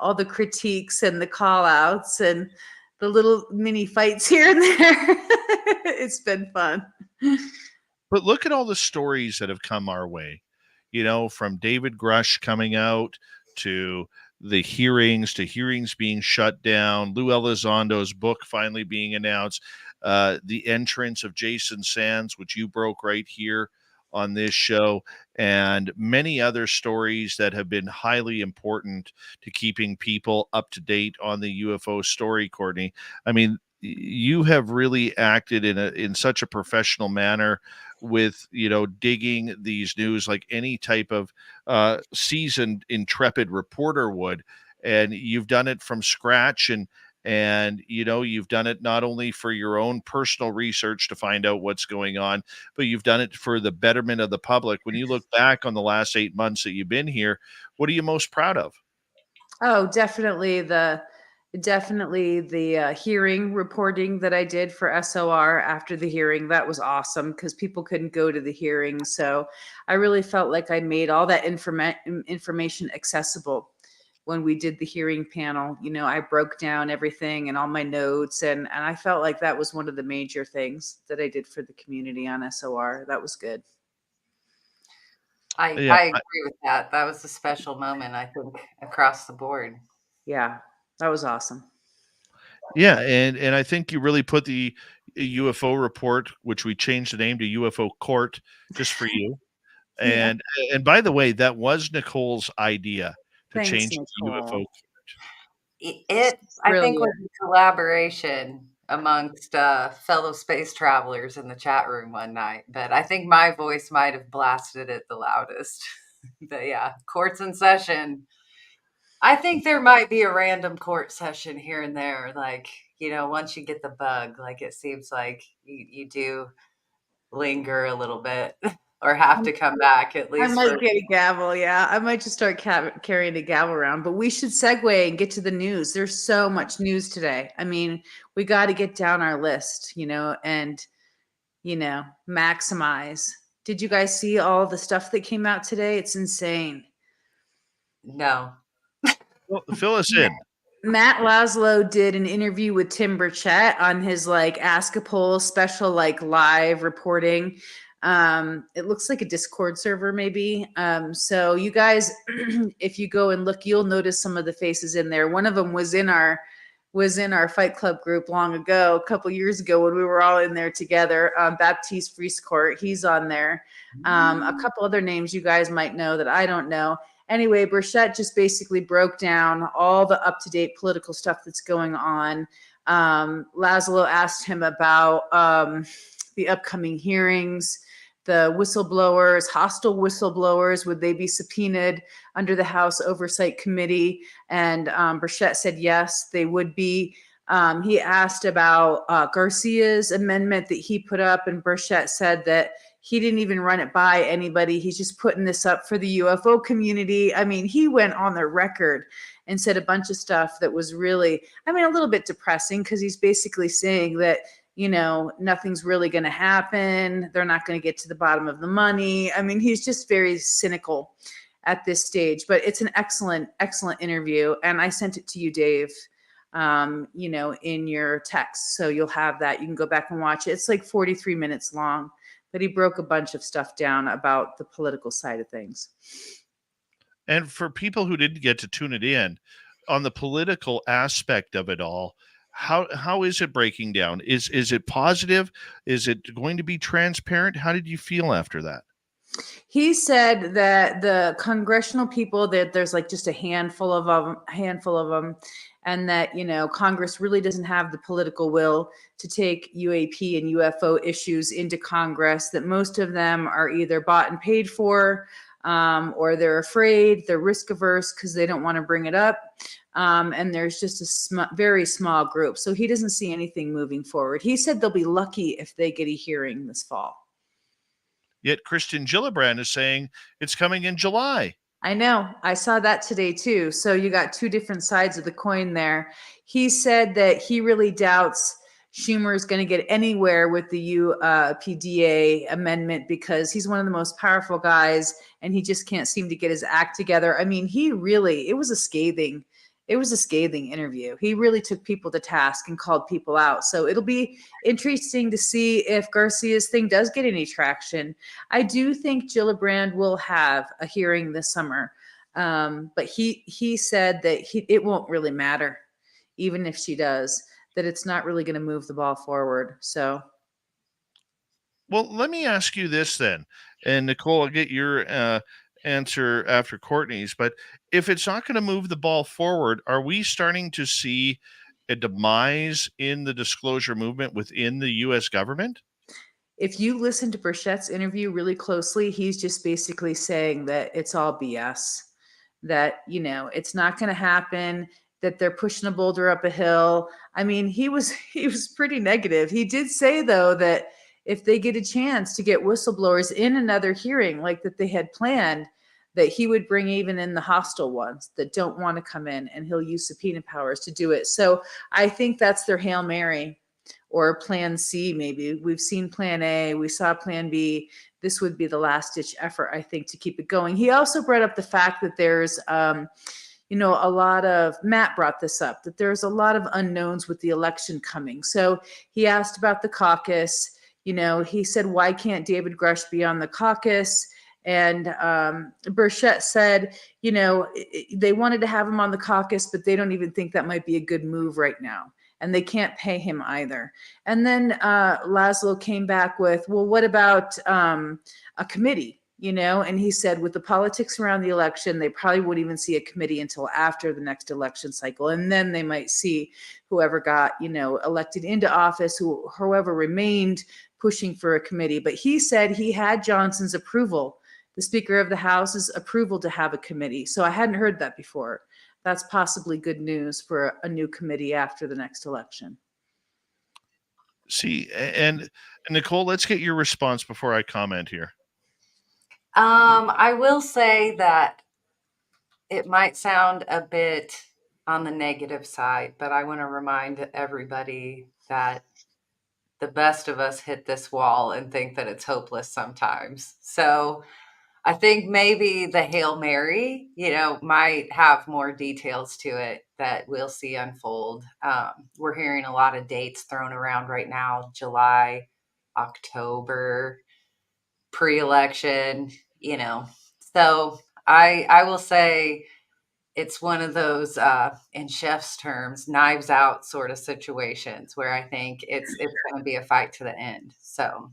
Speaker 6: all the critiques and the call outs and the little mini fights here and there. It's been fun.
Speaker 2: But look at all the stories that have come our way, from David Grush coming out to the hearings, to hearings being shut down, Lou Elizondo's book finally being announced, the entrance of Jason Sands, which you broke right here on this show, and many other stories that have been highly important to keeping people up to date on the UFO story, Courtney. I mean, you have really acted in such a professional manner with digging these news like any type of seasoned intrepid reporter would, and you've done it from scratch, and you've done it not only for your own personal research to find out what's going on, but you've done it for the betterment of the public. When you look back on the last 8 months that you've been here, what are you most proud of?
Speaker 6: Oh, definitely the hearing reporting that I did for SOR after the hearing. That was awesome because people couldn't go to the hearing. So I really felt like I made all that information accessible when we did the hearing panel. I broke down everything and all my notes, and I felt like that was one of the major things that I did for the community on SOR. That was good.
Speaker 7: I agree with that. That was a special moment, I think, across the board.
Speaker 6: Yeah, that was awesome.
Speaker 2: Yeah, and I think you really put the UFO report, which we changed the name to UFO Court, just for you.
Speaker 6: Yeah.
Speaker 2: And by the way, that was Nicole's idea to
Speaker 6: Thanks,
Speaker 2: change to
Speaker 6: Nicole.
Speaker 2: UFO.
Speaker 7: I think was a collaboration amongst fellow space travelers in the chat room one night, but I think my voice might have blasted it the loudest. But yeah, court's in session. I think there might be a random court session here and there, like, once you get the bug, like it seems like you do linger a little bit or have to come back at least.
Speaker 6: I might get a gavel. Yeah, I might just start carrying a gavel around, but we should segue and get to the news. There's so much news today. I mean, we got to get down our list, and, maximize. Did you guys see all the stuff that came out today? It's insane.
Speaker 7: No.
Speaker 2: Well, fill us in.
Speaker 6: Matt Laszlo did an interview with Tim Burchett on his Ask a Poll special, live reporting. It looks like a Discord server, maybe. So you guys, if you go and look, you'll notice some of the faces in there. One of them was in our Fight Club group long ago, a couple years ago when we were all in there together. Baptiste Friescourt, he's on there. A couple other names you guys might know that I don't know. Anyway, Burchett just basically broke down all the up-to-date political stuff that's going on. Laszlo asked him about the upcoming hearings, the whistleblowers, hostile whistleblowers, would they be subpoenaed under the House Oversight Committee? And Burchett said yes, they would be. He asked about Garcia's amendment that he put up, and Burchett said that he didn't even run it by anybody. He's just putting this up for the UFO community. I mean, he went on the record and said a bunch of stuff that was really, a little bit depressing, because he's basically saying that, nothing's really going to happen. They're not going to get to the bottom of the money. I mean, he's just very cynical at this stage, but it's an excellent, excellent interview. And I sent it to you, Dave, in your text. So you'll have that. You can go back and watch it. It's like 43 minutes long, but he broke a bunch of stuff down about the political side of things.
Speaker 2: And for people who didn't get to tune it in, on the political aspect of it all, how is it breaking down? Is it positive? Is it going to be transparent? How did you feel after that?
Speaker 6: He said that the congressional people, that there's just a handful of them, and that, Congress really doesn't have the political will to take UAP and UFO issues into Congress, that most of them are either bought and paid for, or they're afraid, they're risk averse because they don't want to bring it up. And there's just a very small group. So he doesn't see anything moving forward. He said they'll be lucky if they get a hearing this fall.
Speaker 2: Yet Kristen Gillibrand is saying it's coming in July.
Speaker 6: I know. I saw that today too. So you got two different sides of the coin there. He said that he really doubts Schumer is going to get anywhere with the UPDA amendment because he's one of the most powerful guys and he just can't seem to get his act together. I mean, it was a scathing interview. He really took people to task and called people out. So it'll be interesting to see if Garcia's thing does get any traction. I do think Gillibrand will have a hearing this summer. But he said that it won't really matter, even if she does, that it's not really going to move the ball forward. So,
Speaker 2: well, let me ask you this then, and Nicole, I'll get your answer after Courtney's. But if it's not going to move the ball forward, are we starting to see a demise in the disclosure movement within the U.S. government?
Speaker 6: If you listen to Burchett's interview really closely, he's just basically saying that it's all BS, that, it's not going to happen, that they're pushing a boulder up a hill. I mean, he was pretty negative. He did say, though, that if they get a chance to get whistleblowers in another hearing like that they had planned, that he would bring even in the hostile ones that don't want to come in, and he'll use subpoena powers to do it. So I think that's their Hail Mary or Plan C, maybe. We've seen Plan A, we saw Plan B. This would be the last ditch effort, I think, to keep it going. He also brought up the fact that there's, Matt brought this up, that there's a lot of unknowns with the election coming. So he asked about the caucus. He said, why can't David Grush be on the caucus? And Burchett said, they wanted to have him on the caucus, but they don't even think that might be a good move right now. And they can't pay him either. And then Laszlo came back with, well, what about a committee? And he said, with the politics around the election, they probably wouldn't even see a committee until after the next election cycle. And then they might see whoever got, elected into office, whoever remained pushing for a committee. But he said he had Johnson's approval, the Speaker of the House's approval to have a committee. So I hadn't heard that before. That's possibly good news for a new committee after the next election.
Speaker 2: See, and Nicole, let's get your response before I comment here.
Speaker 7: I will say that it might sound a bit on the negative side, but I want to remind everybody that the best of us hit this wall and think that it's hopeless sometimes. So I think maybe the Hail Mary, might have more details to it that we'll see unfold. We're hearing a lot of dates thrown around right now, July, October, pre-election, So I will say it's one of those, in Chef's terms, knives out sort of situations where I think it's going to be a fight to the end. So.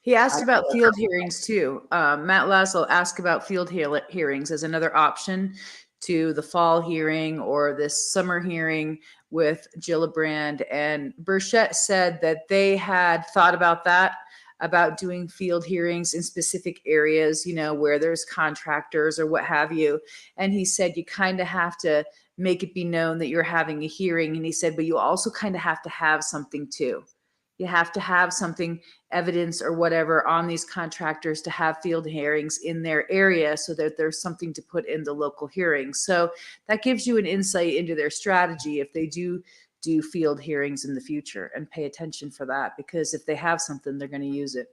Speaker 6: He asked about field hearings too. Matt Laszlo asked about field hearings as another option to the fall hearing or this summer hearing with Gillibrand. And Burchett said that they had thought about that, about doing field hearings in specific areas, where there's contractors or what have you. And he said, you kind of have to make it be known that you're having a hearing. And he said, but you also kind of have to have something too. You have to have something, evidence or whatever, on these contractors to have field hearings in their area so that there's something to put in the local hearings. So that gives you an insight into their strategy if they do field hearings in the future, and pay attention for that, because if they have something, they're going to use it.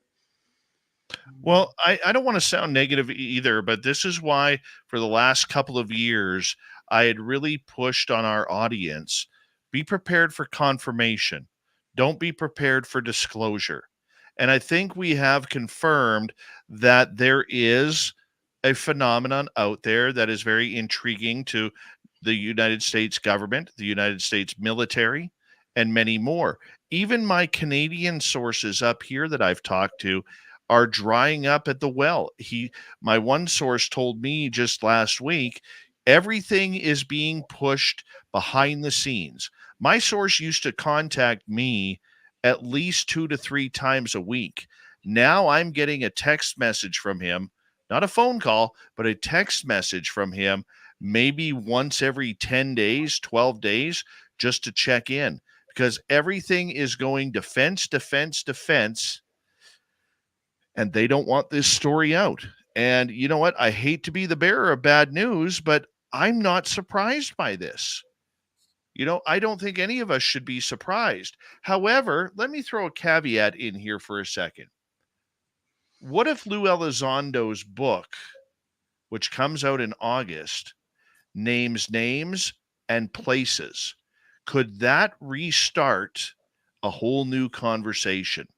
Speaker 2: Well, I don't want to sound negative either, but this is why for the last couple of years, I had really pushed on our audience, be prepared for confirmation. Don't be prepared for disclosure. And I think we have confirmed that there is a phenomenon out there that is very intriguing to the United States government, the United States military, and many more. Even my Canadian sources up here that I've talked to are drying up at the well. My one source told me just last week, everything is being pushed behind the scenes. My source used to contact me at least 2 to 3 times a week. Now I'm getting a text message from him, not a phone call, but a text message from him, maybe once every 10 days, 12 days, just to check in, because everything is going defense, defense, defense. and they don't want this story out. And you know what? I hate to be the bearer of bad news, but I'm not surprised by this. I don't think any of us should be surprised. However, let me throw a caveat in here for a second. What if Lou Elizondo's book, which comes out in August, names names and places? Could that restart a whole new conversation?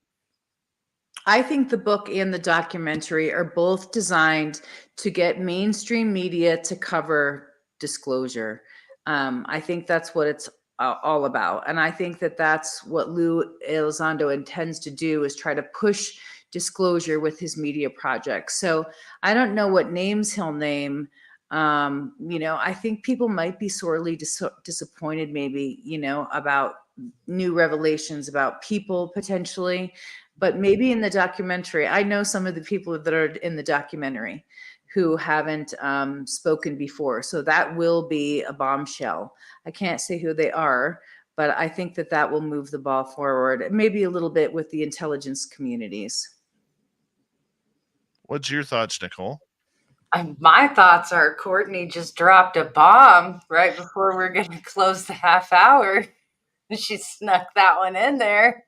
Speaker 6: I think the book and the documentary are both designed to get mainstream media to cover disclosure. I think that's what it's all about. And I think that that's what Lou Elizondo intends to do, is try to push disclosure with his media projects. So I don't know what names he'll name. I think people might be sorely disappointed, maybe, about new revelations about people potentially. But maybe in the documentary, I know some of the people that are in the documentary who haven't spoken before. So that will be a bombshell. I can't say who they are, but I think that that will move the ball forward, maybe a little bit with the intelligence communities.
Speaker 2: What's your thoughts, Nicole?
Speaker 7: My thoughts are Courtney just dropped a bomb right before we're going to close the half hour. She snuck that one in there.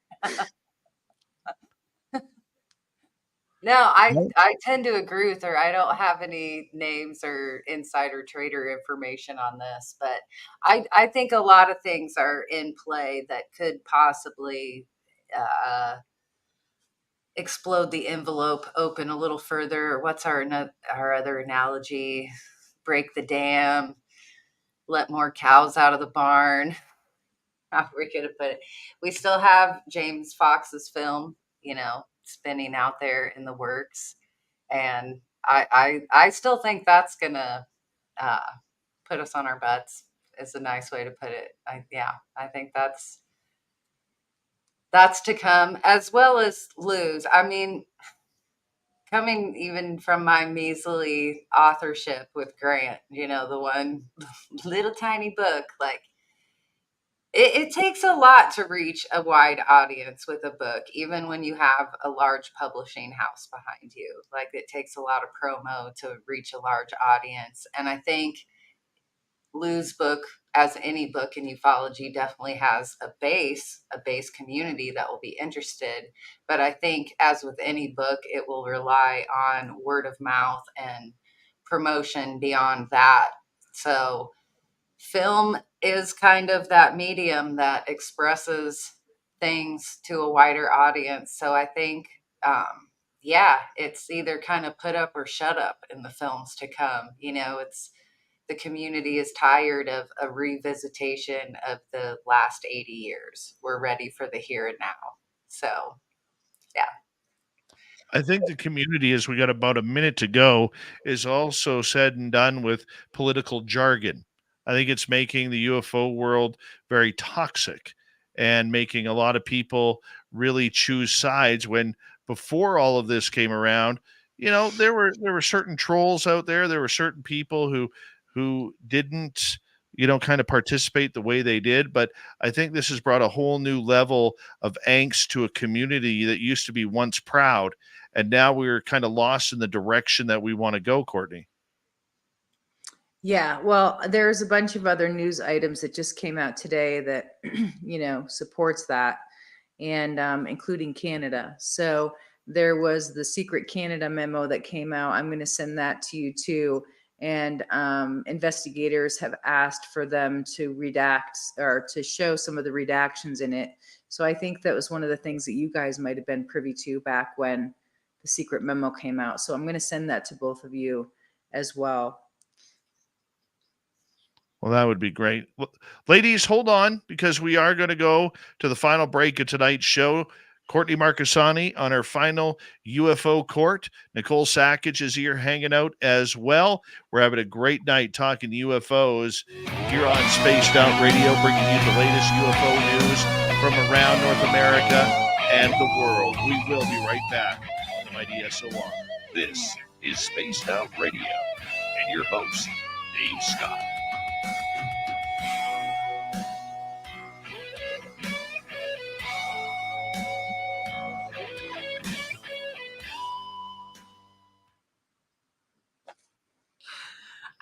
Speaker 7: No, I tend to agree with her. I don't have any names or insider trader information on this, but I think a lot of things are in play that could possibly explode the envelope open a little further. What's our other analogy? Break the dam, let more cows out of the barn. How are we going to put it? We still have James Fox's film, spinning out there in the works. And I still think that's going to put us on our butts, is a nice way to put it. I think that's to come, as well as Lou's. I mean, coming even from my measly authorship with Grant, the one little tiny book, like, it takes a lot to reach a wide audience with a book, even when you have a large publishing house behind you. Like, it takes a lot of promo to reach a large audience. And I think Lou's book, as any book in ufology, definitely has a base community that will be interested. But I think, as with any book, it will rely on word of mouth and promotion beyond that. So film is kind of that medium that expresses things to a wider audience. So I think, it's either kind of put up or shut up in the films to come. It's, the community is tired of a revisitation of the last 80 years. We're ready for the here and now. So, yeah.
Speaker 2: I think the community, as we got about a minute to go, is also said and done with political jargon. I think it's making the UFO world very toxic and making a lot of people really choose sides, when before all of this came around, there were certain trolls out there. There were certain people who didn't, kind of participate the way they did. But I think this has brought a whole new level of angst to a community that used to be once proud. And now we're kind of lost in the direction that we want to go, Courtney.
Speaker 6: Yeah, well, there's a bunch of other news items that just came out today that, supports that, and including Canada. So there was the Secret Canada memo that came out. I'm going to send that to you too. And investigators have asked for them to redact or to show some of the redactions in it. So I think that was one of the things that you guys might have been privy to back when the secret memo came out. So I'm going to send that to both of you as well.
Speaker 2: Well, that would be great. Ladies, hold on, because we are going to go to the final break of tonight's show. Courtney Marcassani on her final UFO Court. Nicole Sackage is here hanging out as well. We're having a great night talking UFOs here on Spaced Out Radio, bringing you the latest UFO news from around North America and the world. We will be right back on the Mighty SOR.
Speaker 4: This is Spaced Out Radio, and your host, Dave Scott.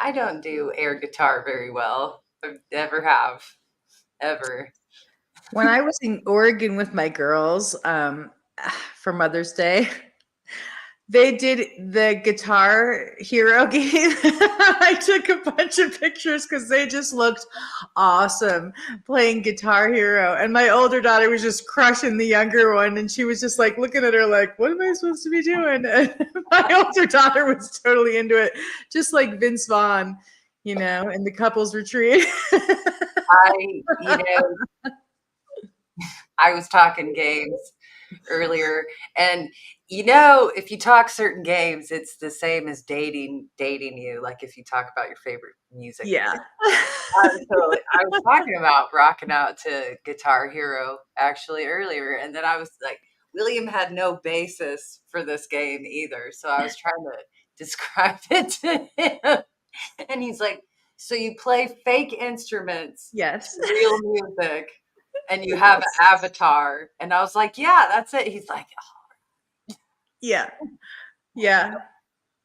Speaker 7: I don't do air guitar very well. I never have, ever.
Speaker 6: When I was in Oregon with my girls for Mother's Day, they did the Guitar Hero game. I took a bunch of pictures because they just looked awesome playing Guitar Hero. And my older daughter was just crushing the younger one. And she was just like looking at her like, what am I supposed to be doing? And my older daughter was totally into it, just like Vince Vaughn, in the couples retreat.
Speaker 7: I was talking games earlier, and if you talk certain games, it's the same as dating you. Like if you talk about your favorite music.
Speaker 6: Yeah.
Speaker 7: So I was talking about rocking out to Guitar Hero actually earlier, and then I was like, William had no basis for this game either, so I was trying to describe it to him, and he's like, so you play fake instruments,
Speaker 6: Yes.
Speaker 7: real music, and you have an avatar. And I was like, yeah, that's it. He's like, oh.
Speaker 6: Yeah.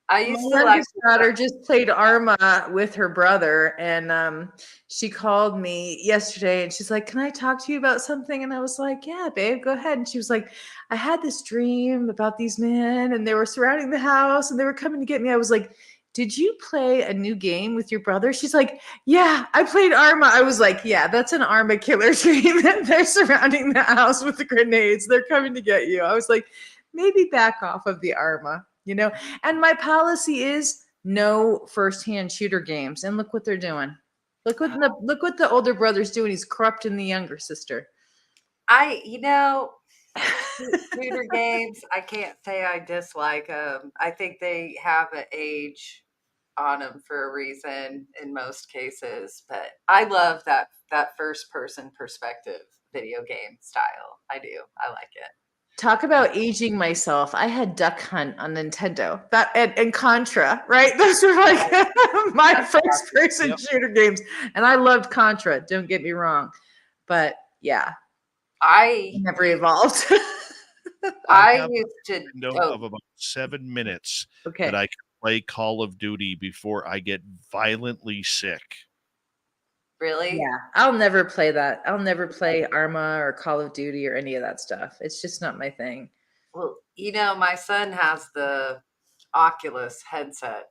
Speaker 7: I used
Speaker 6: My
Speaker 7: to
Speaker 6: youngest daughter just played Arma with her brother, and she called me yesterday and she's like, can I talk to you about something? And I was like, yeah, babe, go ahead. And she was like, I had this dream about these men and they were surrounding the house and they were coming to get me. I was like, did you play a new game with your brother? She's like, yeah, I played Arma. I was like, yeah, that's an Arma killer dream. They're surrounding the house with the grenades. They're coming to get you. I was like, maybe back off of the Arma, And my policy is no first-hand shooter games. And look what they're doing. Look what the older brother's doing. He's corrupting the younger sister.
Speaker 7: Shooter games, I can't say I dislike them. I think they have an age on them for a reason in most cases, but I love that first person perspective video game style. I do. I like it.
Speaker 6: Talk about aging myself. I had Duck Hunt on Nintendo. That and Contra, right? Those were like my first person shooter games. And I loved Contra, don't get me wrong. But yeah.
Speaker 7: I
Speaker 6: never evolved.
Speaker 7: I used to
Speaker 2: window of about 7 minutes
Speaker 6: okay.
Speaker 2: that I can play Call of Duty before I get violently sick.
Speaker 7: Really?
Speaker 6: Yeah, I'll never play that. I'll never play Arma or Call of Duty or any of that stuff. It's just not my thing.
Speaker 7: Well, my son has the Oculus headset,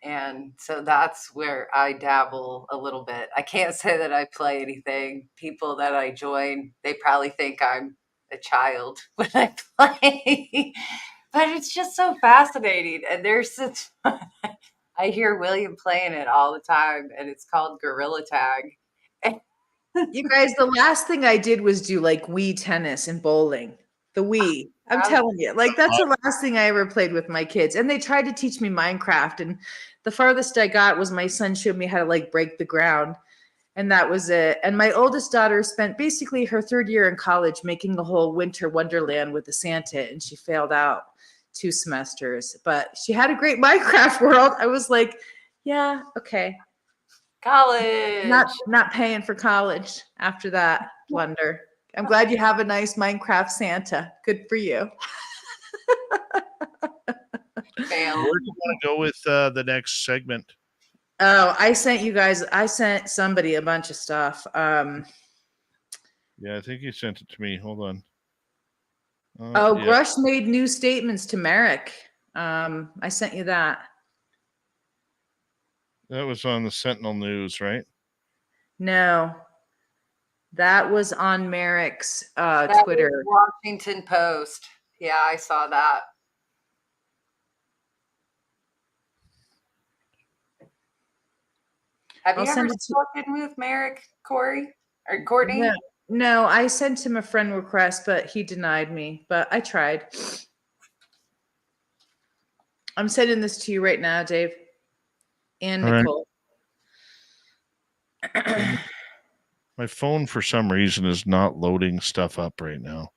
Speaker 7: and so that's where I dabble a little bit. I can't say that I play anything. People that I join, they probably think I'm a child when I play, but it's just so fascinating. And there's such I hear William playing it all the time, and it's called Gorilla Tag.
Speaker 6: You guys, the last thing I did was do like Wii tennis and bowling. The Wii. I'm telling you, like that's the last thing I ever played with my kids. And they tried to teach me Minecraft, and the farthest I got was my son showed me how to like break the ground. And that was it. And my oldest daughter spent basically her third year in college making a whole winter wonderland with the Santa, and she failed out 2 semesters. But she had a great Minecraft world. I was like, yeah, okay.
Speaker 7: College.
Speaker 6: Not paying for college after that blunder. I'm glad you have a nice Minecraft Santa. Good for you.
Speaker 7: Fail.
Speaker 2: Where do you want to go with the next segment?
Speaker 6: Oh, I sent somebody a bunch of stuff.
Speaker 2: Yeah, I think you sent it to me. Hold on.
Speaker 6: Yeah. Grush made new statements to Merrick. I sent you that.
Speaker 2: That was on the Sentinel News, right?
Speaker 6: No. That was on Merrick's Twitter.
Speaker 7: Washington Post. Yeah, I saw that. Have you ever spoken with Merrick, Corey, or Courtney?
Speaker 6: No, I sent him a friend request, but he denied me. But I tried. I'm sending this to you right now, Dave. And Nicole.
Speaker 2: Right. My phone, for some reason, is not loading stuff up right now.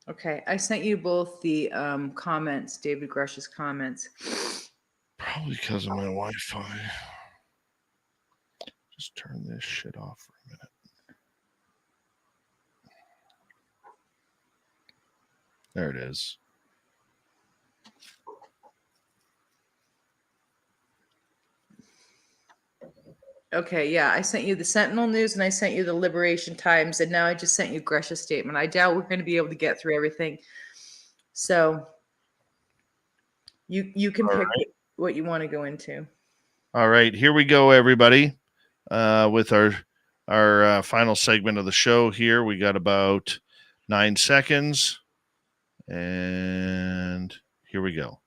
Speaker 6: Okay, I sent you both the comments, David Grush's comments.
Speaker 2: Probably because of my Wi-Fi. Just turn this shit off for a minute. There it is.
Speaker 6: Okay, yeah, I sent you the Sentinel News and I sent you the Liberation Times, and now I just sent you Grecia's statement. I doubt we're going to be able to get through everything, so you can
Speaker 2: All
Speaker 6: pick
Speaker 2: right.
Speaker 6: what you want to go into.
Speaker 2: All right, here we go, everybody. With our final segment of the show here, we got about 9 seconds, and here we go.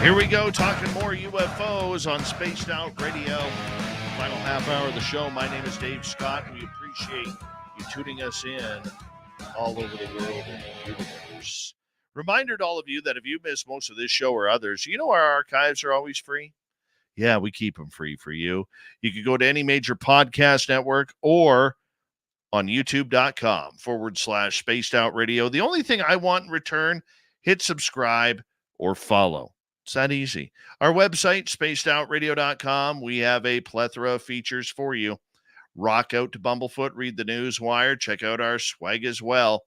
Speaker 2: Here we go, talking more UFOs on Spaced Out Radio. Final half hour of the show. My name is Dave Scott. We appreciate you tuning us in all over the world and the universe. Reminder to all of you that if you missed most of this show or others, you know our archives are always free. Yeah, we keep them free for you. You can go to any major podcast network or on youtube.com/Spaced Out Radio. The only thing I want in return, hit subscribe or follow. It's that easy. Our website, spacedoutradio.com. We have a plethora of features for you. Rock out to Bumblefoot, read the news wire, check out our swag as well.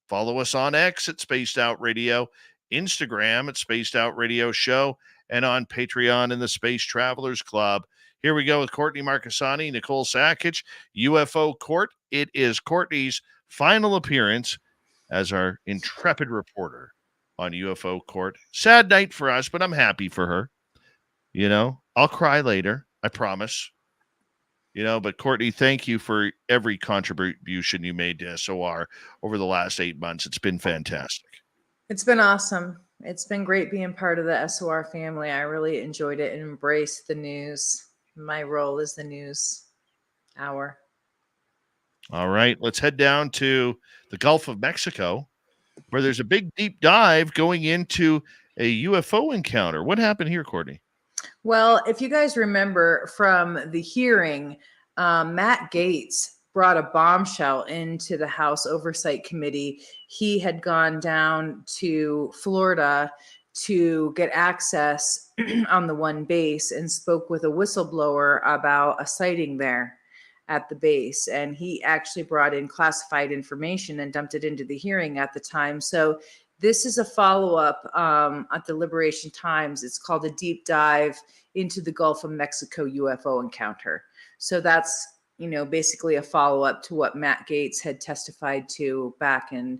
Speaker 2: Follow us on X at Spaced Out Radio, Instagram at Spaced Out Radio Show, and on Patreon in the Space Travelers Club. Here we go with Courtney Marcassani, Nicole Sakic, UFO Court. It is Courtney's final appearance as our intrepid reporter on UFO Court. Sad night for us, but I'm happy for her. You know, I'll cry later, I promise. You know, but Courtney, thank you for every contribution you made to SOR over the last 8 months. It's been fantastic.
Speaker 6: It's been awesome. It's been great being part of the SOR family. I really enjoyed it and embraced the news. My role is the news hour.
Speaker 2: All right, let's head down to the Gulf of Mexico, where there's a big deep dive going into a UFO encounter. What happened here, Courtney?
Speaker 6: Well, if you guys remember from the hearing, Matt Gaetz brought a bombshell into the House Oversight Committee. He had gone down to Florida to get access on the one base and spoke with a whistleblower about a sighting there at the base. And he actually brought in classified information and dumped it into the hearing at the time. So this is a follow-up at the Liberation Times. It's called A Deep Dive into the Gulf of Mexico UFO Encounter. So that's, you know, basically a follow-up to what Matt Gaetz had testified to back in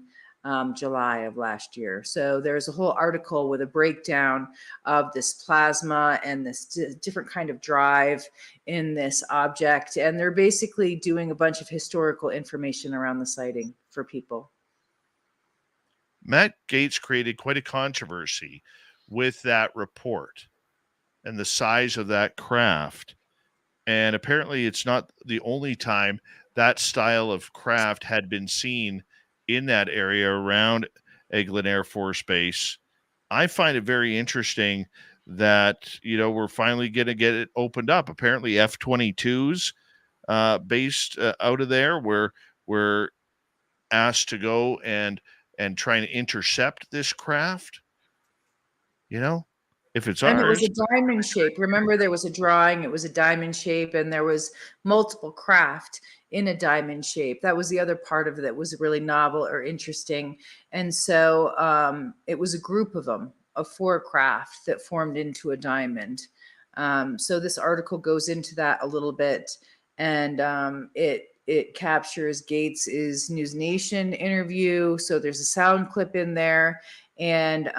Speaker 6: July of last year. So there's a whole article with a breakdown of this plasma and this different kind of drive in this object. And they're basically doing a bunch of historical information around the sighting for people.
Speaker 2: Matt Gaetz created quite a controversy with that report and the size of that craft. And apparently it's not the only time that style of craft had been seen in that area around Eglin Air Force Base. I find it very interesting that, you know, we're finally going to get it opened up. Apparently F-22s based out of there where we're asked to go and try and intercept this craft. You know, if it's
Speaker 6: And
Speaker 2: ours.
Speaker 6: it was a diamond shape. Remember, there was a drawing. It was a diamond shape, and there was multiple craft in a diamond shape. That was the other part of it that was really novel or interesting. And so it was a group of them, of 4 craft that formed into a diamond. So this article goes into that a little bit, and it captures Gaetz's News Nation interview. So there's a sound clip in there, and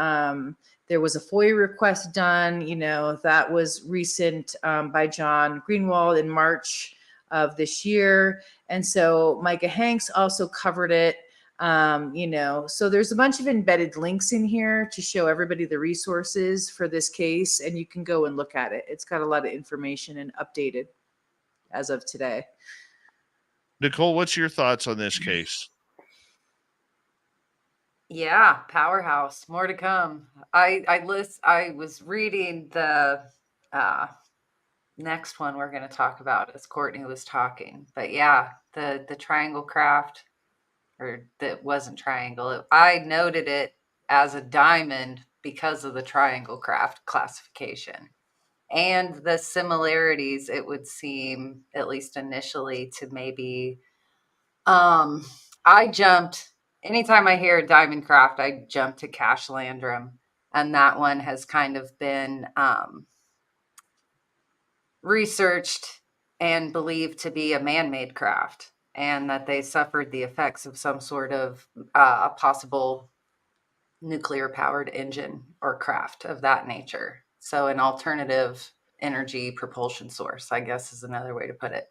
Speaker 6: there was a FOIA request done, you know, that was recent by John Greenwald in March of this year. And so Micah Hanks also covered it, you know, so there's a bunch of embedded links in here to show everybody the resources for this case, and you can go and look at it. It's got a lot of information and updated as of today.
Speaker 2: Nicole, what's your thoughts on this case?
Speaker 7: Yeah, powerhouse. More to come. I was reading the next one we're going to talk about as Courtney was talking. But yeah, the triangle craft, or that wasn't triangle. I noted it as a diamond because of the triangle craft classification and the similarities. It would seem, at least initially, to maybe I jumped anytime I hear diamond craft, I jump to Cash Landrum, and that one has kind of been researched and believed to be a man-made craft, and that they suffered the effects of some sort of possible nuclear-powered engine or craft of that nature. So an alternative energy propulsion source, I guess, is another way to put it.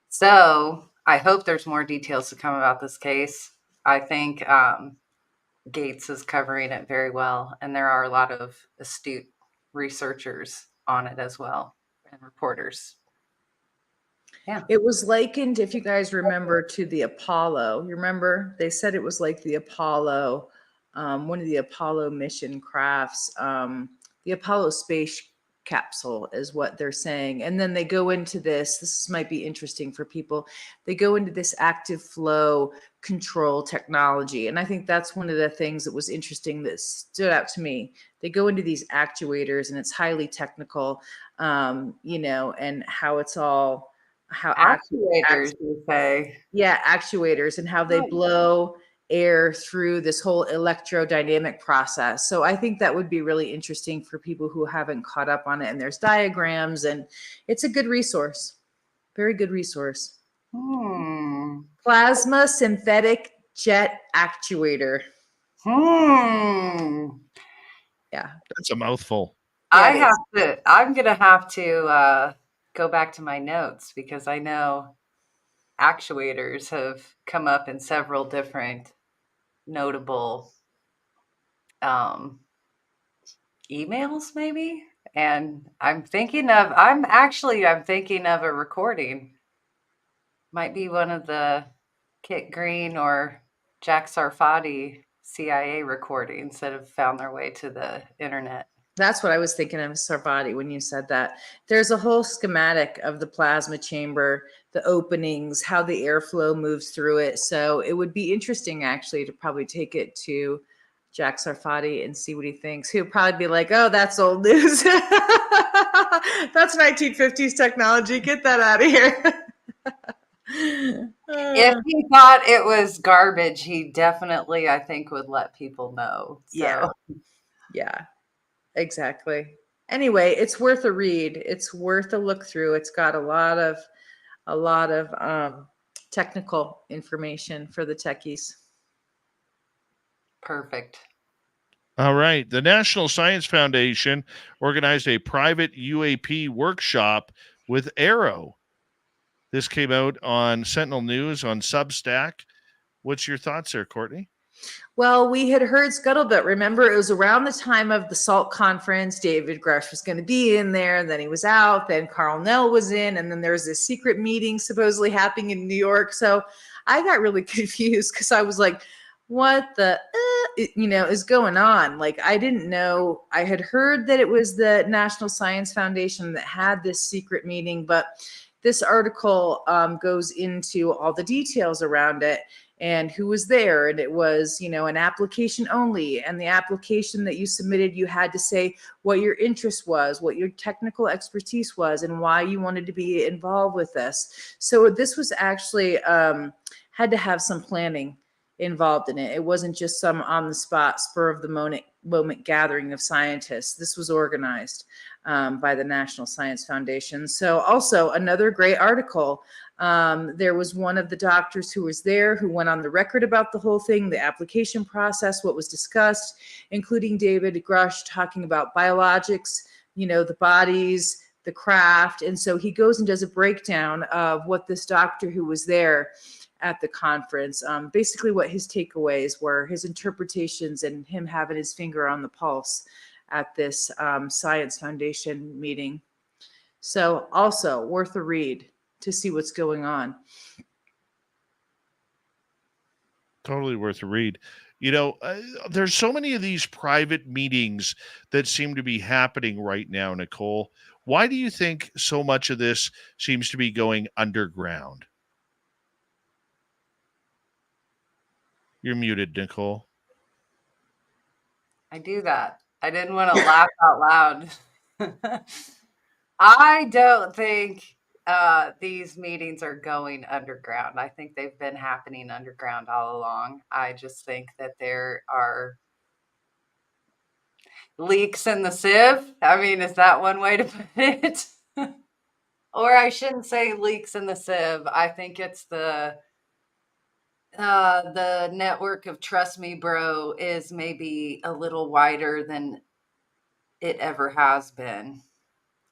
Speaker 7: So I hope there's more details to come about this case. I think Gates is covering it very well, and there are a lot of astute researchers on it as well, and reporters. Yeah.
Speaker 6: It was likened, if you guys remember, to the Apollo. You remember? They said it was like the Apollo, one of the Apollo mission crafts. The Apollo space capsule is what they're saying. And then they go into this might be interesting for people. They go into this active flow control technology. And I think that's one of the things that was interesting that stood out to me. They go into these actuators, and it's highly technical, and how it's all, how
Speaker 7: Actuators, you say?
Speaker 6: Yeah, actuators, and how they blow air through this whole electrodynamic process. So I think that would be really interesting for people who haven't caught up on it. And there's diagrams, and it's a good resource. Very good resource. Plasma synthetic jet actuator.
Speaker 7: Yeah.
Speaker 2: That's a mouthful.
Speaker 7: I'm going to have to go back to my notes, because I know actuators have come up in several different notable emails, maybe. And I'm thinking of a recording. Might be one of the Kit Green or Jack Sarfati CIA recordings that have found their way to the internet.
Speaker 6: That's what I was thinking of, Sarvati, when you said that. There's a whole schematic of the plasma chamber, the openings, how the airflow moves through it. So it would be interesting, actually, to probably take it to Jack Sarfati and see what he thinks. He'll probably be like, oh, that's old news. That's 1950s technology. Get that out of here.
Speaker 7: If he thought it was garbage, he definitely, I think, would let people know. So.
Speaker 6: Yeah. Exactly. Anyway, it's worth a read. It's worth a look through. It's got a lot of technical information for the techies.
Speaker 7: Perfect.
Speaker 2: All right. The National Science Foundation organized a private UAP workshop with Arrow. This came out on Sentinel News on Substack. What's your thoughts there, Courtney?
Speaker 6: Well, we had heard scuttlebutt. Remember, it was around the time of the SALT conference. David Grush was going to be in there, and then he was out. Then Carl Nell was in, and then there was this secret meeting supposedly happening in New York. So I got really confused, because I was like, what the, is going on? Like, I didn't know. I had heard that it was the National Science Foundation that had this secret meeting, but this article goes into all the details around it and who was there. And it was, an application only. And the application that you submitted, you had to say what your interest was, what your technical expertise was, and why you wanted to be involved with this. So this was actually had to have some planning involved in it. It wasn't just some on the spot, spur of the moment gathering of scientists. This was organized by the National Science Foundation. So also another great article. There was one of the doctors who was there who went on the record about the whole thing, the application process, what was discussed, including David Grush talking about biologics, the bodies, the craft. And so he goes and does a breakdown of what this doctor who was there at the conference, basically what his takeaways were, his interpretations, and him having his finger on the pulse at this Science Foundation meeting. So also worth a read to see what's going on.
Speaker 2: Totally worth a read. There's so many of these private meetings that seem to be happening right now, Nicole. Why do you think so much of this seems to be going underground? You're muted, Nicole.
Speaker 7: I do that. I didn't want to laugh out loud. I don't think these meetings are going underground. I think they've been happening underground all along. I just think that there are leaks in the sieve. I mean, is that one way to put it? Or I shouldn't say leaks in the sieve. I think it's the network of Trust Me Bro is maybe a little wider than it ever has been.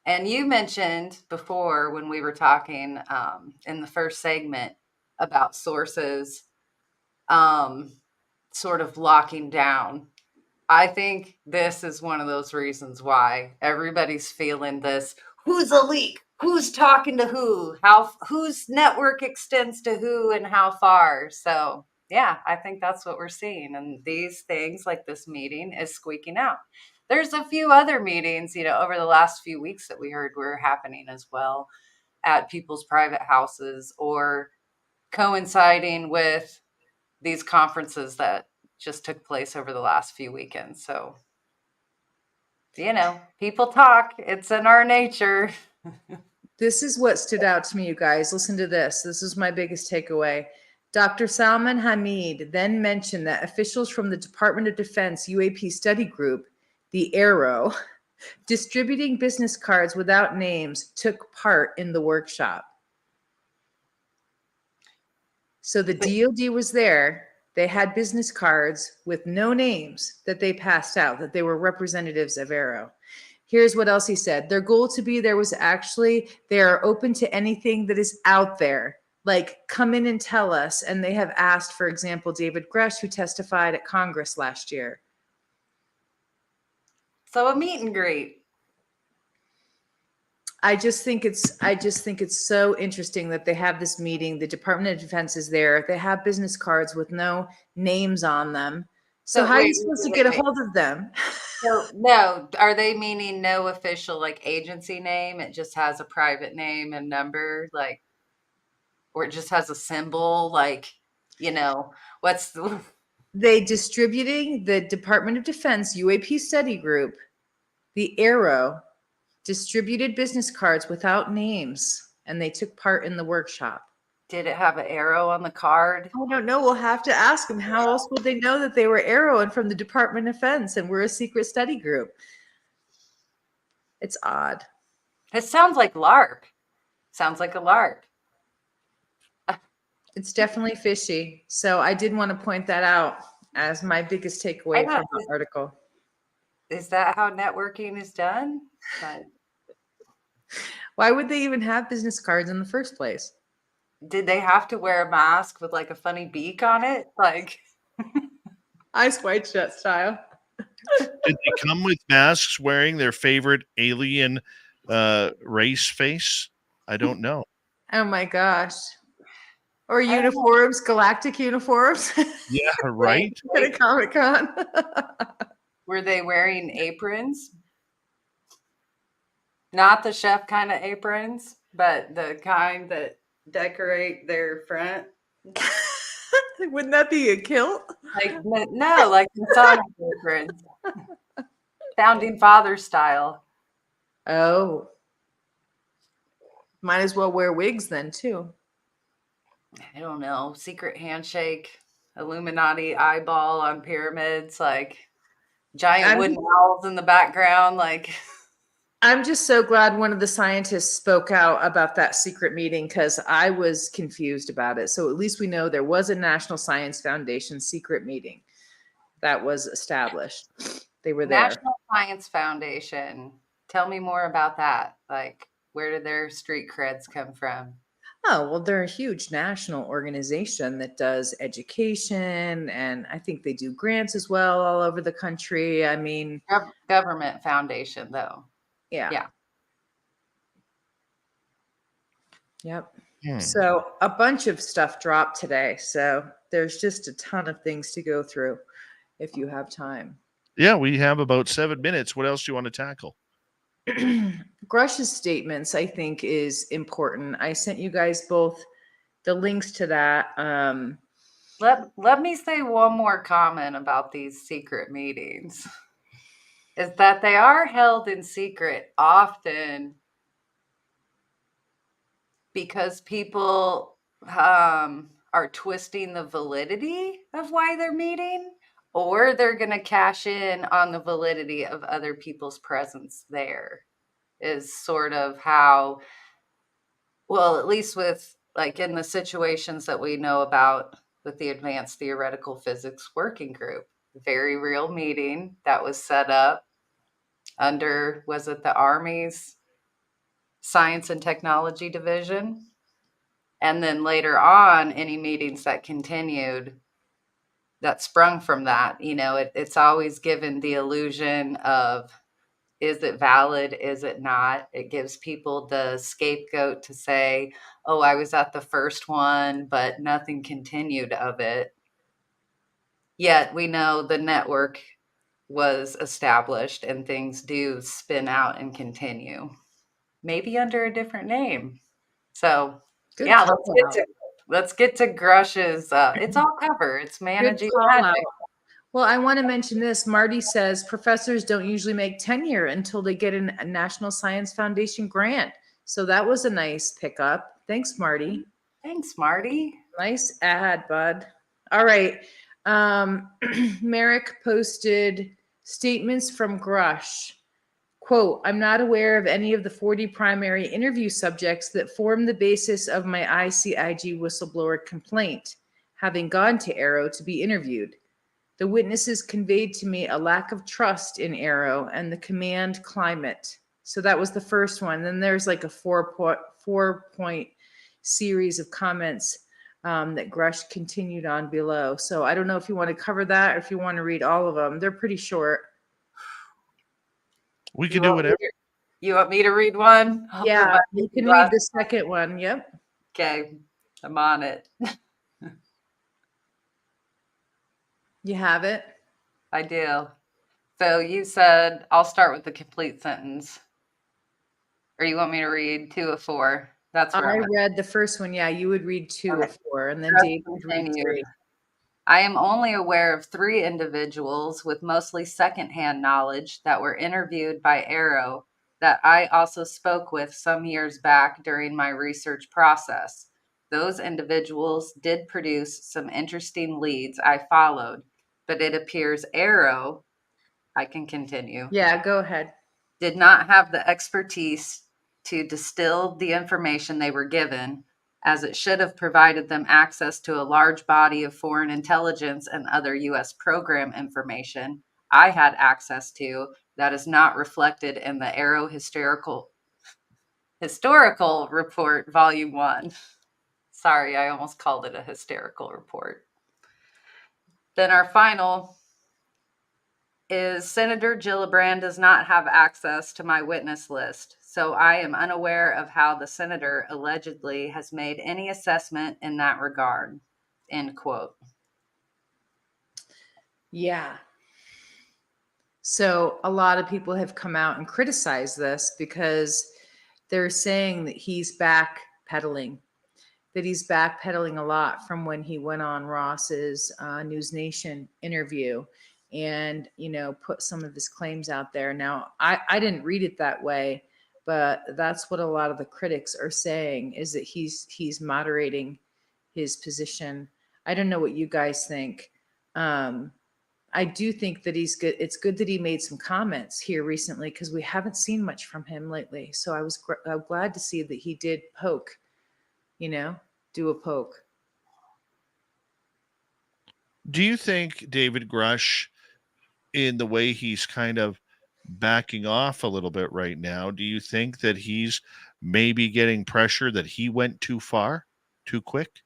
Speaker 7: And you mentioned before when we were talking in the first segment about sources sort of locking down. I think this is one of those reasons why everybody's feeling this. Who's a leak? Who's talking to who? Whose network extends to who and how far? So yeah, I think that's what we're seeing. And these things like this meeting is squeaking out. There's a few other meetings, over the last few weeks that we heard were happening as well at people's private houses or coinciding with these conferences that just took place over the last few weekends. So, people talk. It's in our nature.
Speaker 6: This is what stood out to me, you guys. Listen to this. This is my biggest takeaway. Dr. Salman Hamid then mentioned that officials from the Department of Defense UAP study group, the ARROW, distributing business cards without names, took part in the workshop. So the DOD was there. They had business cards with no names that they passed out, that they were representatives of ARROW. Here's what else he said. Their goal to be there was actually they are open to anything that is out there. Like, come in and tell us. And they have asked, for example, David Grush, who testified at Congress last year.
Speaker 7: So a meet and greet.
Speaker 6: I just think it's so interesting that they have this meeting. The Department of Defense is there. They have business cards with no names on them. So how are you supposed to get a hold of them?
Speaker 7: So, no, are they meaning no official agency name? It just has a private name and number, or it just has a symbol, what's the...
Speaker 6: They distributing the Department of Defense UAP study group, the ARROW, distributed business cards without names, and they took part in the workshop.
Speaker 7: Did it have an arrow on the card?
Speaker 6: I don't know. We'll have to ask them. How else would they know that they were ARROW and from the Department of Defense and we're a secret study group? It's odd.
Speaker 7: It sounds like LARP. Sounds like a LARP.
Speaker 6: It's definitely fishy. So I did want to point that out as my biggest takeaway from the article.
Speaker 7: Is that how networking is done?
Speaker 6: Why would they even have business cards in the first place?
Speaker 7: Did they have to wear a mask with a funny beak on it?
Speaker 6: Ice White Shut style.
Speaker 2: Did they come with masks wearing their favorite alien race face? I don't know.
Speaker 6: Oh my gosh. Or uniforms, galactic uniforms.
Speaker 2: Yeah, right.
Speaker 6: At a Comic-Con.
Speaker 7: Were they wearing aprons? Not the chef kind of aprons, but the kind that decorate their front.
Speaker 6: Wouldn't that be a kilt?
Speaker 7: No, like Masonic aprons. Founding Father style.
Speaker 6: Oh. Might as well wear wigs then, too.
Speaker 7: I don't know. Secret handshake, Illuminati eyeball on pyramids, giant wooden owls in the background,
Speaker 6: I'm just so glad one of the scientists spoke out about that secret meeting because I was confused about it. So at least we know there was a National Science Foundation secret meeting that was established. They were there.
Speaker 7: National Science Foundation. Tell me more about that. Where did their street creds come from?
Speaker 6: Oh, well, they're a huge national organization that does education, and I think they do grants as well all over the country. I mean,
Speaker 7: government foundation, though.
Speaker 6: Yeah. Yep.
Speaker 2: Hmm.
Speaker 6: So a bunch of stuff dropped today. So there's just a ton of things to go through if you have time.
Speaker 2: Yeah, we have about 7 minutes. What else do you want to tackle?
Speaker 6: Grush's statements, I think, is important. I sent you guys both the links to that.
Speaker 7: Let me say one more comment about these secret meetings. Is that they are held in secret often because people are twisting the validity of why they're meeting, or they're going to cash in on the validity of other people's presence there, is sort of how, well, at least with like in the situations that we know about with the Advanced Theoretical Physics Working Group, very real meeting that was set up under, was it the Army's Science and Technology Division? And then later on, any meetings that continued that sprung from that, it's always given the illusion of, is it valid? Is it not? It gives people the scapegoat to say, oh, I was at the first one, but nothing continued of it. Yet we know the network was established and things do spin out and continue, maybe under a different name. So
Speaker 6: Good
Speaker 7: yeah,
Speaker 6: call out.
Speaker 7: let's get to Grush's. It's all cover. It's managing
Speaker 6: Good call
Speaker 7: magic.
Speaker 6: out. Well, I want to mention this. Marty says professors don't usually make tenure until they get a National Science Foundation grant. So that was a nice pickup. Thanks, Marty.
Speaker 7: Thanks, Marty.
Speaker 6: Nice ad, bud. All right. Merrick posted statements from Grush. Quote, I'm not aware of any of the 40 primary interview subjects that form the basis of my ICIG whistleblower complaint, having gone to Arrow to be interviewed. The witnesses conveyed to me a lack of trust in Arrow and the command climate. So that was the first one. Then there's like a four-point series of comments that Grush continued on below. So I don't know if you want to cover that or if you want to read all of them. They're pretty short.
Speaker 2: We can do whatever.
Speaker 7: You want me to read one?
Speaker 6: Yeah, you can read the second one. Yep.
Speaker 7: Okay, I'm on it.
Speaker 6: You have it?
Speaker 7: I do. So you said, I'll start with the complete sentence. Or you want me to read 2 of 4? That's where
Speaker 6: I read the first one. Yeah, you would read 2 of 4, and then Dave would read 3.
Speaker 7: I am only aware of 3 individuals with mostly secondhand knowledge that were interviewed by Arrow that I also spoke with some years back during my research process. Those individuals did produce some interesting leads I followed, but it appears Arrow, I can continue.
Speaker 6: Yeah, go ahead.
Speaker 7: Did not have the expertise to distill the information they were given, as it should have provided them access to a large body of foreign intelligence and other U.S. program information I had access to that is not reflected in the Arrow Historical Report, Volume 1. Sorry, I almost called it a hysterical report. Then our final is Senator Gillibrand does not have access to my witness list, so I am unaware of how the senator allegedly has made any assessment in that regard. End quote.
Speaker 6: Yeah. So a lot of people have come out and criticized this because they're saying that he's backpedaling a lot from when he went on Ross's News Nation interview and, put some of his claims out there. Now, I didn't read it that way, but that's what a lot of the critics are saying, is that he's moderating his position. I don't know what you guys think. I do think that he's good. It's good that he made some comments here recently because we haven't seen much from him lately. So I was glad to see that he did poke, do a poke.
Speaker 2: Do you think David Grush, in the way he's kind of backing off a little bit right now, do you think that he's maybe getting pressure that he went too far, too quick?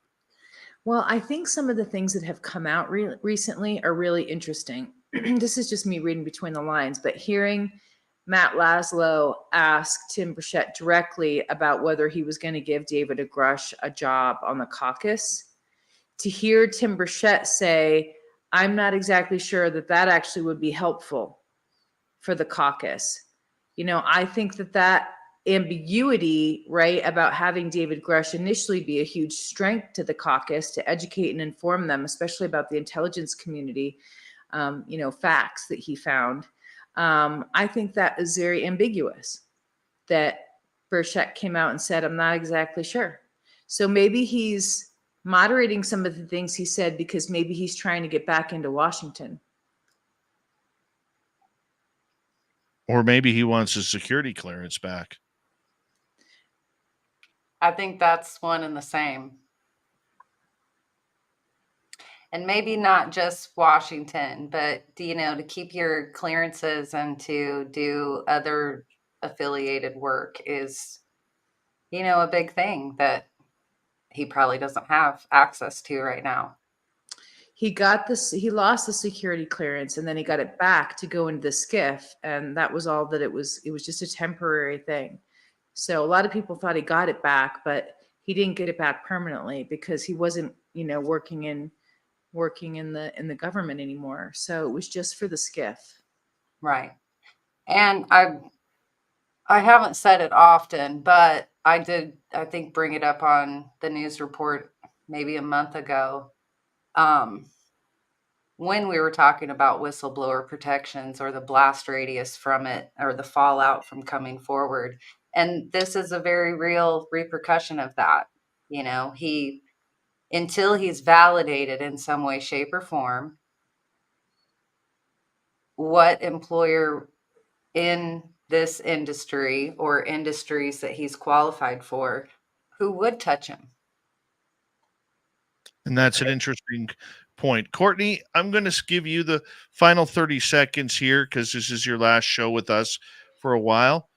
Speaker 6: Well, I think some of the things that have come out recently are really interesting. This is just me reading between the lines, but hearing Matt Laszlo ask Tim Burchett directly about whether he was going to give David Grush a job on the caucus, to hear Tim Burchett say, I'm not exactly sure that actually would be helpful for the caucus. I think that ambiguity, right, about having David Grush initially be a huge strength to the caucus to educate and inform them, especially about the intelligence community, facts that he found. I think that is very ambiguous that Burchett came out and said, I'm not exactly sure. So maybe he's moderating some of the things he said because maybe he's trying to get back into Washington.
Speaker 2: Or maybe he wants his security clearance back.
Speaker 7: I think that's one and the same. And maybe not just Washington, but, to keep your clearances and to do other affiliated work is, a big thing that he probably doesn't have access to right now.
Speaker 6: He lost the security clearance and then he got it back to go into the skiff. And that was all that it was. It was just a temporary thing. So a lot of people thought he got it back, but he didn't get it back permanently because he wasn't, working in the government anymore. So it was just for the skiff.
Speaker 7: Right. And I haven't said it often, but I think, bring it up on the news report maybe a month ago. When we were talking about whistleblower protections or the blast radius from it or the fallout from coming forward. And this is a very real repercussion of that. Until he's validated in some way, shape, or form, what employer in this industry or industries that he's qualified for, who would touch him?
Speaker 2: And that's an interesting point. Courtney, I'm going to give you the final 30 seconds here because this is your last show with us for a while.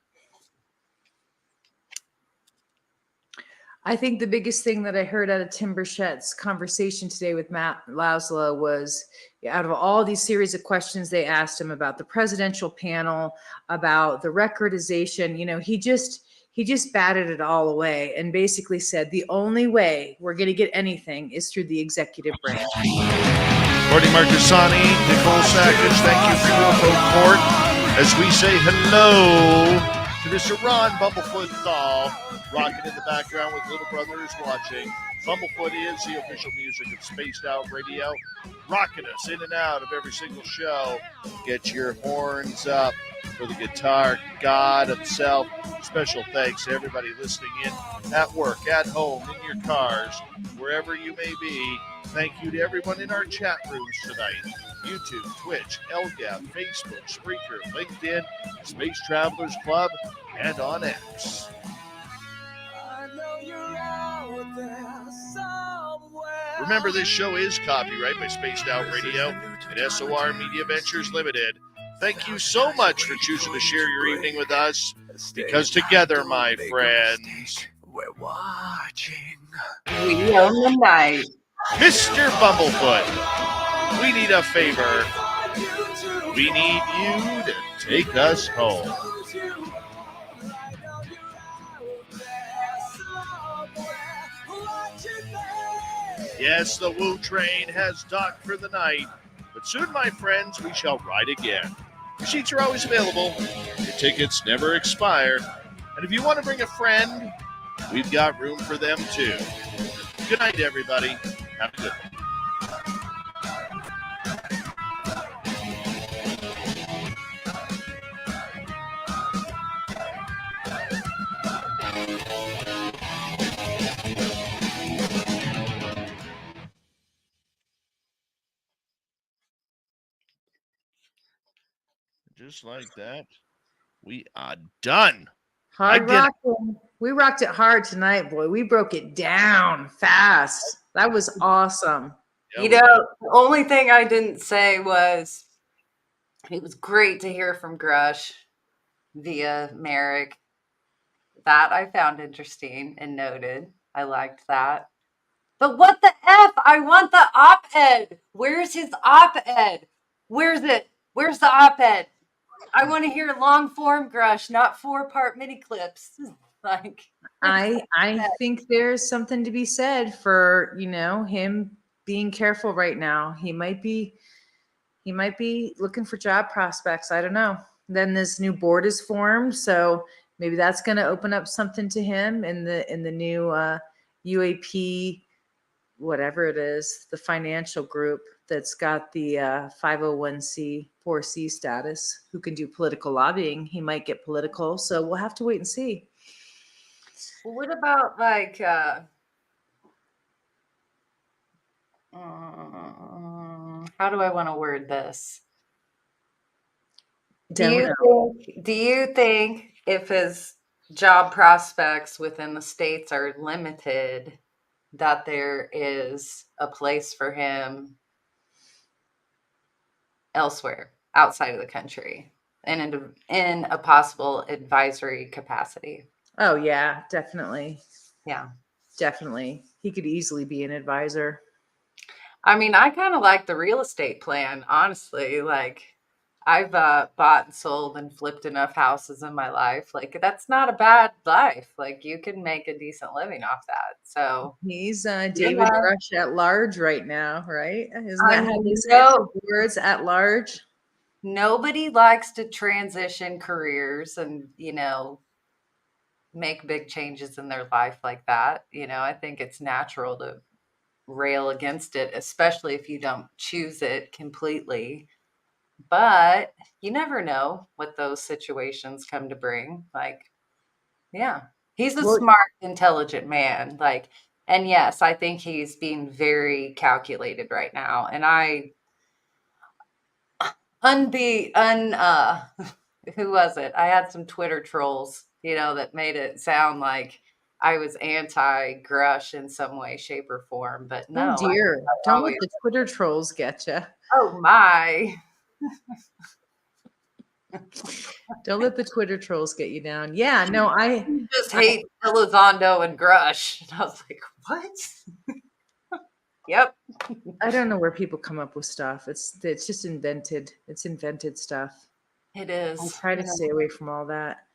Speaker 6: I think the biggest thing that I heard out of Tim Burchett's conversation today with Matt Lausla was, out of all these series of questions they asked him about the presidential panel, about the recordization, he just batted it all away and basically said the only way we're going to get anything is through the executive branch.
Speaker 2: Courtney Marcassani, Nicole Sackage, thank you for UFO Court. As we say hello to Mr. Ron Bumblefoot Thal, rocking in the background with little brothers watching. Bumblefoot is the official music of Spaced Out Radio, rocking us in and out of every single show. Get your horns up for the guitar god himself. Special thanks to everybody listening in at work, at home, in your cars, wherever you may be. Thank you to everyone in our chat rooms tonight. YouTube, Twitch, LGAP, Facebook, Spreaker, LinkedIn, Space Travelers Club, and on X. Remember, this show is copyright by Spaced Out Radio and SOR Media Ventures Limited. Thank you so much for choosing to share your evening with us, because together, my friends,
Speaker 8: we're watching.
Speaker 7: We own the night.
Speaker 2: Mr. Bumblefoot, we need a favor. We need you to take us home. Yes, the Woo train has docked for the night, but soon, my friends, we shall ride again. The seats are always available. Your tickets never expire. And if you want to bring a friend, we've got room for them too. Good night, everybody. Have a good one. Just like that, we are done.
Speaker 6: Hard rocking. We rocked it hard tonight, boy. We broke it down fast. That was awesome.
Speaker 2: Yeah,
Speaker 7: The only thing I didn't say was it was great to hear from Grush via Merrick. That I found interesting and noted. I liked that. But what the F? I want the op-ed. Where's his op-ed? Where's it? Where's the op-ed? I want to hear long form Grush, not 4-part mini clips.
Speaker 6: I think there's something to be said for, him being careful right now. He might be looking for job prospects. I don't know. Then this new board is formed, so maybe that's going to open up something to him in the new UAP, whatever it is, the financial group that's got the 501c4c status, who can do political lobbying. He might get political, so we'll have to wait and see.
Speaker 7: Well, what about like how do I want to word this? Do you think if his job prospects within the states are limited, that there is a place for him elsewhere outside of the country and in a possible advisory capacity?
Speaker 6: Oh yeah, definitely.
Speaker 7: Yeah.
Speaker 6: Definitely. He could easily be an advisor.
Speaker 7: I mean, I kind of like the real estate plan, honestly. Like, I've bought and sold and flipped enough houses in my life. Like, that's not a bad life. Like, you can make a decent living off that. So
Speaker 6: he's David Grush at large right now, right? Isn't that how they say words, at large?
Speaker 7: Nobody likes to transition careers and, make big changes in their life like that. I think it's natural to rail against it, especially if you don't choose it completely. But you never know what those situations come to bring. Like, yeah, he's a smart, intelligent man. Like, and yes, I think he's being very calculated right now. And who was it? I had some Twitter trolls, that made it sound like I was anti-Grush in some way, shape, or form. But no.
Speaker 6: Oh dear. Don't let the Twitter trolls get you.
Speaker 7: Oh my.
Speaker 6: Don't let the Twitter trolls get you down. Yeah, no, I
Speaker 7: just hate Elizondo and Grush. And I was like, what? Yep.
Speaker 6: I don't know where people come up with stuff. It's just invented. It's invented stuff.
Speaker 7: It is.
Speaker 6: I try to stay away from all that.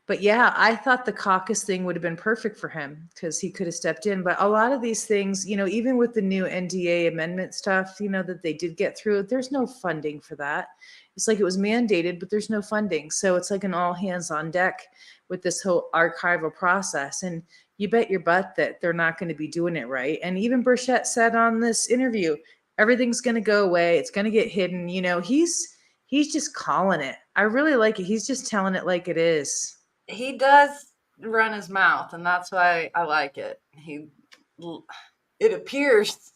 Speaker 6: But yeah, I thought the caucus thing would have been perfect for him because he could have stepped in. But a lot of these things, even with the new NDA amendment stuff, that they did get through, there's no funding for that. It's like it was mandated, but there's no funding. So it's like an all hands on deck with this whole archival process. And you bet your butt that they're not going to be doing it right. And even Burchett said on this interview, everything's going to go away. It's going to get hidden. He's just calling it. I really like it. He's just telling it like it is.
Speaker 7: He does run his mouth, and that's why I like it. It appears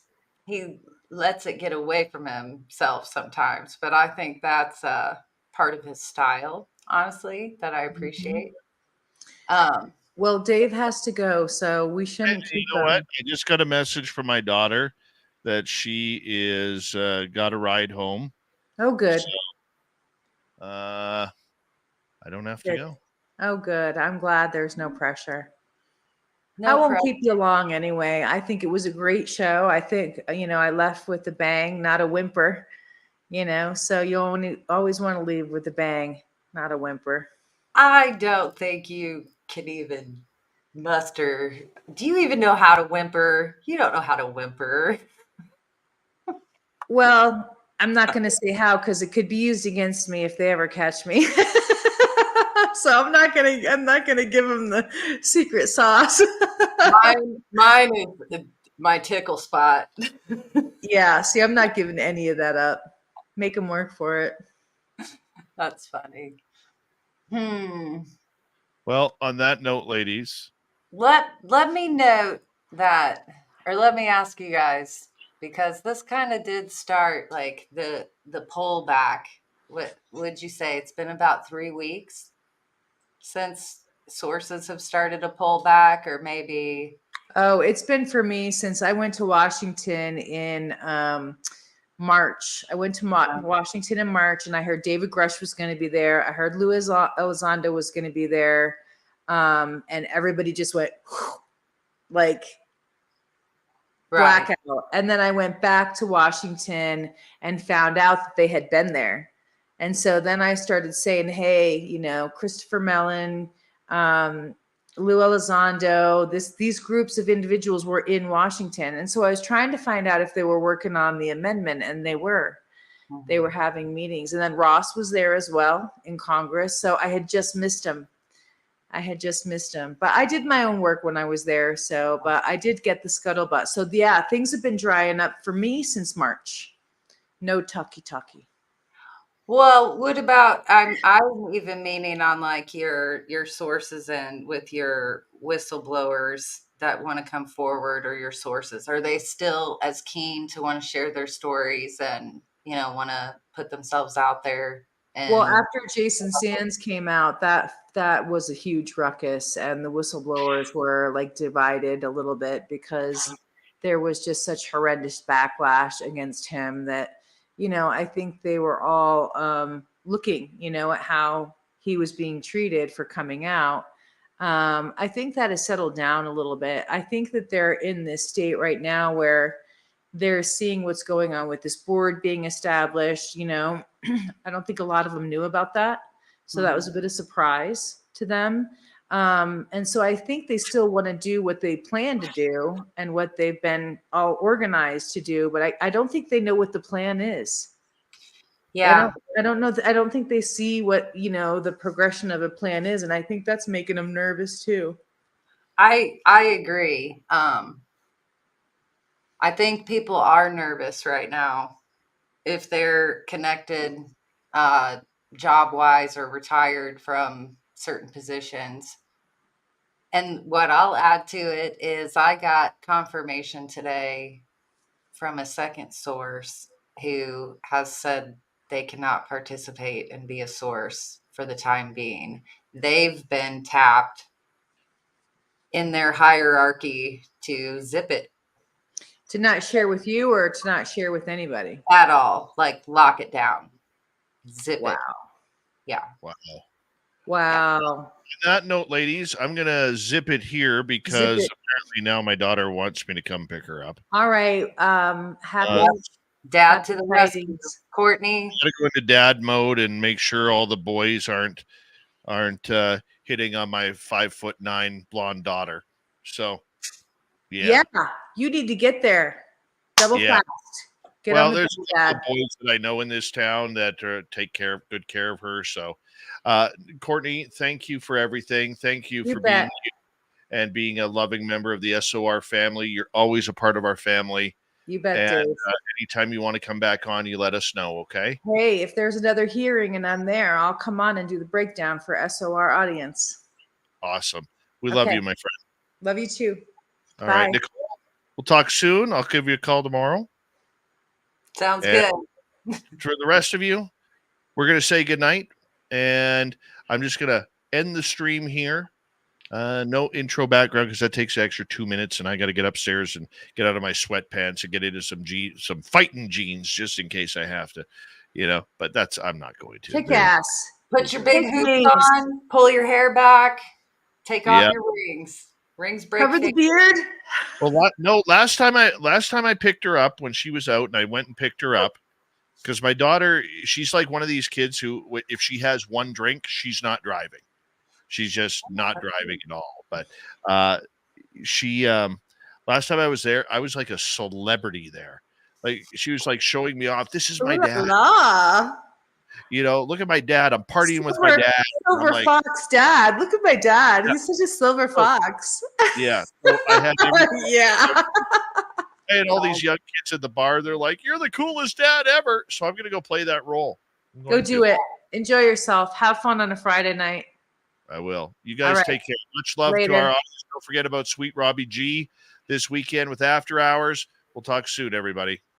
Speaker 7: he lets it get away from himself sometimes, but I think that's part of his style, honestly, that I appreciate.
Speaker 6: Well, Dave has to go, so we shouldn't keep
Speaker 2: You know what? I just got a message from my daughter that she is got a ride home.
Speaker 6: Oh, good.
Speaker 2: So, I don't have to go.
Speaker 6: Oh, good. I'm glad there's no pressure. I won't keep you long anyway. I think it was a great show. I think, I left with a bang, not a whimper, so you always want to leave with a bang, not a whimper.
Speaker 7: I don't think you can even muster. Do you even know how to whimper? You don't know how to whimper.
Speaker 6: Well, I'm not going to say how because it could be used against me if they ever catch me. So I'm not gonna give them the secret sauce.
Speaker 7: mine is my tickle spot.
Speaker 6: Yeah, see, I'm not giving any of that up. Make them work for it.
Speaker 7: That's funny.
Speaker 2: Well, on that note, ladies,
Speaker 7: let me note that, or let me ask you guys, because this kind of did start like the pull back. What would you say? It's been about 3 weeks since sources have started to pull back, or maybe?
Speaker 6: Oh, it's been for me since I went to Washington in March. I went to Washington in March, and I heard David Grush was going to be there. I heard Louis Elizondo was going to be there, and everybody just went like blackout. And then I went back to Washington and found out that they had been there. And so then I started saying, hey, Christopher Mellon, Lou Elizondo, these groups of individuals were in Washington. And so I was trying to find out if they were working on the amendment, and they were. they were having meetings. And then Ross was there as well in Congress. So I had just missed him. But I did my own work when I was there. So, but I did get the scuttlebutt. So yeah, things have been drying up for me since March. No talkie.
Speaker 7: Well, what about I'm even meaning on like your sources and with your whistleblowers that want to come forward, or your sources. Are they still as keen to want to share their stories and, want to put themselves out there?
Speaker 6: Well,
Speaker 7: And
Speaker 6: after Jason Sands came out, that was a huge ruckus, and the whistleblowers were like divided a little bit because there was just such horrendous backlash against him that, I think they were all looking, at how he was being treated for coming out. I think that has settled down a little bit. I think that they're in this state right now where they're seeing what's going on with this board being established. I don't think a lot of them knew about that. So that was a bit of surprise to them. And so I think they still want to do what they plan to do and what they've been all organized to do. But I don't think they know what the plan is.
Speaker 7: yeah,
Speaker 6: I don't know. I don't think they see what, the progression of a plan is. And I think that's making them nervous too.
Speaker 7: I agree. I think people are nervous right now if they're connected job wise or retired from certain positions. And what I'll add to it is I got confirmation today from a second source who has said they cannot participate and be a source for the time being. They've been tapped in their hierarchy to zip it
Speaker 6: To not share with you or to not share with anybody.
Speaker 7: at all, like lock it down, zip
Speaker 6: Wow.
Speaker 7: it. Yeah.
Speaker 6: Wow.
Speaker 2: On that note, ladies, I'm gonna zip it here because apparently now my daughter wants me to come pick her up.
Speaker 6: All right. Happy
Speaker 7: Dad to the rescue,
Speaker 6: tidings.
Speaker 7: Courtney.
Speaker 2: Gotta go into dad mode and make sure all the boys aren't hitting on my 5'9" blonde daughter. So
Speaker 6: Yeah. You need to get there. Double fast. Get on the
Speaker 2: there's
Speaker 6: double,
Speaker 2: a couple
Speaker 6: Dad.
Speaker 2: of boys that I know in this town that take good care of her. So, Courtney, thank you for everything. Thank you for being you and being a loving member of the SOR family. You're always a part of our family.
Speaker 6: You bet,
Speaker 2: And
Speaker 6: Dave.
Speaker 2: anytime you want to come back on, you let us know, okay?
Speaker 6: Hey, if there's another hearing and I'm there, I'll come on and do the breakdown for SOR audience.
Speaker 2: Awesome. We love you, my friend.
Speaker 6: Love you too.
Speaker 2: All
Speaker 6: Bye.
Speaker 2: right, Nicole. We'll talk soon. I'll give you a call tomorrow.
Speaker 7: Sounds good.
Speaker 2: For the rest of you, we're going to say goodnight. And I'm just going to end the stream here. No intro background because that takes an extra 2 minutes, and I got to get upstairs and get out of my sweatpants and get into some fighting jeans just in case I have to, But I'm not going to.
Speaker 6: Kick ass.
Speaker 7: Put your big
Speaker 6: Kick
Speaker 7: hoops
Speaker 6: wings.
Speaker 7: on, pull your hair back, take off
Speaker 2: Yep.
Speaker 7: your rings. Rings break.
Speaker 6: Cover the beard.
Speaker 2: Well, no. Last time I picked her up when she was out, and I went and picked her up because my daughter, she's like one of these kids who, if she has one drink, she's not driving. She's just not driving at all. But she, last time I was there, I was like a celebrity there. Like she was like showing me off. This is my dad. Look at my dad. I'm partying with my dad.
Speaker 6: Silver fox dad. Look at my dad. He's such a silver fox.
Speaker 2: Yeah. So I had
Speaker 6: yeah.
Speaker 2: I had all these young kids at the bar. They're like, "You're the coolest dad ever." So I'm gonna go play that role.
Speaker 6: Go do it. Enjoy yourself. Have fun on a Friday night.
Speaker 2: I will. You guys take care. Much love to our audience. Don't forget about Sweet Robbie G this weekend with After Hours. We'll talk soon, everybody.